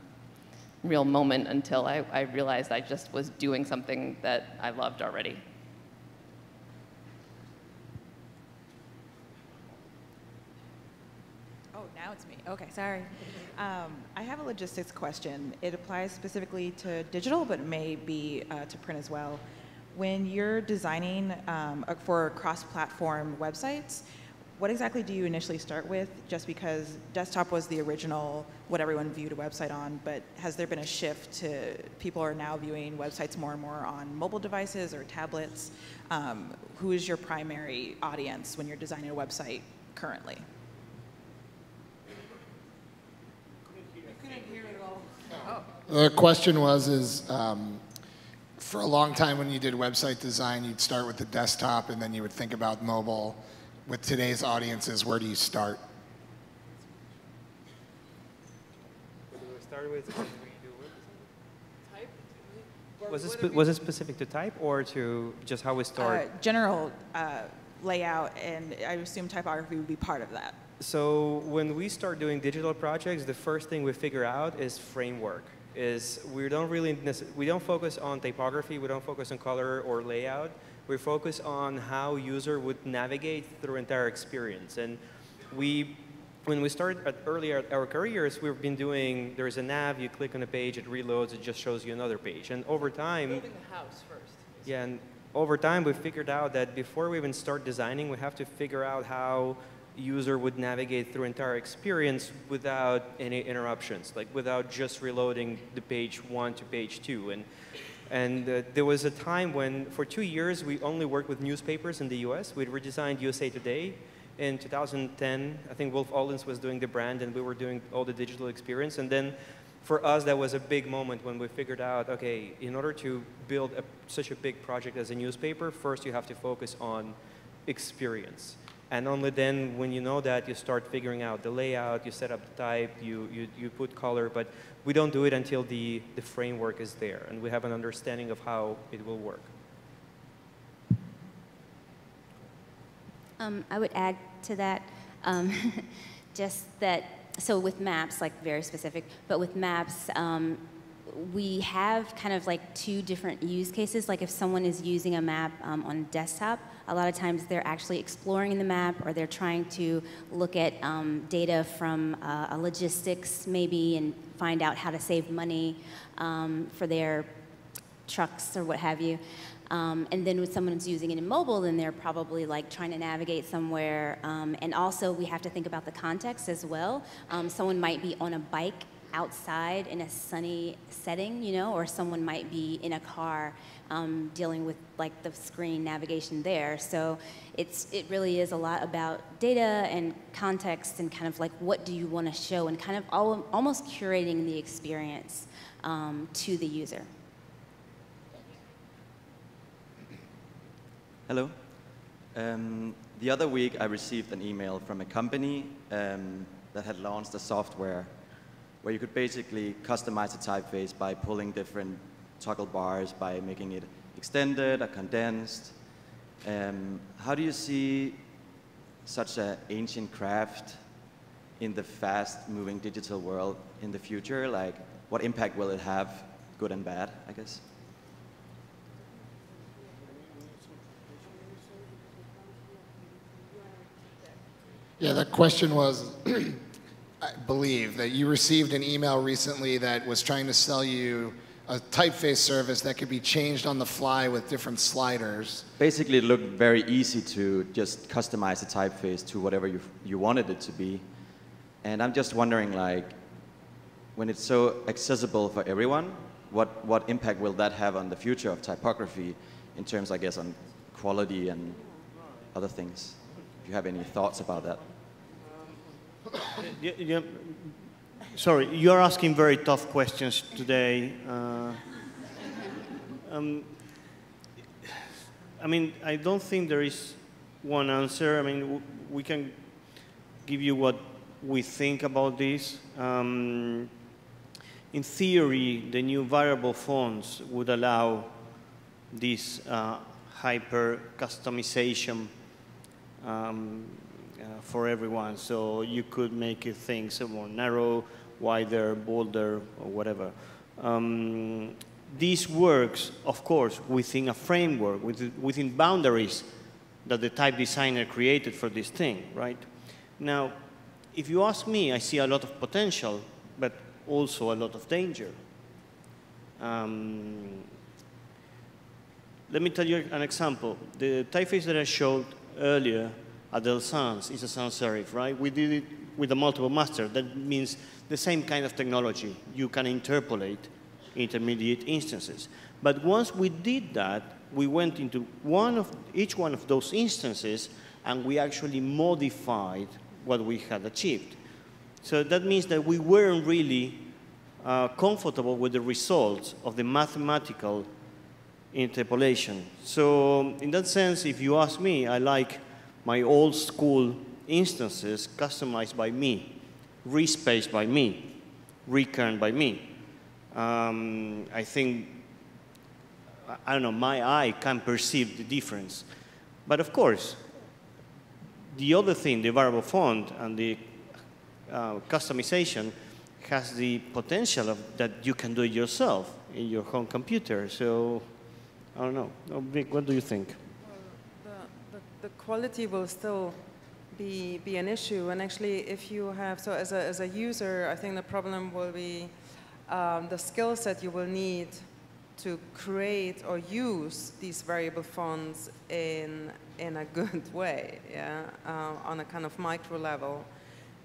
real moment until I realized I just was doing something that I loved already. Oh, now it's me. Okay, sorry. I have a logistics question. It applies specifically to digital, but may be to print as well. When you're designing for cross-platform websites, what exactly do you initially start with? Just because desktop was the original, what everyone viewed a website on, but has there been a shift to people are now viewing websites more and more on mobile devices or tablets? Who is your primary audience when you're designing a website currently? The question was, for a long time when you did website design, you'd start with the desktop and then you would think about mobile. With today's audiences, where do you start? Was it specific to type or to just how we start? General layout, and I assume typography would be part of that. So when we start doing digital projects, the first thing we figure out is framework. We don't focus on typography, we don't focus on color or layout. We focus on how user would navigate through entire experience. And when we started earlier our careers, we've been doing, there's a nav, you click on a page, it reloads, it just shows you another page. And over time, building the house first. Yeah, and over time we figured out that before we even start designing, we have to figure out how user would navigate through entire experience without any interruptions, like without just reloading the page 1 to page 2. And there was a time when, for 2 years, we only worked with newspapers in the US. We'd redesigned USA Today. In 2010, I think Wolf Ollens was doing the brand, and we were doing all the digital experience. And then for us, that was a big moment when we figured out, okay, in order to build such a big project as a newspaper, first you have to focus on experience. And only then, when you know that, you start figuring out the layout, you set up the type, you put color, but we don't do it until the framework is there, and we have an understanding of how it will work. I would add to that just that so with maps, like very specific, but with maps, we have kind of like two different use cases. Like if someone is using a map on desktop, a lot of times they're actually exploring the map, or they're trying to look at data from a logistics maybe and find out how to save money for their trucks or what have you. And then when someone's using it in mobile, then they're probably like trying to navigate somewhere. And also we have to think about the context as well. Someone might be on a bike outside in a sunny setting, you know, or someone might be in a car dealing with like the screen navigation there. So it really is a lot about data and context and kind of like what do you want to show, and kind of almost curating the experience to the user. Hello. The other week I received an email from a company that had launched a software where you could basically customize a typeface by pulling different toggle bars, by making it extended or condensed. How do you see such an ancient craft in the fast-moving digital world in the future? Like, what impact will it have, good and bad, I guess? Yeah, the question was, I believe that you received an email recently that was trying to sell you a typeface service that could be changed on the fly with different sliders. Basically, it looked very easy to just customize a typeface to whatever you wanted it to be. And I'm just wondering, like, when it's so accessible for everyone, what impact will that have on the future of typography in terms, I guess, on quality and other things? If you have any thoughts about that. Sorry, you're asking very tough questions today. I mean, I don't think there is one answer. I mean, we can give you what we think about this. In theory, the new variable fonts would allow this hyper customization for everyone. So you could make things more narrow, wider, bolder, or whatever. This works, of course, within a framework, within boundaries that the type designer created for this thing, right? Now, if you ask me, I see a lot of potential, but also a lot of danger. Let me tell you an example. The typeface that I showed earlier, Adele Sans, is a sans serif, right? We did it with a multiple master. That means the same kind of technology. You can interpolate intermediate instances. But once we did that, we went into each one of those instances, and we actually modified what we had achieved. So that means that we weren't really comfortable with the results of the mathematical interpolation. So in that sense, if you ask me, I like my old school instances customized by me, respaced by me, rekerned by me. I think, I don't know, my eye can perceive the difference. But of course, the other thing, the variable font and the customization has the potential of that you can do it yourself in your home computer. So, I don't know. Vic, what do you think? The quality will still be an issue. And actually, if you have, so as a user, I think the problem will be the skill set you will need to create or use these variable fonts in a good way, yeah, on a kind of micro level.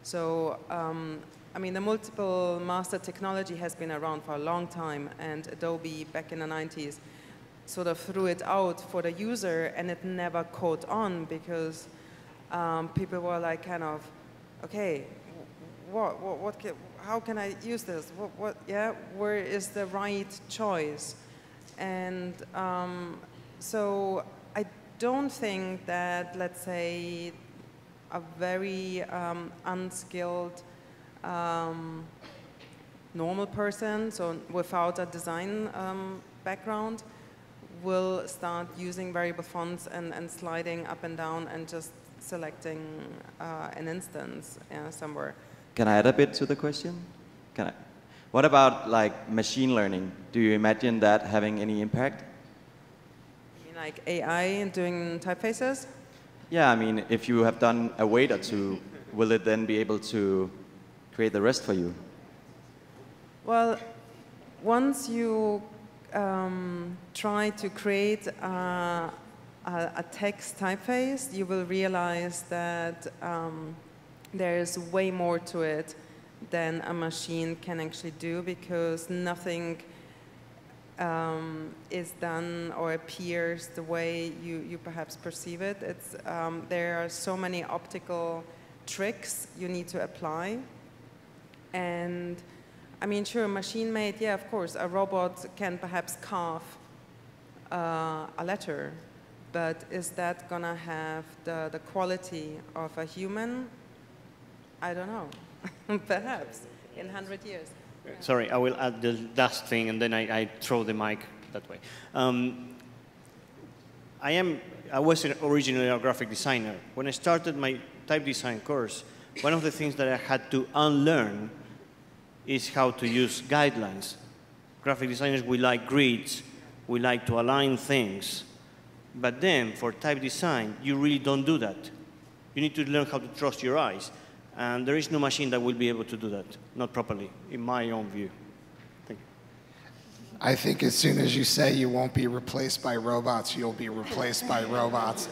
So, I mean, the multiple master technology has been around for a long time, and Adobe back in the 90s sort of threw it out for the user, and it never caught on because people were like kind of, okay, how can I use this? Yeah, where is the right choice? And so I don't think that, let's say, a very unskilled normal person, so without a design background, will start using variable fonts and sliding up and down and just selecting an instance somewhere. Can I add a bit to the question? Can I? What about like machine learning? Do you imagine that having any impact? You mean like AI doing typefaces? Yeah, I mean, if you have done a weight or two, will it then be able to create the rest for you? Well, once you try to create a text typeface, you will realize that there's way more to it than a machine can actually do, because nothing is done or appears the way you perhaps perceive it. There are so many optical tricks you need to apply. And I mean, sure, machine-made, yeah, of course, a robot can perhaps carve a letter, but is that going to have the quality of a human? I don't know. Perhaps in 100 years. Sorry, I will add the last thing, and then I throw the mic that way. I was originally a graphic designer. When I started my type design course, one of the things that I had to unlearn is how to use guidelines. Graphic designers, we like grids, we like to align things. But then, for type design, you really don't do that. You need to learn how to trust your eyes. And there is no machine that will be able to do that, not properly, in my own view. Thank you. I think as soon as you say you won't be replaced by robots, you'll be replaced by robots.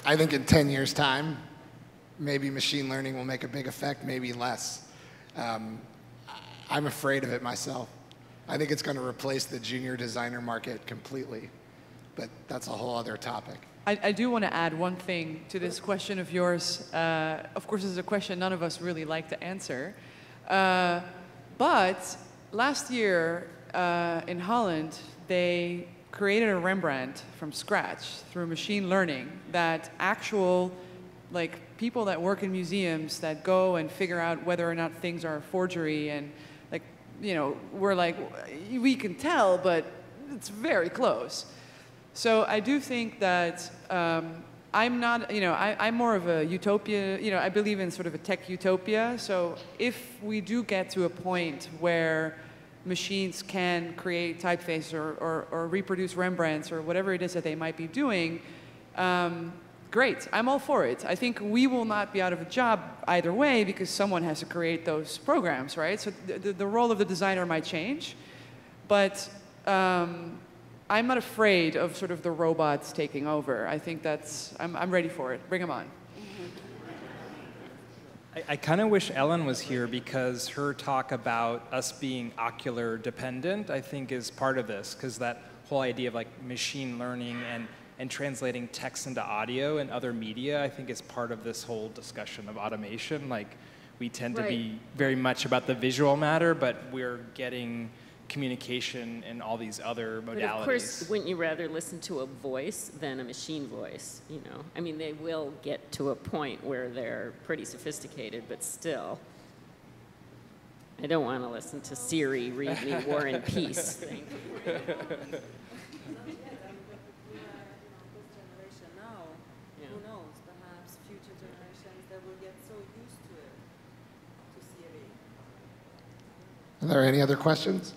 I think in 10 years' time, maybe machine learning will make a big effect, maybe less. I'm afraid of it myself. I think it's going to replace the junior designer market completely, but that's a whole other topic. I do want to add one thing to this question of yours. Of course, this is a question none of us really like to answer. But last year in Holland, they created a Rembrandt from scratch through machine learning that actual, like, people that work in museums that go and figure out whether or not things are a forgery, and, like, you know, we're like, we can tell, but it's very close. So I do think that I'm not, you know, I'm more of a utopia, you know, I believe in sort of a tech utopia. So if we do get to a point where machines can create typefaces or reproduce Rembrandts or whatever it is that they might be doing, great, I'm all for it. I think we will not be out of a job either way because someone has to create those programs, right? So the role of the designer might change, but I'm not afraid of sort of the robots taking over. I think that's, I'm ready for it. Bring them on. I kind of wish Ellen was here because her talk about us being ocular dependent, I think, is part of this, because that whole idea of like machine learning and translating text into audio and other media, I think, is part of this whole discussion of automation. Like, we tend to be very much about the visual matter, but we're getting communication and all these other modalities. But of course, wouldn't you rather listen to a voice than a machine voice, you know? I mean, they will get to a point where they're pretty sophisticated, but still. I don't want to listen to Siri read me War and Peace. Thank you. Who knows, perhaps future generations that will get so used to it, to Siri. Are there any other questions?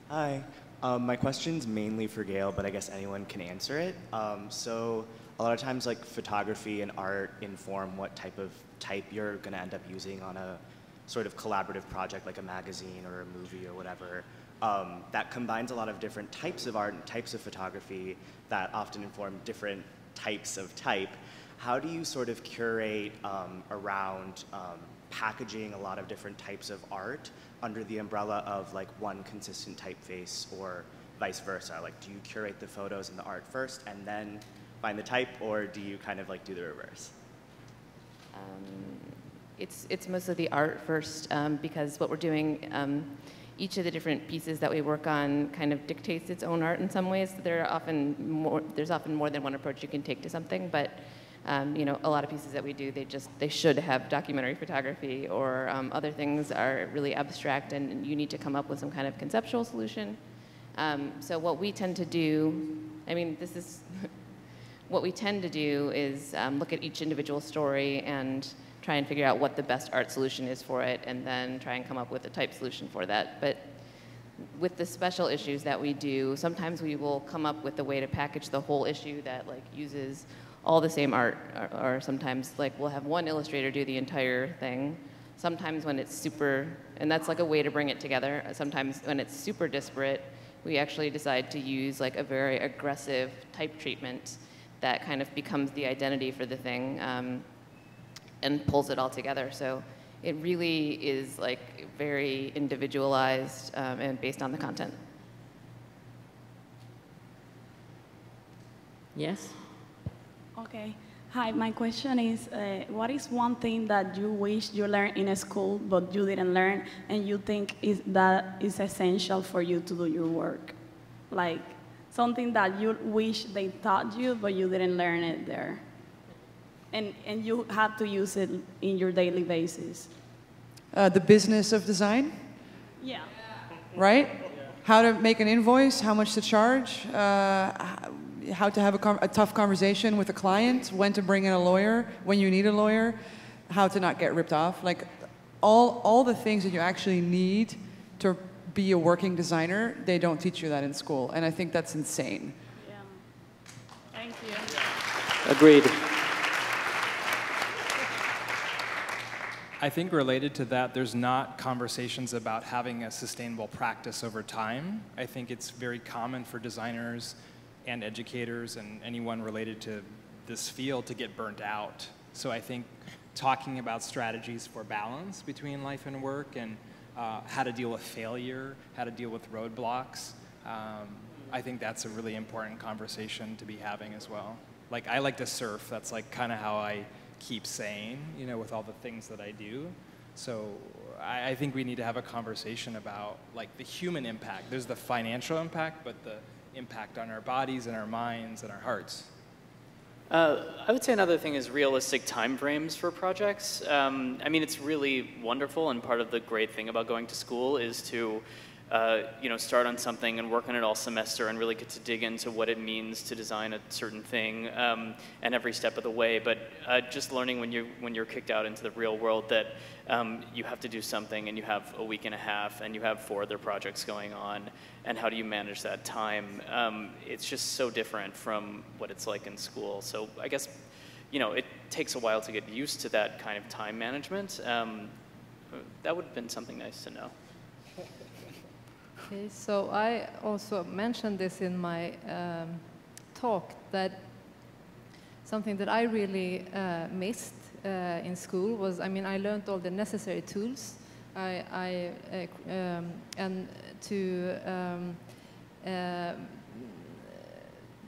Hi. My question's mainly for Gail, but I guess anyone can answer it. So a lot of times, like, photography and art inform what type of type you're going to end up using on a sort of collaborative project like a magazine or a movie or whatever. That combines a lot of different types of art and types of photography that often inform different types of type. How do you sort of curate around packaging a lot of different types of art under the umbrella of like one consistent typeface, or vice versa? Like, do you curate the photos and the art first and then find the type, or do you kind of like do the reverse? It's mostly the art first, because what we're doing, each of the different pieces that we work on kind of dictates its own art in some ways. There's often more than one approach you can take to something, but you know, a lot of pieces that we do, they should have documentary photography, or other things are really abstract and you need to come up with some kind of conceptual solution. So what we tend to do, I mean, this is what we tend to do is look at each individual story and try and figure out what the best art solution is for it, and then try and come up with a type solution for that. But with the special issues that we do, sometimes we will come up with a way to package the whole issue that like uses all the same art, or sometimes like we'll have one illustrator do the entire thing. Sometimes when it's super, and that's like a way to bring it together. Sometimes when it's super disparate, we actually decide to use like a very aggressive type treatment that kind of becomes the identity for the thing, and pulls it all together. So it really is like very individualized and based on the content. Yes? Okay. Hi, my question is, what is one thing that you wish you learned in a school but you didn't learn and you think that is essential for you to do your work? Like something that you wish they taught you but you didn't learn it there. And you had to use it in your daily basis. The business of design? Yeah. Right? How to make an invoice, how much to charge, how to have a tough conversation with a client, when to bring in a lawyer, when you need a lawyer, how to not get ripped off. Like all the things that you actually need to be a working designer, they don't teach you that in school. And I think that's insane. Yeah. Thank you. Agreed. I think related to that, there's not conversations about having a sustainable practice over time. I think it's very common for designers and educators and anyone related to this field to get burnt out. So I think talking about strategies for balance between life and work, and how to deal with failure, how to deal with roadblocks, I think that's a really important conversation to be having as well. Like, I like to surf. That's like kind of how I keep sane, you know, with all the things that I do. So I think we need to have a conversation about like the human impact. There's the financial impact, but the impact on our bodies and our minds and our hearts. I would say another thing is realistic timeframes for projects. I mean, it's really wonderful, and part of the great thing about going to school is to you know, start on something and work on it all semester and really get to dig into what it means to design a certain thing, and every step of the way. But just learning when you're kicked out into the real world that you have to do something and you have a week and a half and you have 4 other projects going on, and how do you manage that time? It's just so different from what it's like in school. So I guess, you know, it takes a while to get used to that kind of time management. That would have been something nice to know. Okay, so I also mentioned this in my talk, that something that I really missed in school was, I mean, I learned all the necessary tools, and to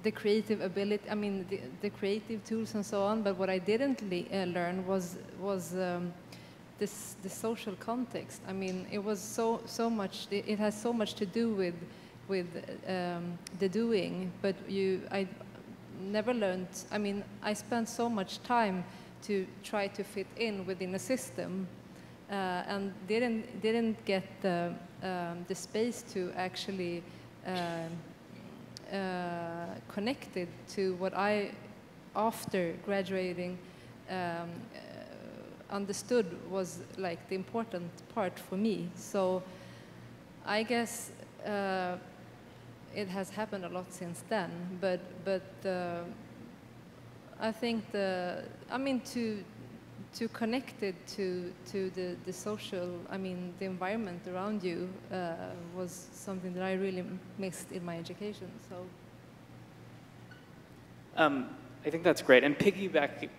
the creative ability, I mean, the creative tools and so on. But what I didn't learn was the social context. I mean, it was so much. It has so much to do with the doing. But I never learned. I mean, I spent so much time to try to fit in within a system, and didn't get the space to actually connected to what I, after graduating, understood was like the important part for me. So I guess it has happened a lot since then, but I think to connect it to the social, I mean, the environment around you was something that I really missed in my education. So I think that's great. And piggybacking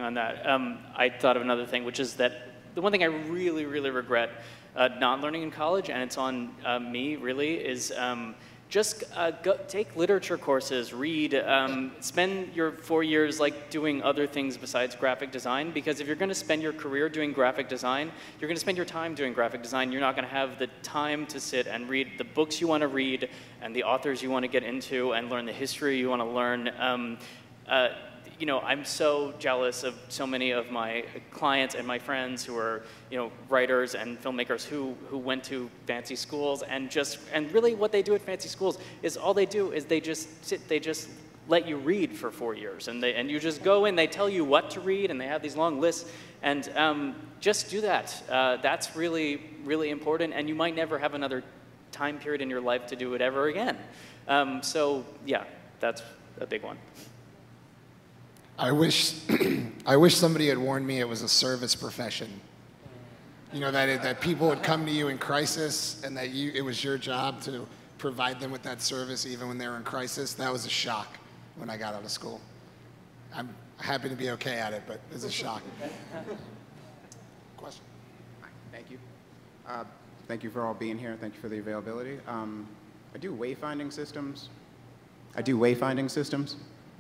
on that, I thought of another thing, which is that the one thing I really, really regret not learning in college, and it's on me really, is just take literature courses, read, spend your 4 years like doing other things besides graphic design, because if you're going to spend your career doing graphic design, you're going to spend your time doing graphic design. You're not going to have the time to sit and read the books you want to read and the authors you want to get into and learn the history you want to learn. You know, I'm so jealous of so many of my clients and my friends who are, you know, writers and filmmakers who went to fancy schools, and really what they do at fancy schools is all they do is they just sit, they just let you read for 4 years, and you just go in, they tell you what to read, and they have these long lists, and just do that. That's really, really important, and you might never have another time period in your life to do it ever again. So yeah, that's a big one. I wish, I wish somebody had warned me it was a service profession. You know, that people would come to you in crisis, and that it was your job to provide them with that service even when they were in crisis. That was a shock when I got out of school. I'm happy to be okay at it, but it's a shock. Question? Thank you. Thank you for all being here. Thank you for the availability. I do wayfinding systems.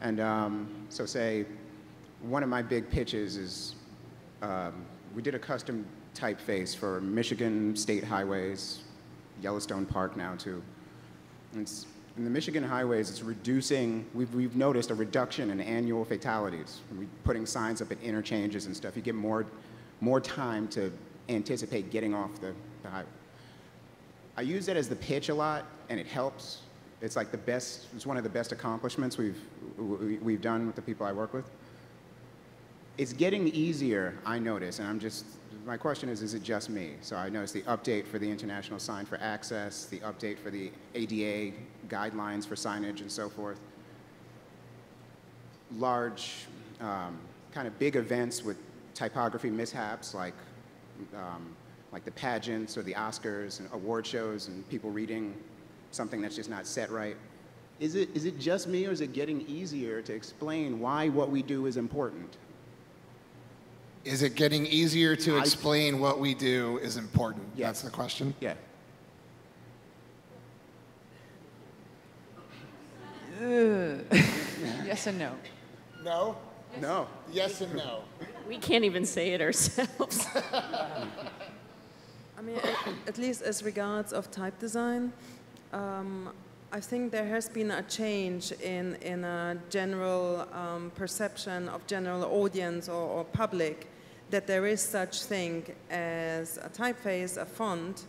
And so say, one of my big pitches is we did a custom typeface for Michigan state highways, Yellowstone Park now too. And in the Michigan highways, it's reducing, we've noticed a reduction in annual fatalities. We're putting signs up at interchanges and stuff. You get more time to anticipate getting off the highway. I use that as the pitch a lot, and it helps. It's like it's one of the best accomplishments we've done with the people I work with. It's getting easier, I notice, and my question is it just me? So I noticed the update for the International Sign for Access, the update for the ADA guidelines for signage and so forth. Large, kind of big events with typography mishaps like the pageants or the Oscars and award shows and people reading something that's just not set right. Is it just me, or is it getting easier to explain why what we do is important? Is it getting easier to explain what we do is important? Yeah. That's the question? Yeah. Yes and no. No? No. Yes and no. We can't even say it ourselves. I mean, at least as regards of type design, I think there has been a change in a general perception of general audience or public that there is such thing as a typeface, a font,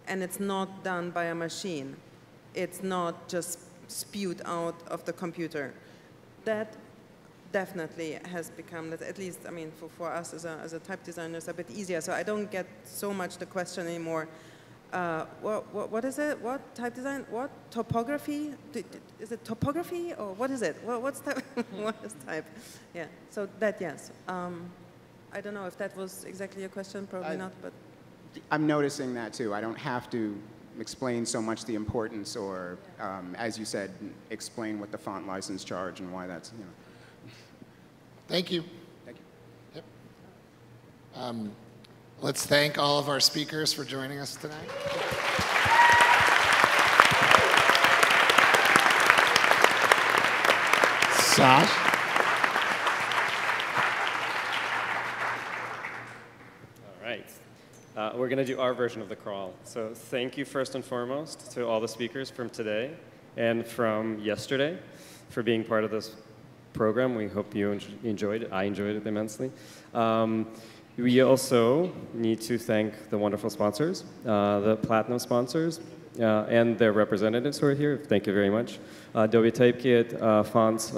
and it's not done by a machine. It's not just spewed out of the computer. That definitely has become, at least, I mean, for us as a type designer, it's a bit easier. So I don't get so much the question anymore. What is it? What type design? What topography? Is it topography or what is it? What's type? What is type? Yeah. So that, yes. I don't know if that was exactly your question. Probably not. But I'm noticing that too. I don't have to explain so much the importance, or as you said, explain what the font license charge and why that's, you know. Thank you. Thank you. Yep. Let's thank all of our speakers for joining us tonight. Sash? All right. We're going to do our version of the crawl. So thank you first and foremost to all the speakers from today and from yesterday for being part of this program. We hope you enjoyed it. I enjoyed it immensely. We also need to thank the wonderful sponsors, the Platinum sponsors, and their representatives who are here. Thank you very much. Adobe Typekit, Fonts,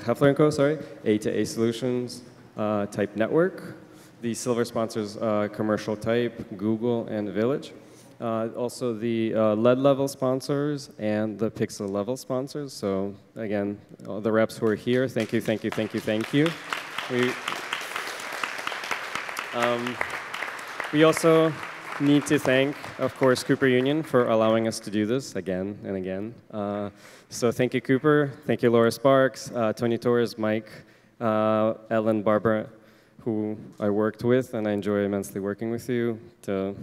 Heffler & Co., sorry, A2A Solutions, Type Network, the silver sponsors, Commercial Type, Google, and Village. Also the lead level sponsors and the pixel level sponsors. So again, all the reps who are here, thank you, thank you, thank you, thank you. We also need to thank, of course, Cooper Union for allowing us to do this again and again. So thank you, Cooper. Thank you, Laura Sparks, Tony Torres, Mike, Ellen, Barbara, who I worked with, and I enjoy immensely working with you to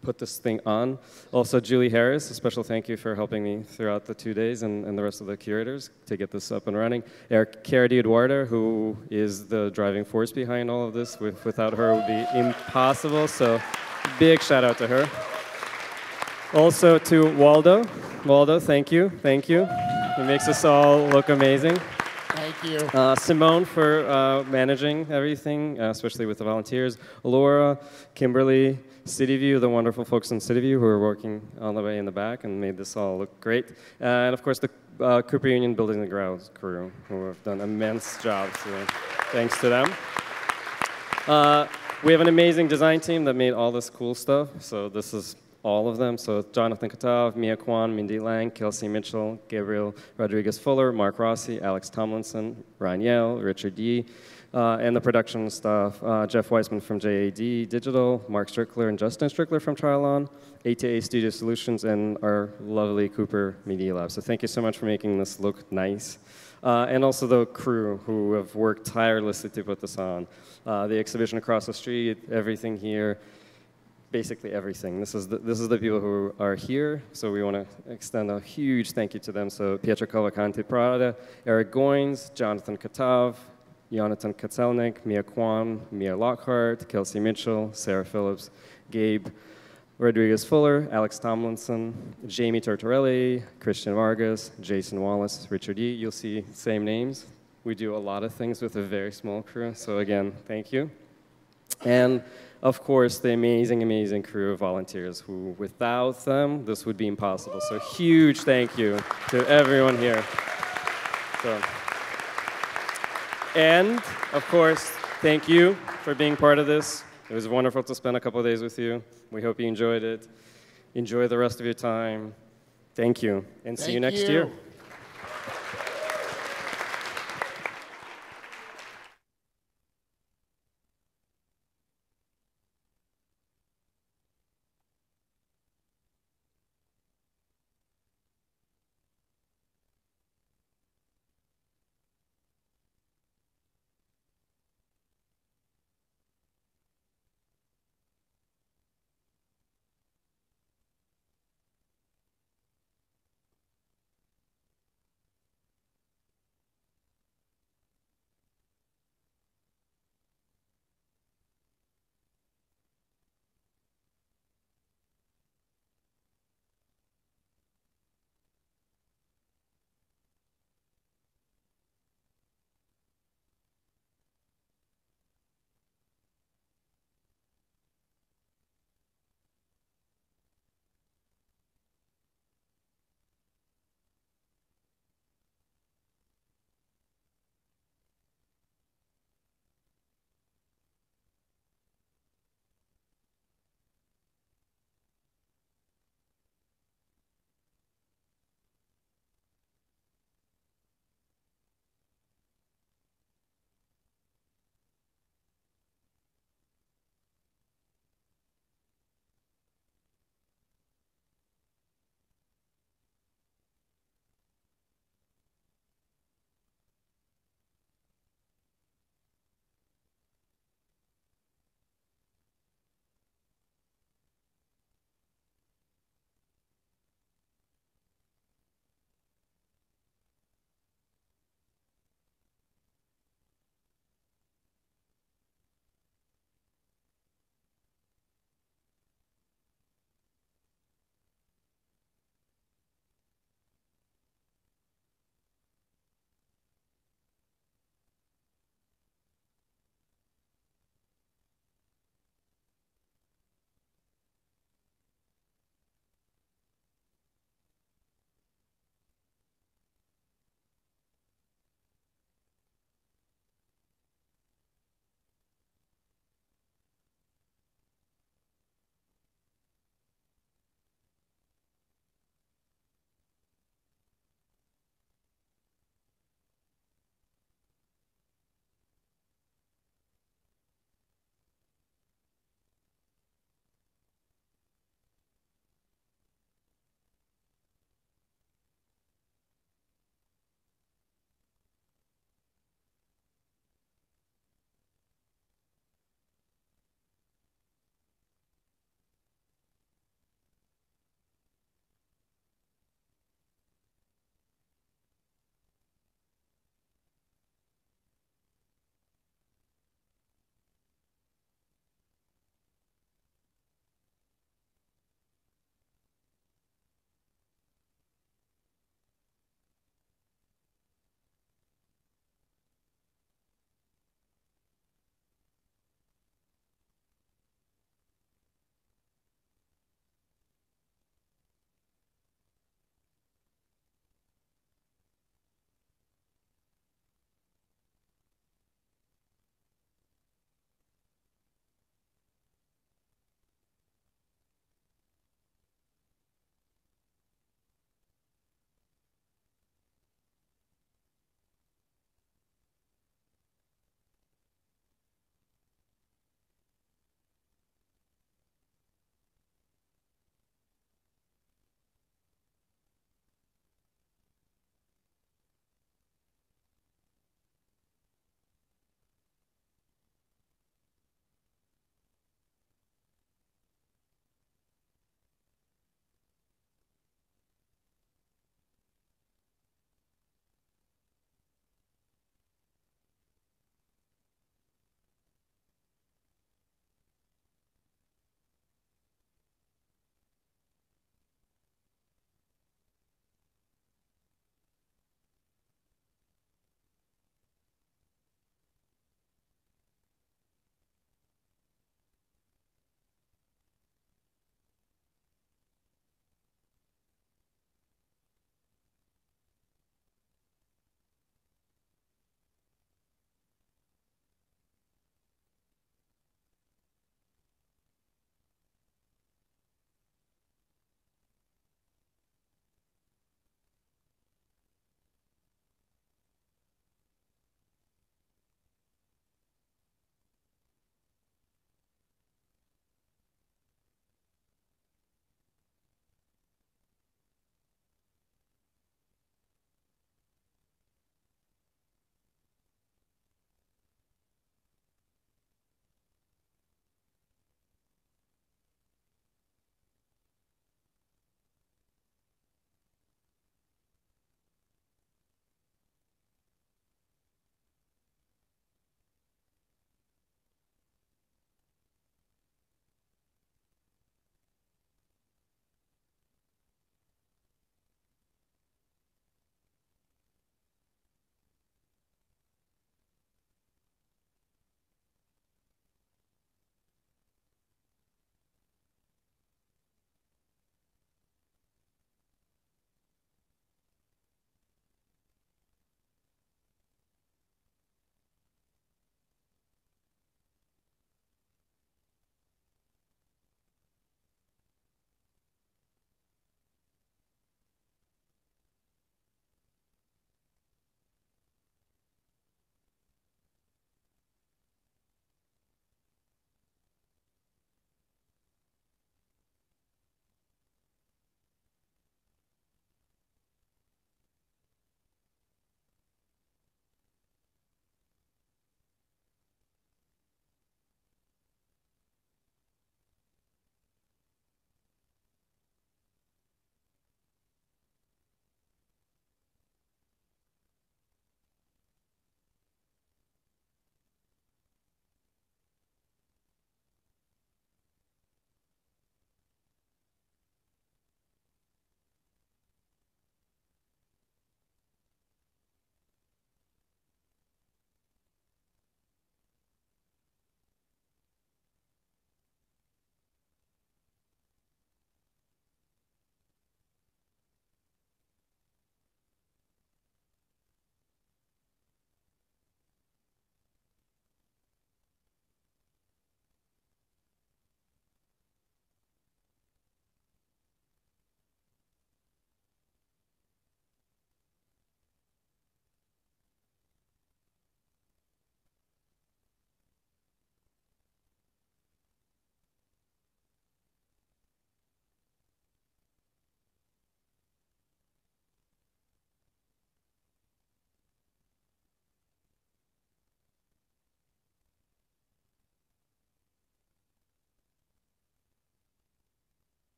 put this thing on. Also, Julie Harris, a special thank you for helping me throughout the 2 days, and the rest of the curators to get this up and running. Cara Eduardo, who is the driving force behind all of this. Without her, it would be impossible, so big shout out to her. Also to Waldo. Waldo, thank you, thank you. He makes us all look amazing. Thank Thank you. Simone for managing everything, especially with the volunteers. Laura, Kimberly, CityView, the wonderful folks in CityView who are working all the way in the back and made this all look great. And of course, the Cooper Union Building the Grounds crew who have done immense jobs. So thanks to them. We have an amazing design team that made all this cool stuff. So this is all of them. So Jonathan Katav, Mia Kwan, Mindy Lang, Kelsey Mitchell, Gabriel Rodriguez-Fuller, Mark Rossi, Alex Tomlinson, Ryan Yale, Richard Yee, and the production staff, Jeff Weissman from JAD Digital, Mark Strickler and Justin Strickler from Trilon, ATA Studio Solutions, and our lovely Cooper Media Lab. So thank you so much for making this look nice. And also the crew who have worked tirelessly to put this on. The exhibition across the street, everything here, basically everything. This is the people who are here, so we want to extend a huge thank you to them. So Pietro Cavalcanti Prada, Eric Goins, Jonathan Katav, Jonathan Katzelnik, Mia Kwan, Mia Lockhart, Kelsey Mitchell, Sarah Phillips, Gabe Rodriguez-Fuller, Alex Tomlinson, Jamie Tortorelli, Christian Vargas, Jason Wallace, Richard Yee. You'll see same names. We do a lot of things with a very small crew, so again, thank you. And of course, the amazing, amazing crew of volunteers who, without them, this would be impossible. So huge thank you to everyone here. So, and of course, thank you for being part of this. It was wonderful to spend a couple of days with you. We hope you enjoyed it. Enjoy the rest of your time. Thank you, and see you next year.